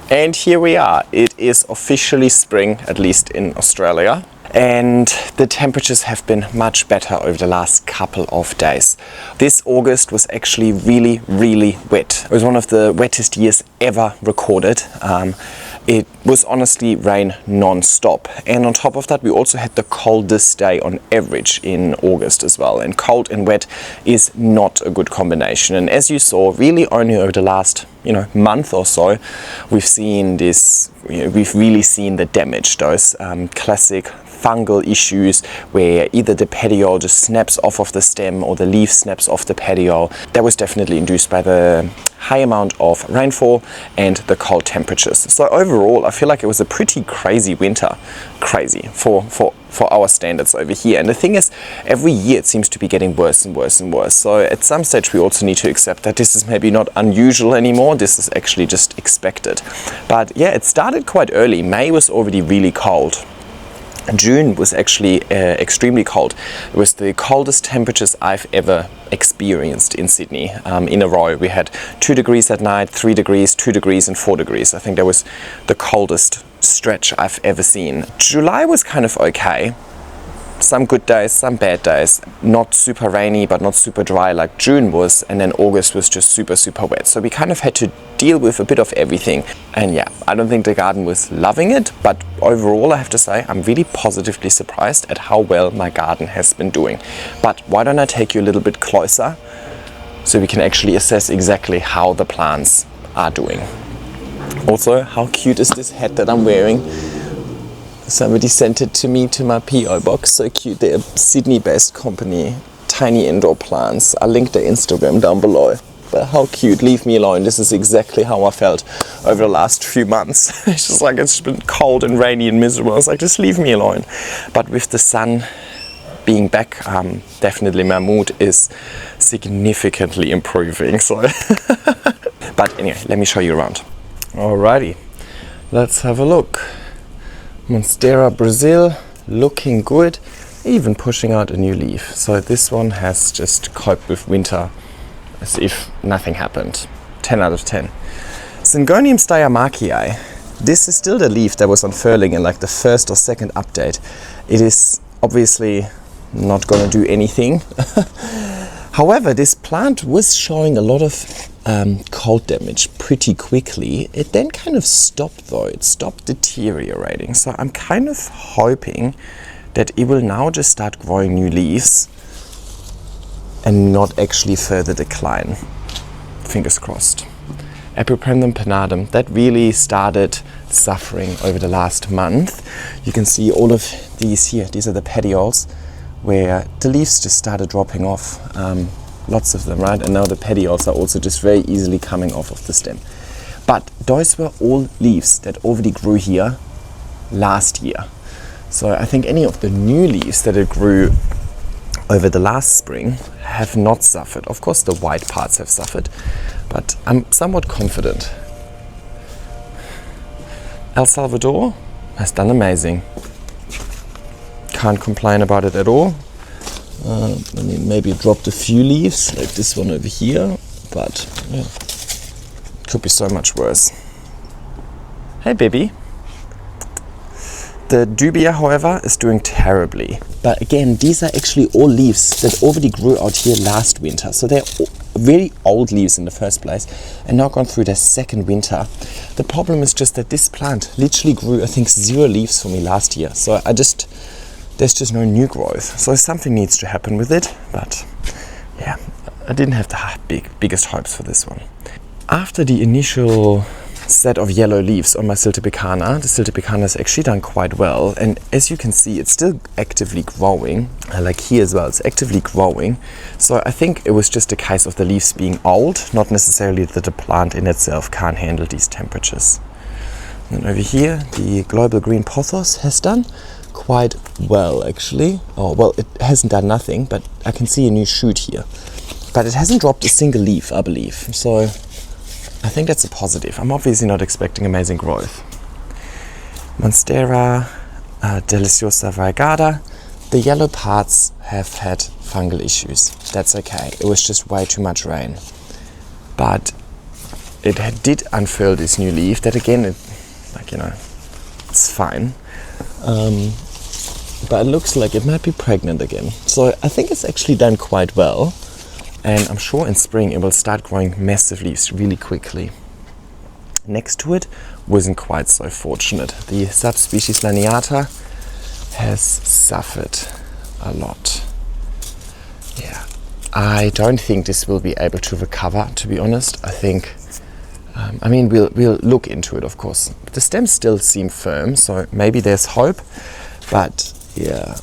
And here we are. It is officially spring, at least in Australia. And the temperatures have been much better over the last couple of days. This August was actually really, really wet. It was one of the wettest years ever recorded. It was honestly rain non-stop. And on top of that, we also had the coldest day on average in August as well. And cold and wet is not a good combination. And as you saw, really only over the last month or so, we've seen this, we've really seen the damage, those classic fungal issues where either the petiole just snaps off of the stem or the leaf snaps off the petiole. That was definitely induced by the high amount of rainfall and the cold temperatures. So overall, I feel like it was a pretty crazy winter. Crazy for our standards over here. And the thing is, every year it seems to be getting worse and worse and worse. So at some stage we also need to accept that this is maybe not unusual anymore. This is actually just expected. But yeah, it started quite early. May was already really cold. June was actually extremely cold. It was the coldest temperatures I've ever experienced in Sydney in a row. We had 2 degrees at night, 3 degrees, 2 degrees and 4 degrees. I think that was the coldest stretch I've ever seen. July was kind of okay. Some good days, some bad days. Not super rainy, but not super dry like June was. And then August was just super, super wet. So we kind of had to deal with a bit of everything. And yeah, I don't think the garden was loving it. But overall, I have to say, I'm really positively surprised at how well my garden has been doing. But why don't I take you a little bit closer so we can actually assess exactly how the plants are doing. Also, how cute is this hat that I'm wearing? Somebody sent it to me to my PO box. So cute. They're a Sydney-based company, Tiny Indoor Plants. I'll link their Instagram down below. But how cute. Leave me alone. This is exactly how I felt over the last few months. It's just like it's been cold and rainy and miserable. I was like, just leave me alone. But with the sun being back, definitely my mood is significantly improving. So, but anyway, let me show you around. Alrighty, let's have a look. Monstera Brazil, looking good, even pushing out a new leaf. So this one has just coped with winter as if nothing happened. 10 out of 10. Syngonium Steiermarkii. This is still the leaf that was unfurling in like the first or second update. It is obviously not going to do anything. However, this plant was showing a lot of cold damage pretty quickly. It then kind of stopped though. It stopped deteriorating. So I'm kind of hoping that it will now just start growing new leaves and not actually further decline. Fingers crossed. Epipremnum pinnadum, that really started suffering over the last month. You can see all of these here. These are the petioles where the leaves just started dropping off. Lots of them, right? And now the petioles are also just very easily coming off of the stem. But those were all leaves that already grew here last year. So I think any of the new leaves that it grew over the last spring have not suffered. Of course the white parts have suffered, but I'm somewhat confident. El Salvador has done amazing. Can't complain about it at all. I mean, maybe dropped a few leaves, like this one over here, but yeah, could be so much worse. Hey baby. The dubia, however, is doing terribly. But again, these are actually all leaves that already grew out here last winter. So they're very old leaves in the first place and now gone through their second winter. The problem is just that this plant literally grew, I think, 0 leaves for me last year. So there's just no new growth. So something needs to happen with it. But yeah, I didn't have the biggest hopes for this one. After the initial set of yellow leaves on my Siltepecana, the Siltepecana has actually done quite well, and as you can see, it's still actively growing. Like here as well, it's actively growing. So I think it was just a case of the leaves being old, not necessarily that the plant in itself can't handle these temperatures. And over here, the Global Green Pothos has done quite well actually. Oh well, it hasn't done nothing, but I can see a new shoot here. But it hasn't dropped a single leaf, I believe. So I think that's a positive. I'm obviously not expecting amazing growth. Monstera Deliciosa Variegata, The yellow parts have had fungal issues. That's okay. It was just way too much rain. But it did unfurl this new leaf. That again, it's fine. But it looks like it might be pregnant again. So I think it's actually done quite well. And I'm sure in spring it will start growing massive leaves really quickly. Next to it wasn't quite so fortunate. The subspecies Laniata has suffered a lot. Yeah, I don't think this will be able to recover, to be honest. I think, we'll look into it, of course. The stems still seem firm, so maybe there's hope, but yeah,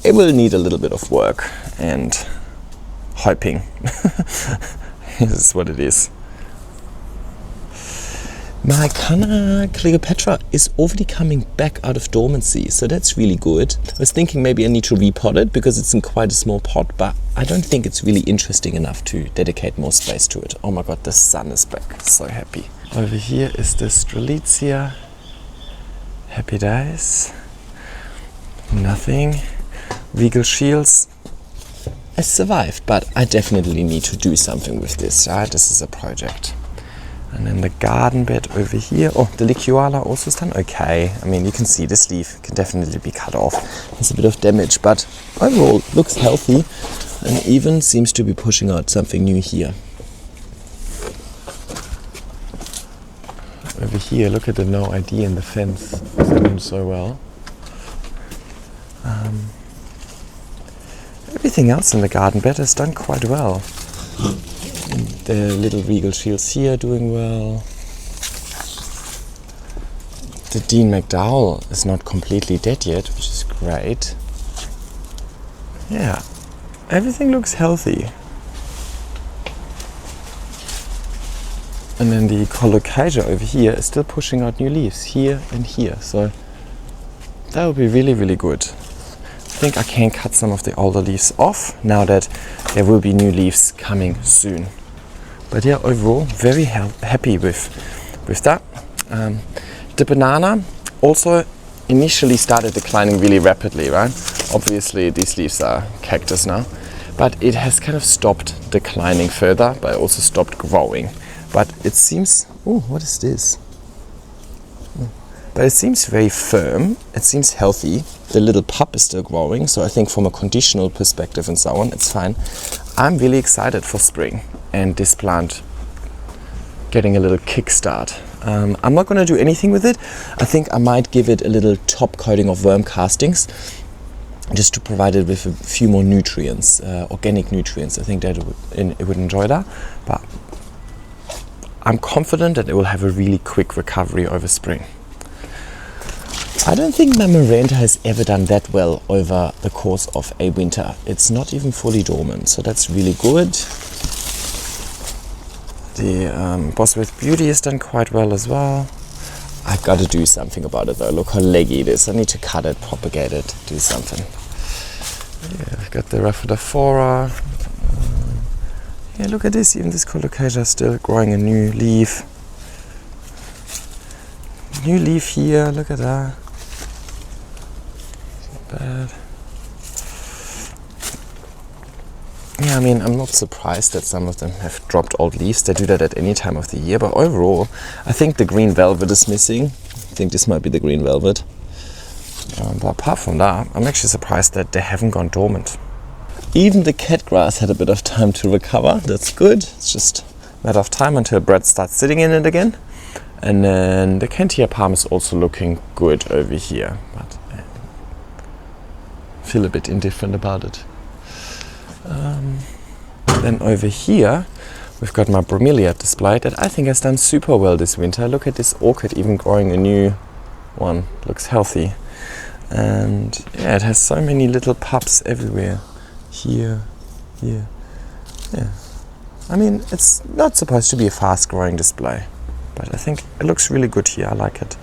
it will need a little bit of work and hoping. This is what it is. My Canna Cleopatra is already coming back out of dormancy, so that's really good. I was thinking maybe I need to repot it because it's in quite a small pot, but I don't think it's really interesting enough to dedicate more space to it. Oh my god, the sun is back. So happy. Over here is the Strelitzia. Happy days. Nothing. Regal Shields. I survived, but I definitely need to do something with this, right? This is a project. And then the garden bed over here. Oh, the Licuala also is done okay. I mean, you can see this leaf can definitely be cut off. There's a bit of damage, but overall looks healthy and even seems to be pushing out something new here. Over here, look at the no ID in the fence. It's doing so well. Everything else in the garden bed has done quite well. The little Regal Shields here doing well. The Dean McDowell is not completely dead yet, which is great. Yeah, everything looks healthy. And then the Colocasia over here is still pushing out new leaves here and here, so that would be really, really good. I think I can cut some of the older leaves off now that there will be new leaves coming soon. But yeah, overall, very happy with that. The banana also initially started declining really rapidly, right? Obviously, these leaves are cactus now, but it has kind of stopped declining further, but also stopped growing. But it seems, oh, what is this? But it seems very firm. It seems healthy. The little pup is still growing, so I think from a conditional perspective and so on, it's fine. I'm really excited for spring and this plant getting a little kickstart. I'm not going to do anything with it. I think I might give it a little top coating of worm castings just to provide it with a few more nutrients, organic nutrients. I think that it would enjoy that. But I'm confident that it will have a really quick recovery over spring. I don't think my Miranda has ever done that well over the course of a winter. It's not even fully dormant, so that's really good. The Bosworth Beauty has done quite well as well. I've got to do something about it though. Look how leggy it is. I need to cut it, propagate it, do something. Yeah, I've got the Rhaphidophora. Yeah, look at this. Even this Colocasia is still growing a new leaf. New leaf here, look at that. Not bad. Yeah, I mean, I'm not surprised that some of them have dropped old leaves. They do that at any time of the year, but overall, I think the green velvet is missing. I think this might be the green velvet. But apart from that, I'm actually surprised that they haven't gone dormant. Even the catgrass had a bit of time to recover. That's good. It's just a matter of time until Brad starts sitting in it again. And then the Cantia palm is also looking good over here, but I feel a bit indifferent about it. Then over here, we've got my bromeliad display that I think has done super well this winter. Look at this orchid even growing a new one. Looks healthy. And yeah, it has so many little pups everywhere. Here. Yeah. I mean, it's not supposed to be a fast growing display, but I think it looks really good here. I like it.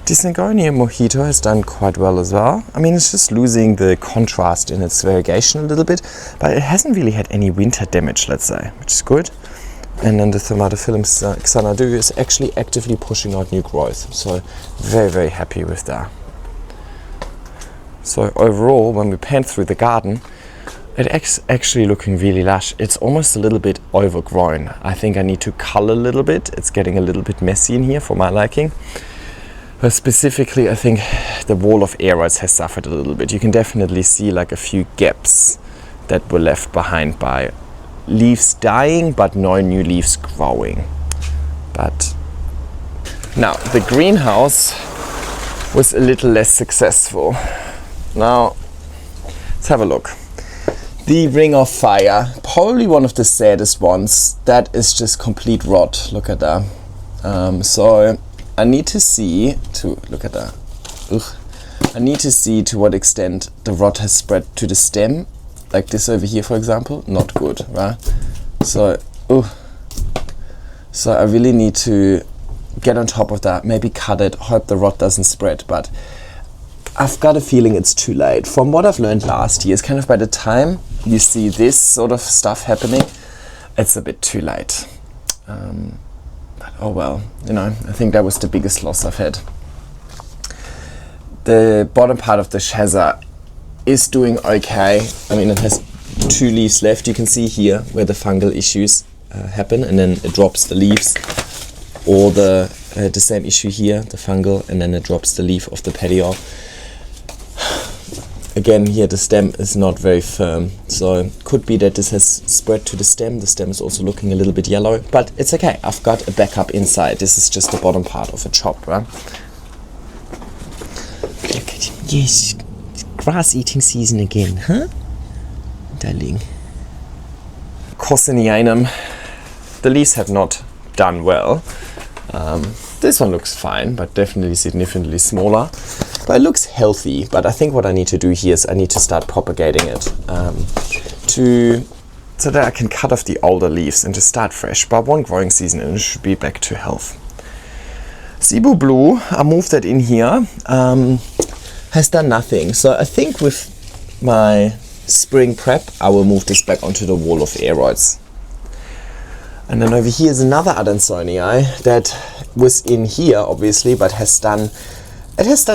The Syngonium Mojito has done quite well as well. I mean, it's just losing the contrast in its variegation a little bit, but it hasn't really had any winter damage, let's say, which is good. And then the Thermatophyllum Xanadu is actually actively pushing out new growth, so very, very happy with that. So overall, when we pan through the garden, it's actually looking really lush. It's almost a little bit overgrown. I think I need to color a little bit. It's getting a little bit messy in here for my liking. But specifically, I think the wall of aroids has suffered a little bit. You can definitely see like a few gaps that were left behind by leaves dying, but no new leaves growing. But now the greenhouse was a little less successful. Now let's have a look. The ring of fire, probably one of the saddest ones. That is just complete rot. Look at that. So I need to see to look at that. I need to see to what extent the rot has spread to the stem, like this over here, for example. Not good, right? So, so I really need to get on top of that. Maybe cut it. Hope the rot doesn't spread, but I've got a feeling it's too late. From what I've learned last year, it's kind of by the time you see this sort of stuff happening, it's a bit too late. But oh well, you know, I think that was the biggest loss I've had. The bottom part of the Shazza is doing okay. I mean, it has 2 leaves left. You can see here where the fungal issues happen, and then it drops the leaves, or the same issue here, the fungal, and then it drops the leaf of the petiole. Again, here the stem is not very firm, so it could be that this has spread to the stem. The stem is also looking a little bit yellow, but it's okay. I've got a backup inside. This is just the bottom part of a chop, right? Look at him. Yes, grass eating season again, huh? Darling. Corsinianum. The leaves have not done well. This one looks fine, but definitely significantly smaller. But it looks healthy. But I think what I need to do here is I need to start propagating it so that I can cut off the older leaves and just start fresh. But one growing season and it should be back to health. Cebu Blue, I moved that in here, has done nothing. So I think with my spring prep, I will move this back onto the wall of aroids. And then over here is another Adansonii that was in here, obviously, but has done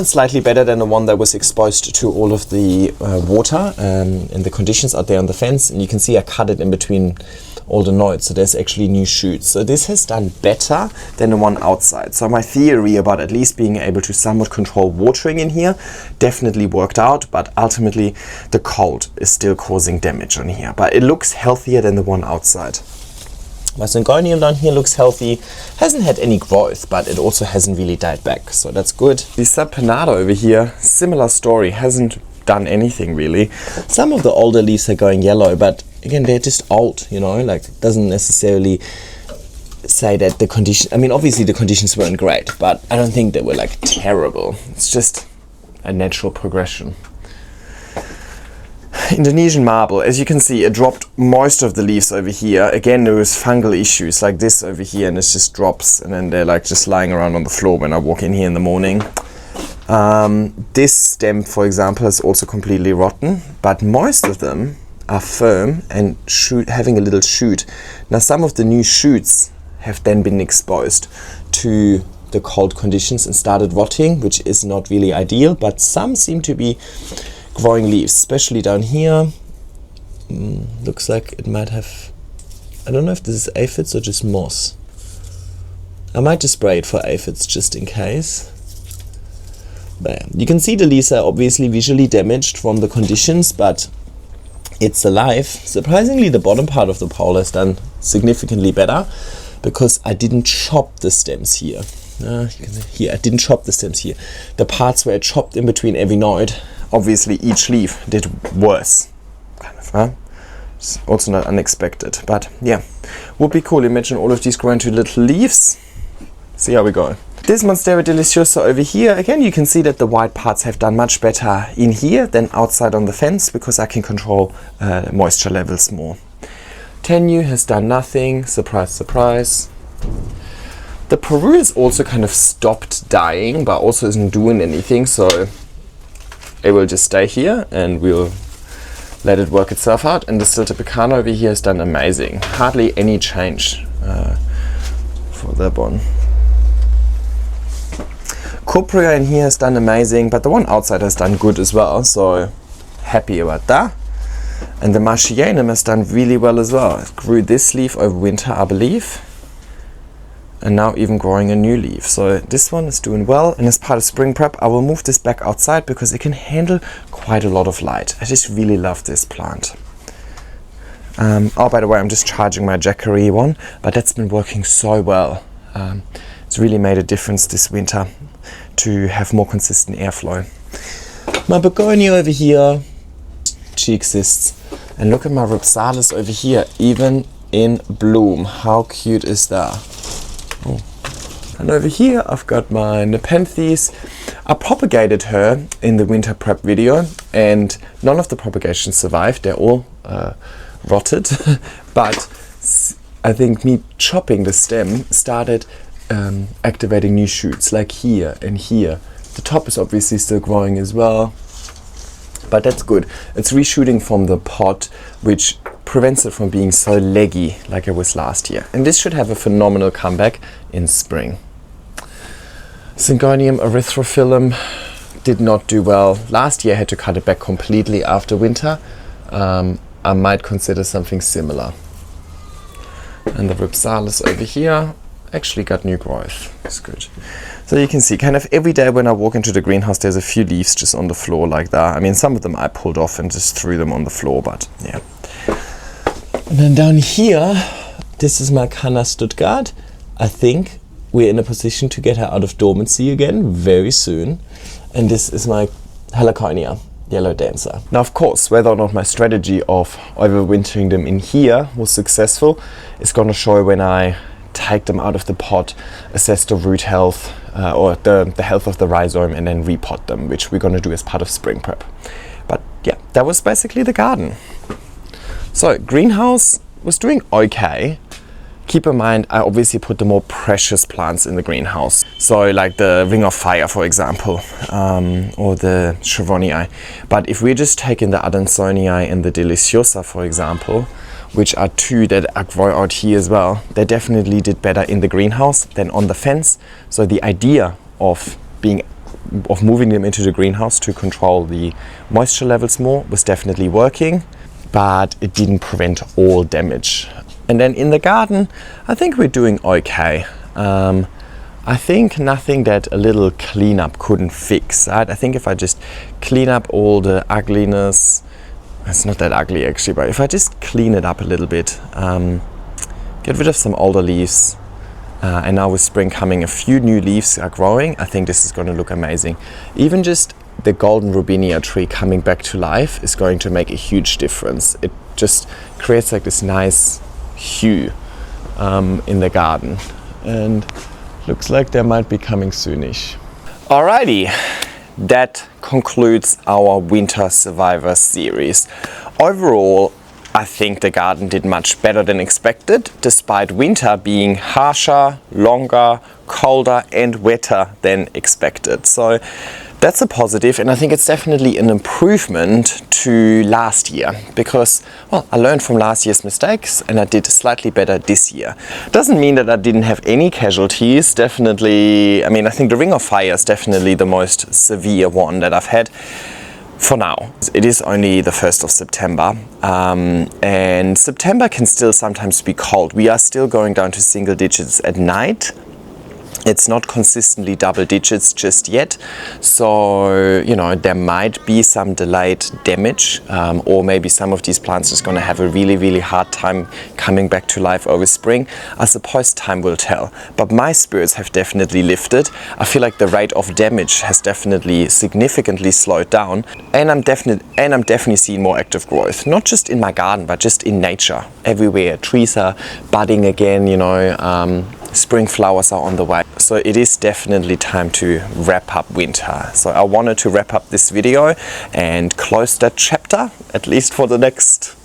slightly better than the one that was exposed to all of the water and the conditions out there on the fence. And you can see I cut it in between all the nodes, so there's actually new shoots. So this has done better than the one outside. So my theory about at least being able to somewhat control watering in here definitely worked out, but ultimately the cold is still causing damage on here. But it looks healthier than the one outside. My Syngonium down here looks healthy, hasn't had any growth, but it also hasn't really died back, so that's good. The Subpanada over here, similar story, hasn't done anything really. Some of the older leaves are going yellow, but again, they're just old, you know, like doesn't necessarily say that the condition, I mean, obviously the conditions weren't great, but I don't think they were like terrible. It's just a natural progression. Indonesian marble, as you can see, it dropped most of the leaves over here. Again, there was fungal issues like this over here, and it just drops, and then they're like just lying around on the floor when I walk in here in the morning. This stem, for example, is also completely rotten, but most of them are firm and having a little shoot. Now, some of the new shoots have then been exposed to the cold conditions and started rotting, which is not really ideal, but some seem to be growing leaves, especially down here. Looks like it might have, I don't know if this is aphids or just moss. I might just spray it for aphids just in case. But you can see the leaves are obviously visually damaged from the conditions, but it's alive. Surprisingly, the bottom part of the pole has done significantly better because I didn't chop the stems here. You can see here, I didn't chop the stems here. The parts where I chopped in between every node, obviously each leaf did worse, kind of, huh? It's also not unexpected, but yeah, would be cool. Imagine all of these growing to little leaves. See how we go. This Monstera Deliciosa over here, again, you can see that the white parts have done much better in here than outside on the fence because I can control moisture levels more. Tenue has done nothing, surprise, surprise. The Peru has also kind of stopped dying, but also isn't doing anything, so it will just stay here and we'll let it work itself out. And the Stiltepecana over here has done amazing. Hardly any change for that one. Cupria in here has done amazing, but the one outside has done good as well, so happy about that. And the Marchianum has done really well as well. It grew this leaf over winter, I believe, and now even growing a new leaf. So this one is doing well, and as part of spring prep I will move this back outside because it can handle quite a lot of light. I just really love this plant. Oh, by the way, I'm just charging my Jacquerie one, but that's been working so well. It's really made a difference this winter to have more consistent airflow. My begonia over here, she exists. And look at my Rhipsalis over here, even in bloom. How cute is that? Oh. And over here I've got my Nepenthes. I propagated her in the winter prep video and none of the propagations survived. They're all rotted. But I think me chopping the stem started activating new shoots, like here and here. The top is obviously still growing as well, but that's good. It's reshooting from the pot, which prevents it from being so leggy like it was last year. And this should have a phenomenal comeback in spring. Syngonium erythrophyllum did not do well. Last year I had to cut it back completely after winter. I might consider something similar. And the Rhipsalis over here actually got new growth. It's good. So you can see kind of every day when I walk into the greenhouse there's a few leaves just on the floor like that. I mean, some of them I pulled off and just threw them on the floor, but yeah. And then down here, this is my Canna Stuttgart. I think we're in a position to get her out of dormancy again very soon. And this is my Heliconia, Yellow Dancer. Now, of course, whether or not my strategy of overwintering them in here was successful is going to show when I take them out of the pot, assess the root health or the health of the rhizome, and then repot them, which we're going to do as part of spring prep. But yeah, that was basically the garden. So greenhouse was doing okay. Keep in mind, I obviously put the more precious plants in the greenhouse. So like the Ring of Fire, for example, or the Chevronnii. But if we're just taking the Adansonii and the Deliciosa, for example, which are two that I grow out here as well, they definitely did better in the greenhouse than on the fence. So the idea of moving them into the greenhouse to control the moisture levels more was definitely working, but it didn't prevent all damage. And then in the garden, I think we're doing okay. I think nothing that a little cleanup couldn't fix. Right? I think if I just clean up all the ugliness, it's not that ugly actually, but if I just clean it up a little bit, get rid of some older leaves, and now with spring coming, a few new leaves are growing, I think this is going to look amazing. Even just the golden robinia tree coming back to life is going to make a huge difference. It just creates like this nice hue in the garden, and looks like they might be coming soonish. Alrighty, that concludes our Winter Survivor series. Overall, I think the garden did much better than expected, despite winter being harsher, longer, colder and wetter than expected. So that's a positive, and I think it's definitely an improvement to last year because, well, I learned from last year's mistakes and I did slightly better this year. Doesn't mean that I didn't have any casualties. Definitely, I mean, I think the Ring of Fire is definitely the most severe one that I've had for now. It is only the 1st of September, and September can still sometimes be cold. We are still going down to single digits at night. It's not consistently double digits just yet, so you know, there might be some delayed damage, or maybe some of these plants are going to have a really hard time coming back to life over spring. I suppose time will tell, but my spirits have definitely lifted. I feel like the rate of damage has definitely significantly slowed down, and I'm definitely seeing more active growth, not just in my garden but just in nature everywhere. Trees are budding again, you know, spring flowers are on the way. So it is definitely time to wrap up winter. So I wanted to wrap up this video and close that chapter, at least for the next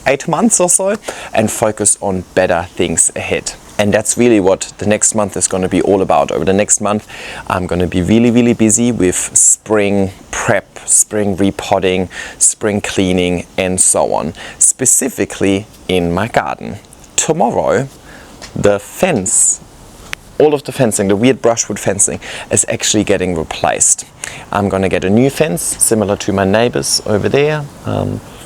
8 months or so, and focus on better things ahead. And that's really what the next month is going to be all about. Over the next month, I'm going to be really busy with spring prep, spring repotting, spring cleaning, and so on, specifically in my garden. Tomorrow, the fence all of the fencing, the weird brushwood fencing, is actually getting replaced. I'm gonna get a new fence similar to my neighbors over there.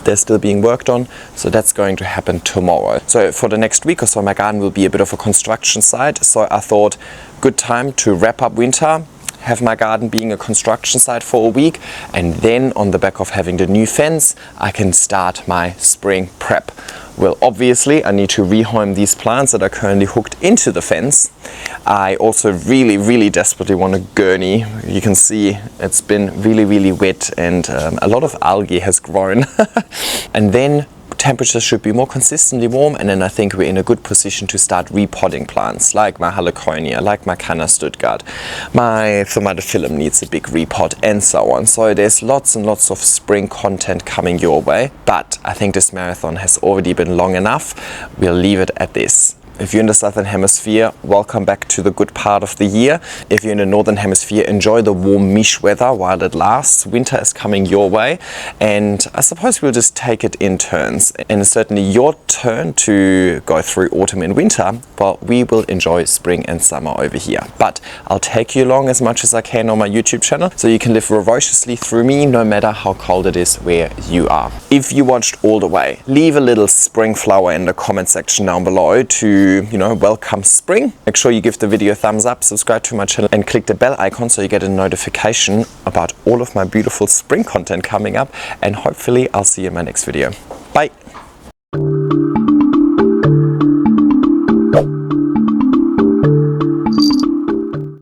They're still being worked on, so that's going to happen tomorrow. So for the next week or so, my garden will be a bit of a construction site. So I thought, good time to wrap up winter, have my garden being a construction site for a week, and then on the back of having the new fence, I can start my spring prep. Well, obviously I need to rehome these plants that are currently hooked into the fence. I also really desperately want a gurney. You can see it's been really wet, and a lot of algae has grown. And then temperatures should be more consistently warm, and then I think we're in a good position to start repotting plants like my Haliconia, like my Canna Stuttgart. My Thomatophyllum needs a big repot, and so on. So there's lots and lots of spring content coming your way, but I think this marathon has already been long enough. We'll leave it at this. If you're in the Southern Hemisphere, welcome back to the good part of the year. If you're in the Northern Hemisphere, enjoy the warm mish weather while it lasts. Winter is coming your way, and I suppose we'll just take it in turns. And it's certainly your turn to go through autumn and winter, but we will enjoy spring and summer over here. But I'll take you along as much as I can on my YouTube channel, so you can live ferociously through me, no matter how cold it is where you are. If you watched all the way, leave a little spring flower in the comment section down below to welcome spring. Make sure you give the video a thumbs up, subscribe to my channel, and click the bell icon so you get a notification about all of my beautiful spring content coming up. And hopefully I'll see you in my next video. Bye.